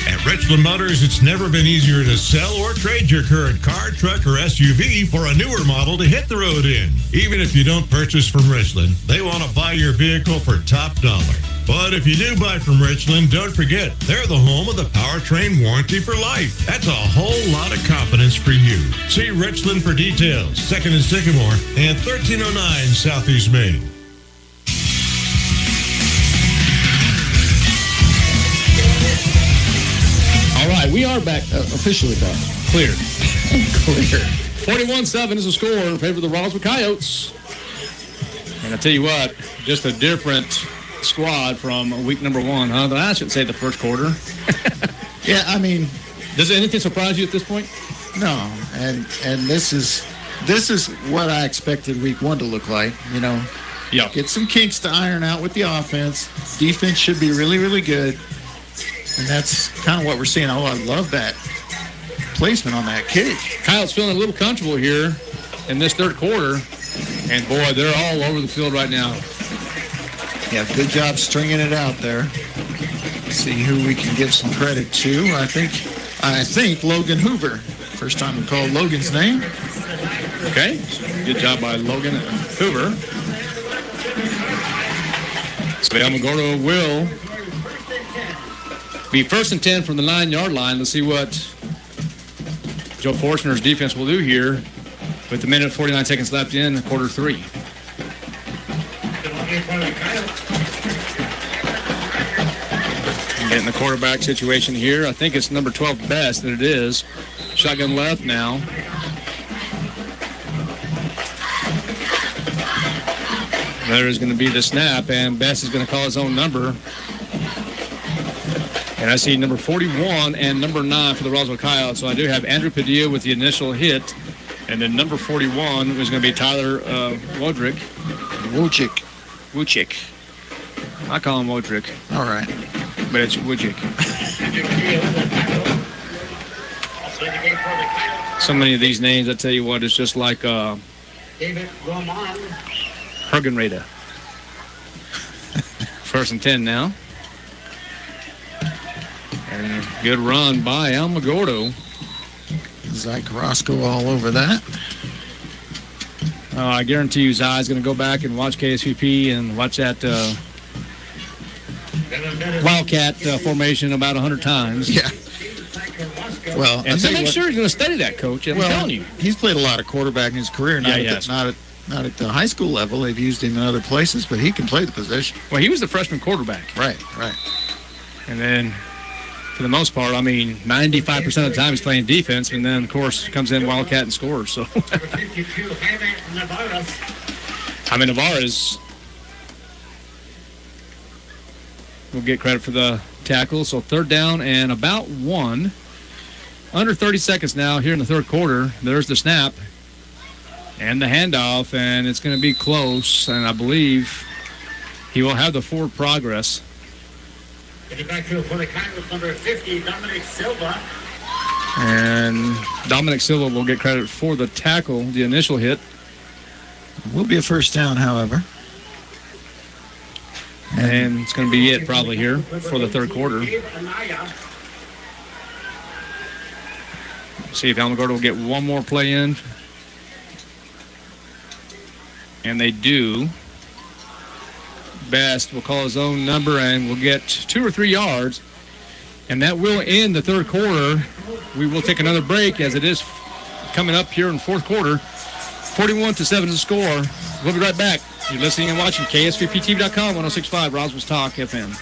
At Richland Motors, it's never been easier to sell or trade your current car, truck, or SUV for a newer model to hit the road in. Even if you don't purchase from Richland, they want to buy your vehicle for top dollar. But if you do buy from Richland, don't forget, they're the home of the powertrain warranty for life. That's a whole lot of confidence for you. See Richland for details, 2nd and Sycamore, and 1309 Southeast Main.
All right, we are back, officially back. Clear. Clear. 41-7 is the score in favor of the Roswell Coyotes. And I tell you what, just a different squad from week number 1, huh? I shouldn't say the first quarter.
Yeah, I mean,
does anything surprise you at this point?
No, and this is what I expected week 1 to look like. You know, get some kinks to iron out with the offense. Defense should be really, really good, and that's kind of what we're seeing. Oh, I love that placement on that kick.
Kyle's feeling a little comfortable here in this third quarter, and boy, they're all over the field right now.
Yeah, good job stringing it out there. Let's see who we can give some credit to. I think Logan Hoover. First time we called Logan's name.
Okay, good job by Logan Hoover. So Alamogordo will be 1st and 10 from the 9-yard line. Let's see what Joe Forstner's defense will do here with the minute and 49 seconds left in quarter 3. Getting the quarterback situation here. I think it's number 12 Best that it is. Shotgun left now. There is going to be the snap, and Best is going to call his own number. And I see number 41 and number 9 for the Roswell Coyotes. So I do have Andrew Padilla with the initial hit, and then number 41 is going to be Tyler Wojcik. I call him Wojcik.
All right.
But it's Wojcik. So many of these names, I tell you what, it's just like
David Roman.
Hergenreda. 1st and 10 now. And good run by Alamogordo.
Zach Roscoe all over that.
I guarantee you Zai's going to go back and watch KSVP and watch that Wildcat formation about 100 times.
Yeah. Well,
and so make sure he's going to study that, Coach. I'm telling you.
He's played a lot of quarterback in his career. Not at the high school level. They've used him in other places, but he can play the position.
Well, he was the freshman quarterback.
Right.
And then, for the most part, 95% of the time he's playing defense, and then, of course, comes in Wildcat and scores. So, Navarez will get credit for the tackle. So 3rd down and about 1. Under 30 seconds now here in the third quarter. There's the snap and the handoff, and it's going to be close, and I believe he will have the forward progress.
Getting back to for the Coyotes, number 50, Dominic Silva.
And Dominic Silva will get credit for the tackle, the initial hit.
Will be a 1st down, however.
And it's going to be it probably here for the third quarter. See if Alamogordo will get one more play in. And they do. Best will call his own number and will get 2 or 3 yards. And that will end the third quarter. We will take another break as it is coming up here in the fourth quarter. 41-7 is the score. We'll be right back. You're listening and watching KSVPTV.com, 106.5, Roswell's Talk FM.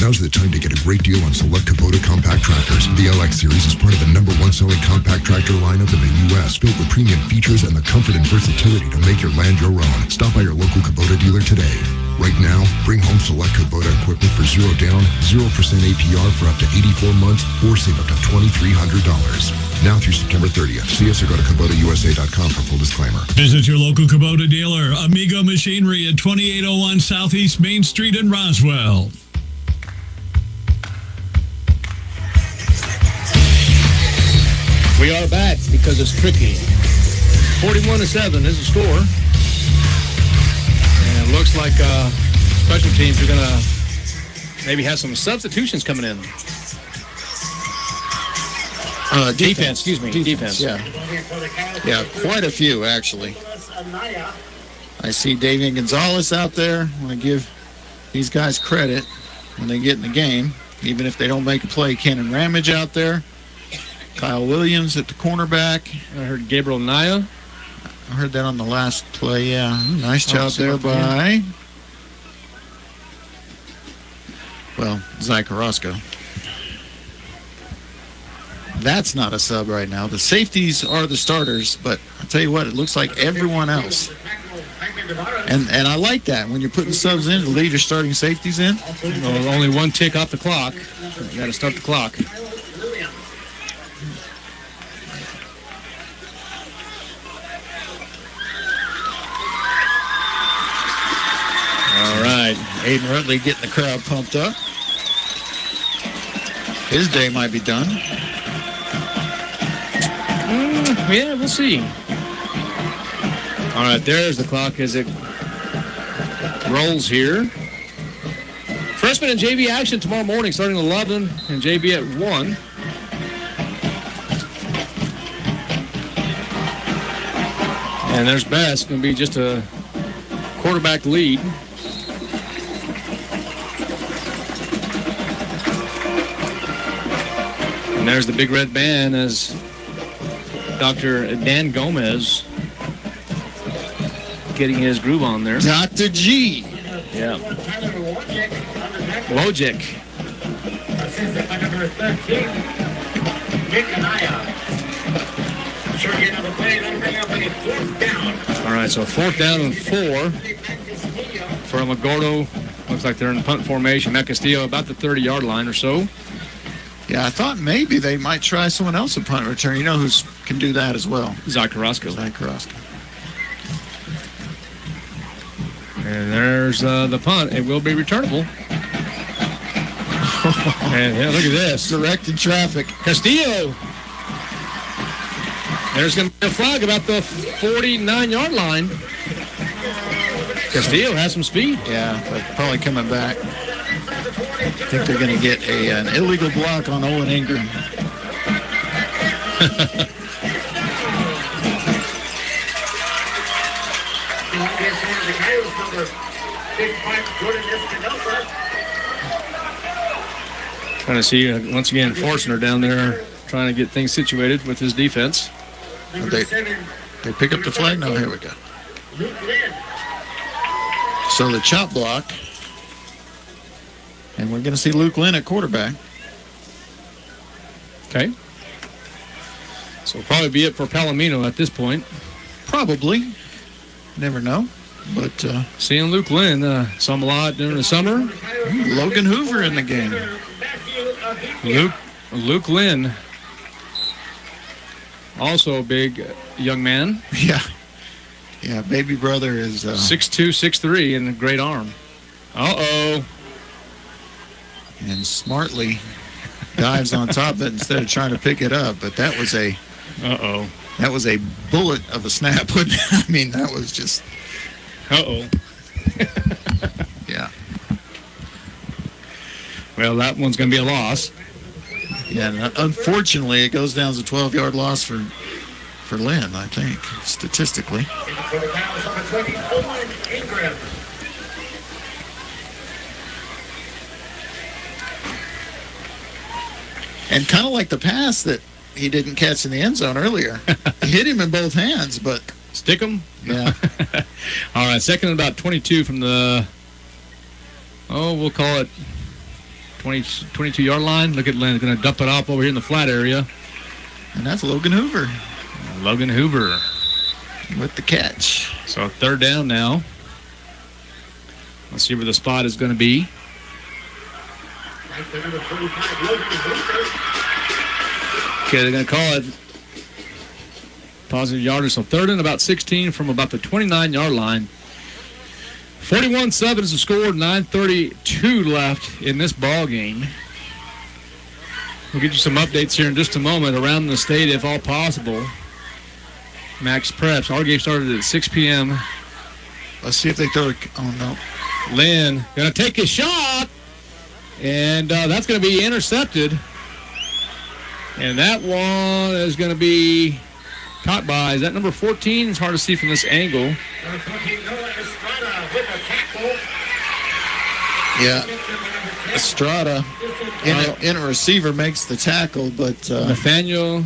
Now's the time to get a great deal on select Kubota compact tractors. The LX series is part of the #1 selling compact tractor lineup in the U.S., built with premium features and the comfort and versatility to make your land your own. Stop by your local Kubota dealer today. Right now, bring home select Kubota equipment for $0 down, 0% APR for up to 84 months, or save up to $2,300. Now through September 30th. See us or go to KubotaUSA.com for full disclaimer.
Visit your local Kubota dealer, Amigo Machinery at 2801 Southeast Main Street in Roswell.
We are back because it's tricky. 41-7 is the score. And it looks like special teams are going to maybe have some substitutions coming in. Defense. Defense.
Yeah, quite a few, actually. I see Davian Gonzalez out there. I want to give these guys credit when they get in the game, even if they don't make a play. Cannon Ramage out there. Kyle Williams at the cornerback.
I heard Gabriel Naya.
I heard that on the last play, yeah. Nice job there by, Zach Orozco. That's not a sub right now. The safeties are the starters, but I'll tell you what, it looks like everyone else. And I like that. When you're putting subs in, to lead your starting safeties in.
Only one tick off the clock. You got to start the clock.
All right, Aiden Rutley getting the crowd pumped up. His day might be done.
Yeah, we'll see. All right, there's the clock as it rolls here. Freshman and JV action tomorrow morning starting at 11 and JV at 1. And there's Bass, going to be just a quarterback lead. And there's the big red band as Dr. Dan Gomez getting his groove on there.
Dr. G.
Yeah. Wojcik.
Assistant by number 13, Nick Anaya. Sure get another play, that'll bring up a fourth down.
All right, so 4th down and 4 for Alamogordo. Looks like they're in punt formation. Matt Castillo about the 30-yard line or so.
Yeah, I thought maybe they might try someone else at punt return. You know who can do that as well?
Zach Carrasco.
And
there's the punt. It will be returnable. And yeah, look at this.
Directed traffic.
Castillo. There's going to be a flag about the 49-yard line. Castillo has some speed.
Yeah, but probably coming back. I think they're going to get an illegal block on Owen Ingram.
Trying to see, once again, Forstner down there trying to get things situated with his defense.
They pick up the flag? No, here we go. So the chop block. And we're going to see Luke Lynn at quarterback.
Okay. So probably be it for Palomino at this point.
Probably. Never know. But
seeing Luke Lynn, saw him a lot during the summer.
Logan Hoover in the game.
Luke Lynn, also a big young man.
Yeah, baby brother is
6'2", 6'3", and a great arm. Uh-oh.
And smartly dives on top of it instead of trying to pick it up. But that was a that was a bullet of a snap. I mean, that was just yeah.
Well, that one's going to be a loss.
Yeah, and unfortunately, it goes down as a 12-yard loss for Lynn, I think, statistically. And kind of like the pass that he didn't catch in the end zone earlier. He hit him in both hands, but...
Stick him?
Yeah.
All right, second and about 22 from the... we'll call it 22-yard line. Look at Lynn, going to dump it off over here in the flat area.
And that's Logan Hoover.
Logan Hoover.
With the catch.
So third down now. Let's see where the spot is going to be. Okay, they're going to call it positive yardage. So 3rd and about 16 from about the 29-yard line. 41-7 is the score. 9:32 left in this ball game. We'll get you some updates here in just a moment around the state, if all possible. Max Preps. Our game started at 6 p.m.
Let's see if they throw it. Oh, no.
Lynn going to take a shot, and that's going to be intercepted. And that one is going to be caught by, is that number 14? It's hard to see from this angle.
Yeah. Estrada in a receiver makes the tackle, but
Nathaniel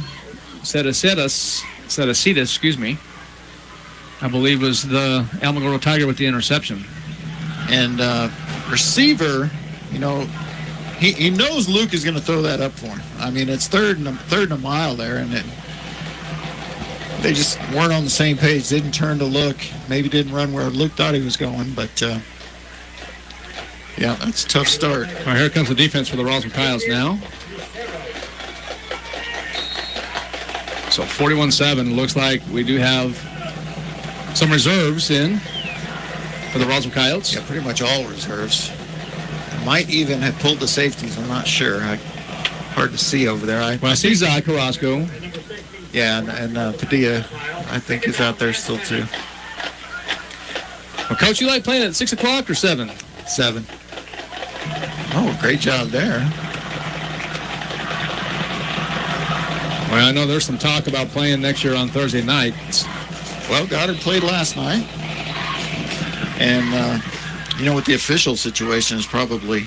Sedasitas, excuse me, I believe was the Alamogordo Tiger with the interception.
And receiver, you know, he knows Luke is going to throw that up for him. I mean, it's third and a mile there, and they just weren't on the same page. Didn't turn to look. Maybe didn't run where Luke thought he was going, but yeah, that's a tough start.
All right, here comes the defense for the Roswell Coyotes now. So 41-7. Looks like we do have some reserves in for the Roswell Coyotes.
Yeah, pretty much all reserves. Might even have pulled the safeties. I'm not sure. Hard to see over there.
I see Zai Carrasco.
Yeah, and Padilla, I think, is out there still, too.
Well, Coach, you like playing at 6 o'clock or 7?
7. Oh, great job there.
Well, I know there's some talk about playing next year on Thursday nights.
Well, Goddard played last night. And, you know, with the official situation is probably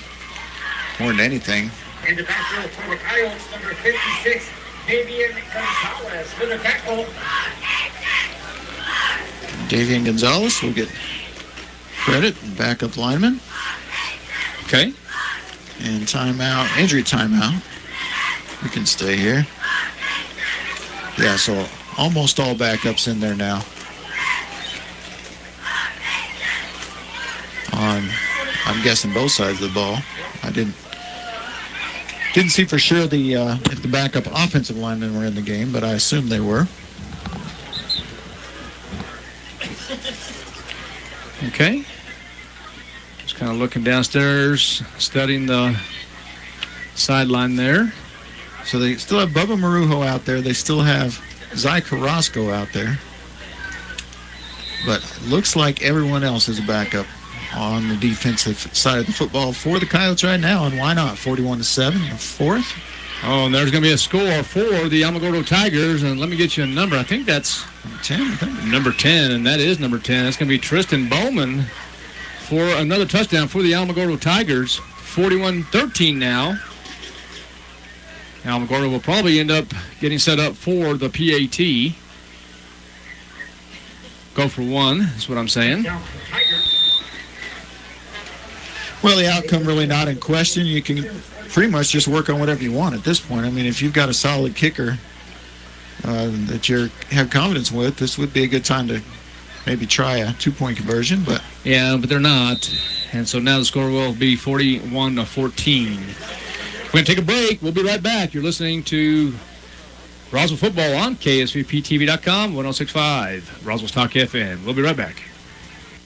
more than anything.
In the backfield for the Coyotes, number 56, Davian Gonzalez for the tackle.
Davian Gonzalez will get credit, backup lineman.
Okay.
And timeout, injury timeout. We can stay here. Yeah, so almost all backups in there now. I'm guessing both sides of the ball. I didn't see for sure if the backup offensive linemen were in the game, but I assume they were.
Okay. Just kind of looking downstairs, studying the sideline there.
So they still have Bubba Marujo out there. They still have Zai Carrasco out there. But looks like everyone else is a backup on the defensive side of the football for the Coyotes right now. And why not? 41-7, the fourth.
Oh, and there's going to be a score for the Alamogordo Tigers. And let me get you a number. I think that's
10. I think.
Number 10, and that is number 10. That's going to be Tristan Bowman for another touchdown for the Alamogordo Tigers. 41-13 now. Alamogordo will probably end up getting set up for the PAT. Go for one, is what I'm saying.
Well, the outcome really not in question. You can pretty much just work on whatever you want at this point. I mean, if you've got a solid kicker that you have confidence with, this would be a good time to maybe try a 2-point conversion. But
yeah, but they're not. And so now the score will be 41-14. We're going to take a break. We'll be right back. You're listening to Roswell Football on KSVPTV.com, 106.5, Roswell's Talk FM. We'll be right back.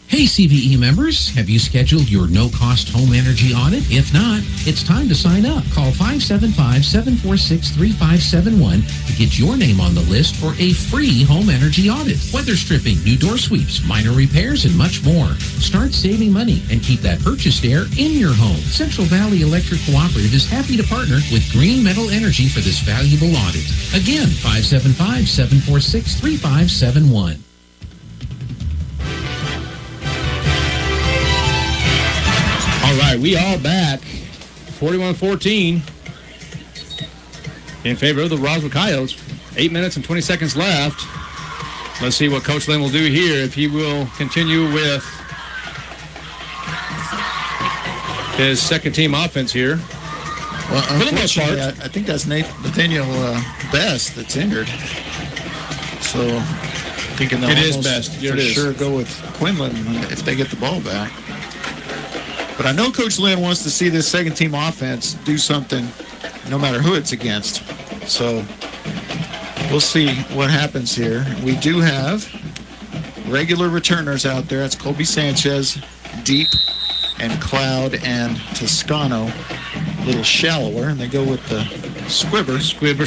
Hey, CVE members, have you scheduled your no-cost home energy audit? If not, it's time to sign up. Call 575-746-3571 to get your name on the list for a free home energy audit. Weather stripping, new door sweeps, minor repairs, and much more. Start saving money and keep that purchased air in your home. Central Valley Electric Cooperative is happy to partner with Green Metal Energy for this valuable audit. Again, 575-746-3571.
All right, we are back. 41-14 in favor of the Roswell Coyotes. 8 minutes and 20 seconds left. Let's see what Coach Lynn will do here, if he will continue with his second-team offense here.
Well, unfortunately, I think that's Nathaniel Best that's injured. So thinking they'll
it is
almost
Best.
for sure go with Quinlan if they get the ball back. But I know Coach Lynn wants to see this second-team offense do something no matter who it's against. So we'll see what happens here. We do have regular returners out there. That's Colby Sanchez, deep, and Cloud and Toscano, a little shallower, and they go with the squibber.
Squib.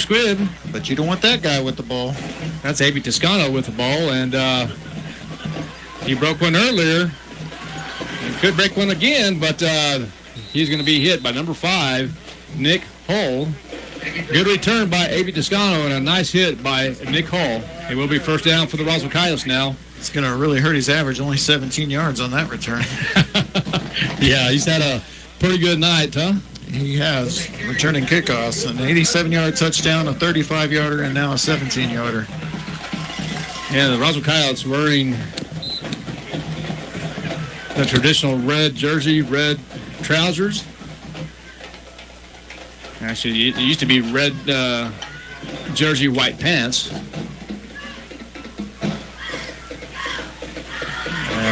But you don't want that guy with the ball.
That's A.B. Toscano with the ball, and he broke one earlier. He could break one again, but he's going to be hit by number 5, Nick Hull. Good return by A.B. Toscano and a nice hit by Nick Hull. It will be first down for the Roswell Coyotes now.
It's going to really hurt his average, only 17 yards on that return.
Yeah, he's had a pretty good night, huh?
He has, returning kickoffs, an 87-yard touchdown, a 35-yarder, and now a 17-yarder.
Yeah, the Roswell Coyotes wearing the traditional red jersey, red trousers. Actually, it used to be red jersey, white pants.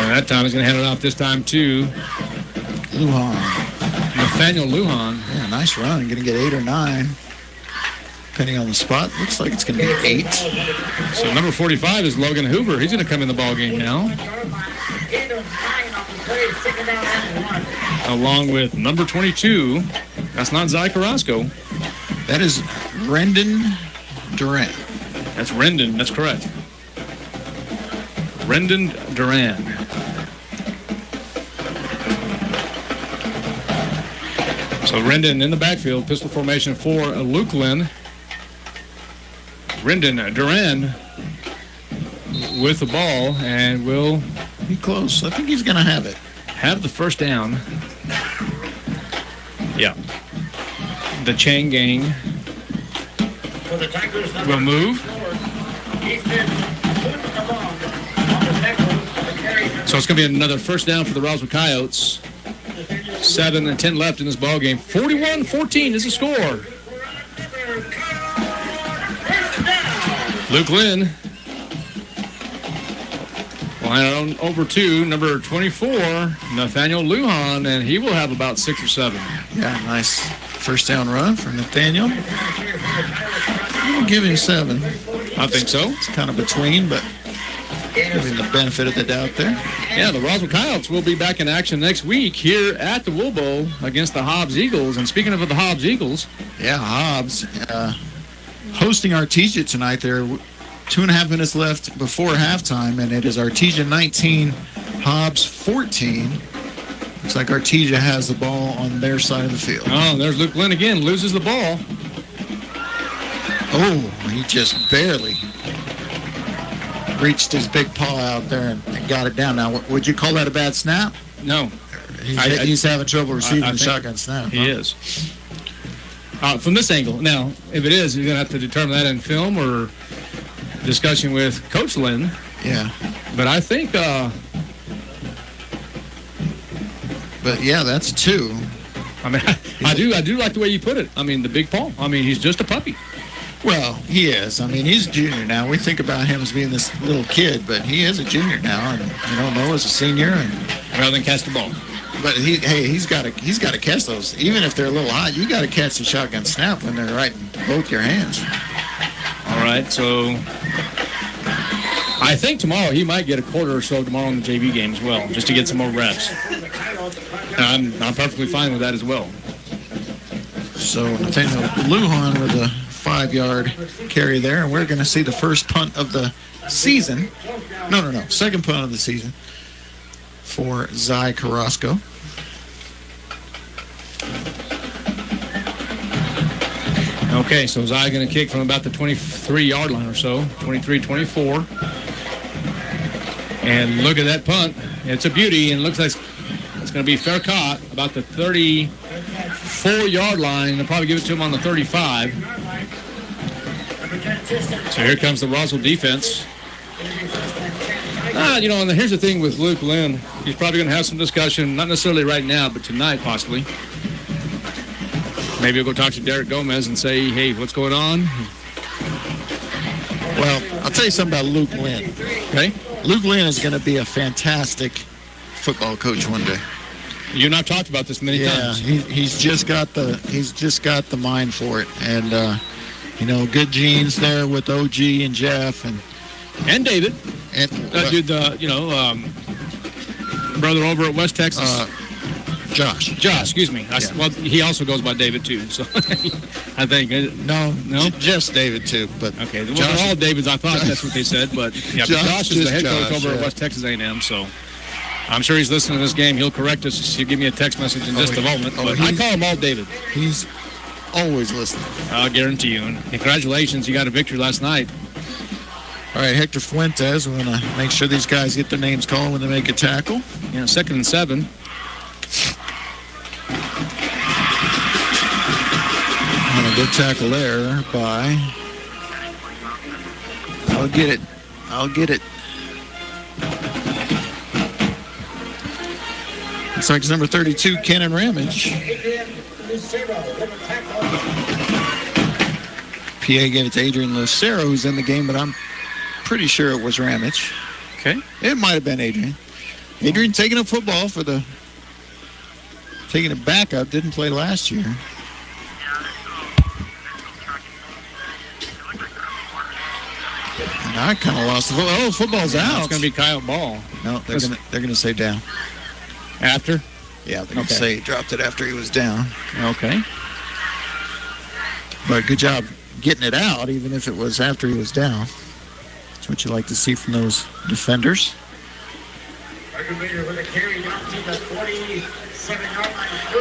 That time he's going to hand it off this time to
Lujan.
Nathaniel Lujan.
Yeah, nice run. Going to get 8 or 9, depending on the spot. Looks like it's going to be 8.
So number 45 is Logan Hoover. He's going to come in the ball game now, along with number 22. That's not Zy Carrasco.
That is Rendon Duran.
That's Rendon. That's correct. Rendon Duran. So Rendon in the backfield, pistol formation for Luke Lynn. Rendon Duran with the ball and will
be close. I think he's going to have it.
Have the first down. Yeah. The chain gang will move. So it's going to be another first down for the Roswell Coyotes. 7 and 10 left in this ball game. 41-14 is the score. Luke Lynn line on over to number 24, Nathaniel Lujan, and he will have about 6 or 7.
Yeah, nice first down run for Nathaniel. We'll give him 7.
I think so.
It's kind of between, but give him the benefit of the doubt there.
Yeah, the Roswell Coyotes will be back in action next week here at the Wool Bowl against the Hobbs Eagles. And speaking of the Hobbs Eagles.
Yeah, Hobbs hosting Artesia tonight. There are 2.5 minutes left before halftime, and it is Artesia 19, Hobbs 14. Looks like Artesia has the ball on their side of the field.
Oh, there's Luke Lynn again, loses the ball.
Oh, he just barely reached his big paw out there and got it down. Now, would you call that a bad snap?
No.
He's having trouble receiving the shotgun snap.
He is. From this angle. Now, if it is, you're going to have to determine that in film or discussion with Coach Lynn.
Yeah.
But I think...
but, yeah, that's 2.
I mean, I do like the way you put it. I mean, the big paw. I mean, he's just a puppy.
Well, he is. I mean, he's a junior now. We think about him as being this little kid, but he is a junior now, and Noah's a senior. And
rather than catch the ball.
But he's got to catch those. Even if they're a little hot, you got to catch the shotgun snap when they're right in both your hands.
All right, so I think tomorrow he might get a quarter or so tomorrow in the JV game as well, just to get some more reps. And I'm perfectly fine with that as well.
So Nathaniel Lujan with a 5-yard carry there, and we're going to see the first punt of the season. No, second punt of the season for Zy Carrasco.
Okay, so Zy going to kick from about the 23-yard line or so, 23-24. And look at that punt. It's a beauty, and it looks like it's going to be fair caught about the 34-yard line, and they'll probably give it to him on the 35. So here comes the Roswell defense. And here's the thing with Luke Lynn. He's probably going to have some discussion, not necessarily right now, but tonight possibly. Maybe he'll go talk to Derek Gomez and say, hey, what's going on?
Well, I'll tell you something about Luke Lynn.
Okay.
Luke Lynn is going to be a fantastic football coach one day.
You and I've talked about this many times.
He's just got the mind for it, and good genes there with OG and Jeff
and David,
and
brother over at West Texas.
Josh,
excuse me. Well, he also goes by David too. So I think
no, just David too. But
okay, well, they're all Davids. I thought that's what they said, but yeah, Josh is the head coach over at West Texas A&M. So I'm sure he's listening to this game. He'll correct us. He'll give me a text message in just a moment. But I call him all David.
He's always listening.
I'll guarantee you. And congratulations, you got a victory last night.
All right, Hector Fuentes. We're going to make sure these guys get their names called when they make a tackle.
Yeah, 2nd and 7.
And a good tackle there by. I'll get it. Looks like it's number 32, Cannon Ramage. PA gave it to Adrian Lucero, who's in the game, but I'm pretty sure it was Ramage.
Okay.
It might have been Adrian. Adrian taking up football taking it back up, didn't play last year. And I kind of lost the football. Oh, football's out.
It's going to be Kyle Ball.
No, they're going to say down.
After?
Yeah, they're going to say he dropped it after he was down.
Okay.
But good job getting it out, even if it was after he was down. That's what you like to see from those defenders.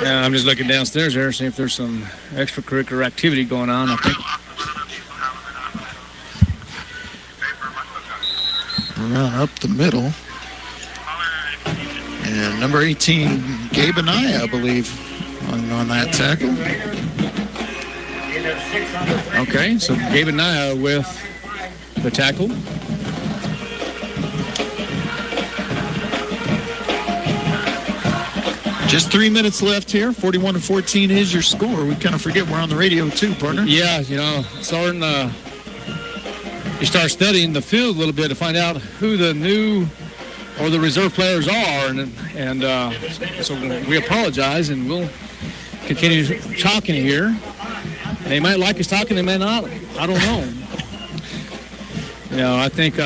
Yeah, I'm just looking downstairs there, see if there's some extracurricular activity going on, I think.
Run up the middle. And number 18, Gabe Anaya, I believe, on that tackle.
Okay, so Gabe Anaya with the tackle.
Just 3 minutes left here. 41-14 is your score. We kind of forget we're on the radio too, partner.
Yeah, you start studying the field a little bit to find out who the new or the reserve players are, and so we apologize, and we'll continue talking here. They might like us talking, they may not. I don't know. I think.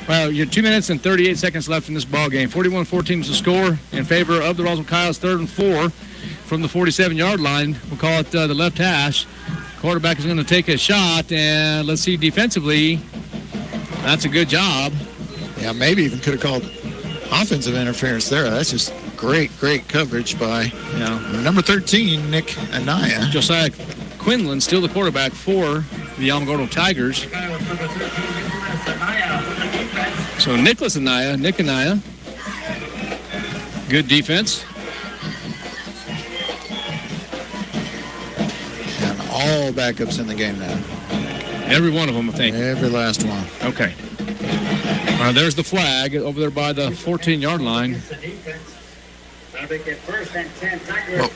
You're 2 minutes and 38 seconds left in this ball game. 41-14 is the score in favor of the Roswell Coyotes. 3rd and 4 from the 47-yard line. We'll call it the left hash. Quarterback is going to take a shot, and let's see defensively. That's a good job.
Yeah, maybe even could have called offensive interference there. That's just great coverage by number 13, Nick Anaya.
Josiah Quinlan, still the quarterback for the Alamogordo Tigers. So Nick Anaya, good defense.
And all backups in the game now.
Every one of them, I think.
Every last one.
Okay. There's the flag over there by the 14-yard line.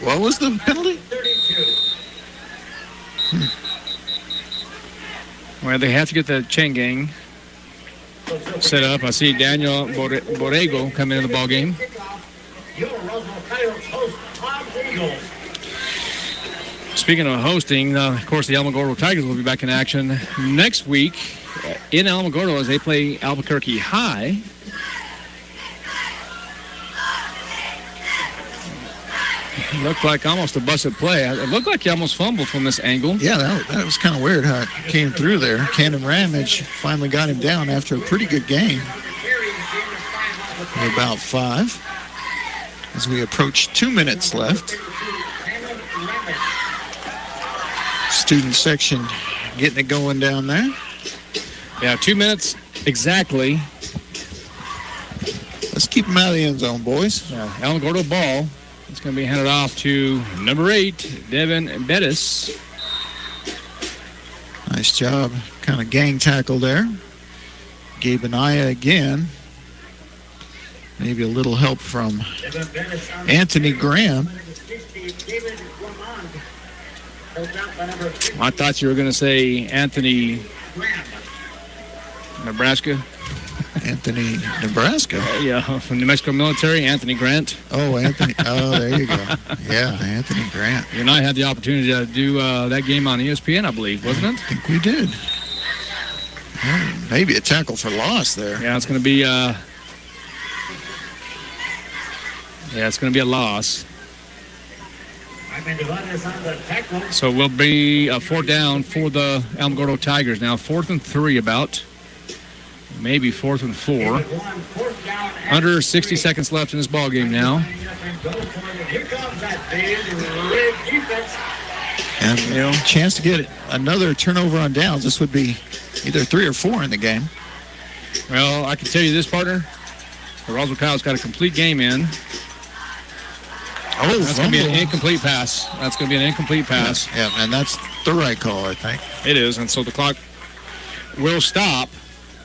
What was the penalty?
Well, they have to get the chain gang set up. I see Daniel Borrego coming in the ball game. Speaking of hosting, of course, the Alamogordo Tigers will be back in action next week in Alamogordo as they play Albuquerque High. It looked like almost a busted play. It looked like he almost fumbled from this angle.
Yeah, that was kind of weird how it came through there. Cannon Ramage finally got him down after a pretty good game. About 5. As we approach 2 minutes left. Student section getting it going down there.
Yeah, 2 minutes exactly.
Let's keep them out of the end zone, boys.
Alamogordo ball. It's going to be handed off to number 8, Devin Bettis.
Nice job. Kind of gang tackle there. Gabe Anaya again. Maybe a little help from Anthony Graham.
I thought you were going to say Anthony, Nebraska.
Anthony, Nebraska.
Yeah, from New Mexico military, Anthony Grant.
Oh, Anthony. Oh, there you go. Yeah, Anthony Grant.
You and I had the opportunity to do that game on ESPN, I believe, wasn't it?
I think we did. Maybe a tackle for loss there.
Yeah, it's going to be. It's going to be a loss. So we'll be a 4th down for the Alamogordo Tigers now. 4th and 3 about. Maybe 4th and 4. Under 60 seconds left in this ball game now.
And, chance to get another turnover on downs. This would be either 3 or 4 in the game.
Well, I can tell you this, partner. The Roswell Coyotes got a complete game in.
Oh,
that's going to be an incomplete pass. That's going to be an incomplete pass.
Yeah, and that's the right call, I think.
It is, and so the clock will stop.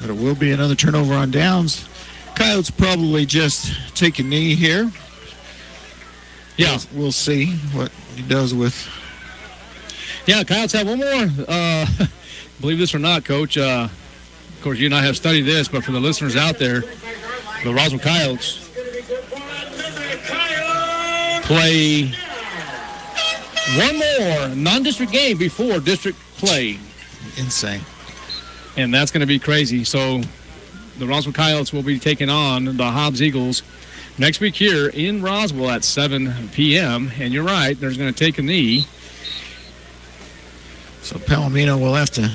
But it will be another turnover on downs. Coyotes probably just take a knee here.
Yeah.
We'll see what he does with.
Yeah, Coyotes have one more. Believe this or not, Coach. Of course, you and I have studied this, but for the listeners out there, the Roswell Coyotes play one more non-district game before district play.
Insane.
And that's going to be crazy. So the Roswell Coyotes will be taking on the Hobbs Eagles next week here in Roswell at 7 p.m. And you're right, there's going to take a knee.
So Palomino will have to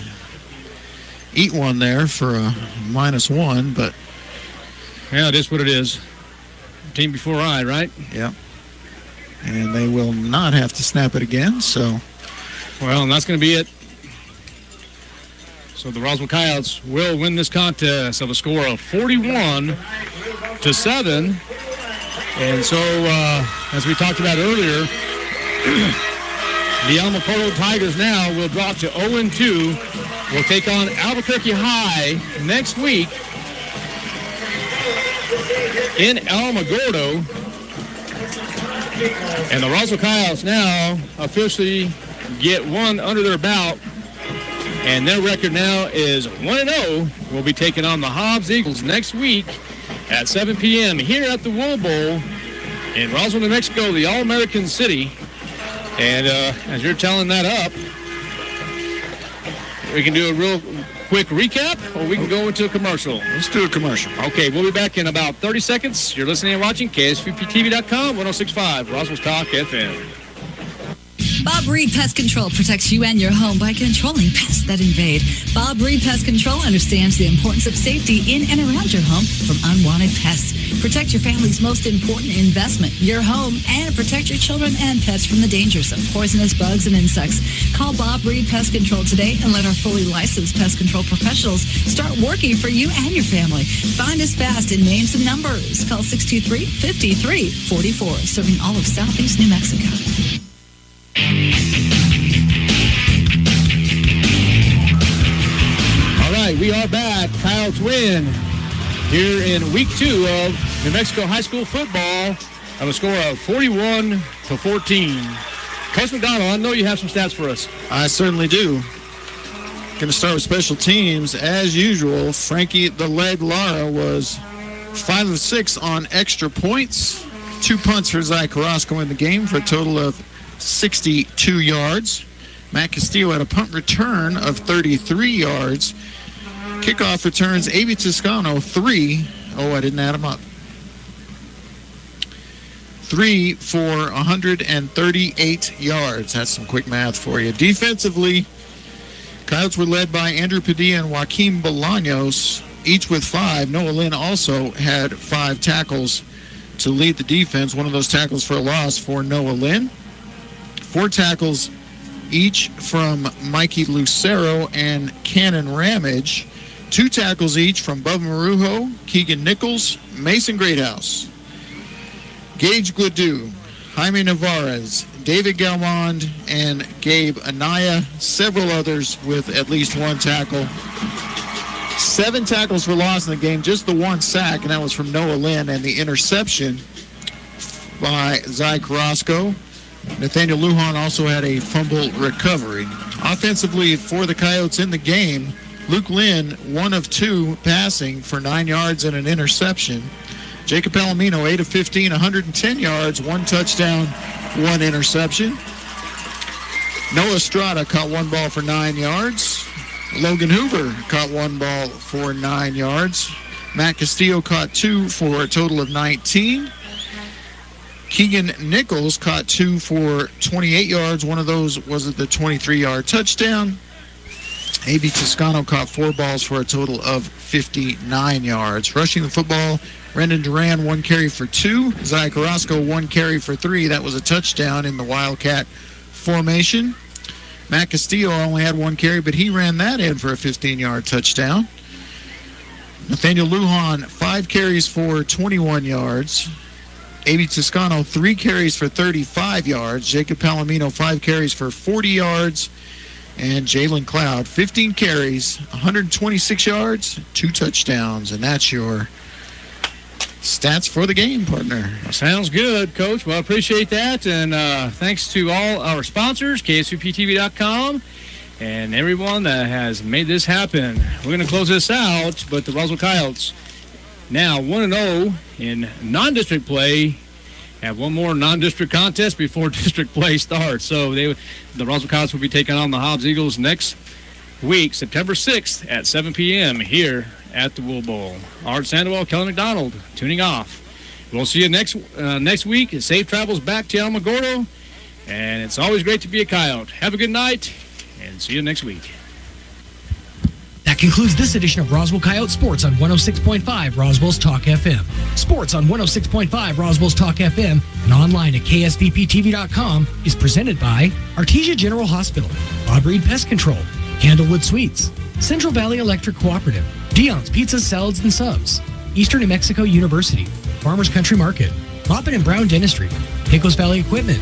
eat one there for a -1, but.
Yeah, it is what it is. Team before I, right?
Yeah. And they will not have to snap it again, so.
Well, and that's going to be it. So the Roswell Coyotes will win this contest of a score of 41-7. And so, as we talked about earlier, the Alamogordo Tigers now will drop to 0-2. We'll take on Albuquerque High next week in Alamogordo. And the Roswell Coyotes now officially get one under their belt. And their record now is 1-0. We'll be taking on the Hobbs Eagles next week at 7 p.m. here at the Wool Bowl in Roswell, New Mexico, the All-American City. And as you're telling that up, we can do a real quick recap, or we can go into a commercial.
Let's do a commercial.
Okay, we'll be back in about 30 seconds. You're listening and watching KSVPTV.com, 106.5, Roswell's Talk FM.
Bob Reed Pest Control protects you and your home by controlling pests that invade. Bob Reed Pest Control understands the importance of safety in and around your home from unwanted pests. Protect your family's most important investment, your home, and protect your children and pets from the dangers of poisonous bugs and insects. Call Bob Reed Pest Control today and let our fully licensed pest control professionals start working for you and your family. Find us fast in names and numbers. Call 623-5344, serving all of Southeast New Mexico.
All right, we are back. Coyotes win here in week 2 of New Mexico high school football of a score of 41-14. Coach McDonald, I know you have some stats for us.
I certainly do. Going to start with special teams. As usual, Frankie the Leg Lara was 5 of 6 on extra points. 2 punts for Zach Carrasco in the game for a total of 62 yards. Matt Castillo had a punt return of 33 yards. Kickoff returns, Avi Toscano, 3. Oh, I didn't add them up. 3 for 138 yards. That's some quick math for you. Defensively, Coyotes were led by Andrew Padilla and Joaquin Bolaños, each with 5. Noah Lynn also had 5 tackles to lead the defense. One of those tackles for a loss for Noah Lynn. 4 tackles each from Mikey Lucero and Cannon Ramage. 2 tackles each from Bubba Marujo, Keegan Nichols, Mason Greathouse, Gage Gladue, Jaime Navarez, David Galmond, and Gabe Anaya. Several others with at least 1 tackle. 7 tackles for loss in the game, just the 1 sack, and that was from Noah Lynn, and the interception by Zach Carrasco. Nathaniel Lujan also had a fumble recovery. Offensively for the Coyotes in the game, Luke Lynn, 1 of 2 passing for 9 yards and an interception. Jacob Palomino, 8 of 15, 110 yards, 1 touchdown, 1 interception. Noah Estrada caught 1 ball for 9 yards. Logan Hoover caught 1 ball for 9 yards. Matt Castillo caught 2 for a total of 19. Keegan Nichols caught 2 for 28 yards. One of those was the 23-yard touchdown. A.B. Toscano caught 4 balls for a total of 59 yards. Rushing the football, Brendan Duran, 1 carry for 2. Zaya Carrasco, 1 carry for 3. That was a touchdown in the Wildcat formation. Matt Castillo only had 1 carry, but he ran that in for a 15-yard touchdown. Nathaniel Lujan, 5 carries for 21 yards. A.B. Toscano, 3 carries for 35 yards. Jacob Palomino, 5 carries for 40 yards. And Jalen Cloud, 15 carries, 126 yards, 2 touchdowns. And that's your stats for the game, partner.
Sounds good, Coach. Well, I appreciate that. And thanks to all our sponsors, KSVPTV.com, and everyone that has made this happen. We're going to close this out, but the Roswell Coyotes now 1-0 in non-district play. Have one more non-district contest before district play starts. So the Roswell Coyotes will be taking on the Hobbs Eagles next week, September 6th at 7 p.m. here at the Wool Bowl. Art Sandoval, Kelly McDonald, tuning off. We'll see you next week. Safe travels back to Alamogordo, and it's always great to be a Coyote. Have a good night, and see you next week.
That concludes this edition of Roswell Coyote Sports on 106.5 Roswell's Talk FM. Sports on 106.5 Roswell's Talk FM and online at ksvptv.com is presented by Artesia General Hospital, Bob Reed Pest Control, Candlewood Suites, Central Valley Electric Cooperative, Dion's Pizza, Salads, and Subs, Eastern New Mexico University, Farmers Country Market, Maupin and Brown Dentistry, Pecos Valley Equipment,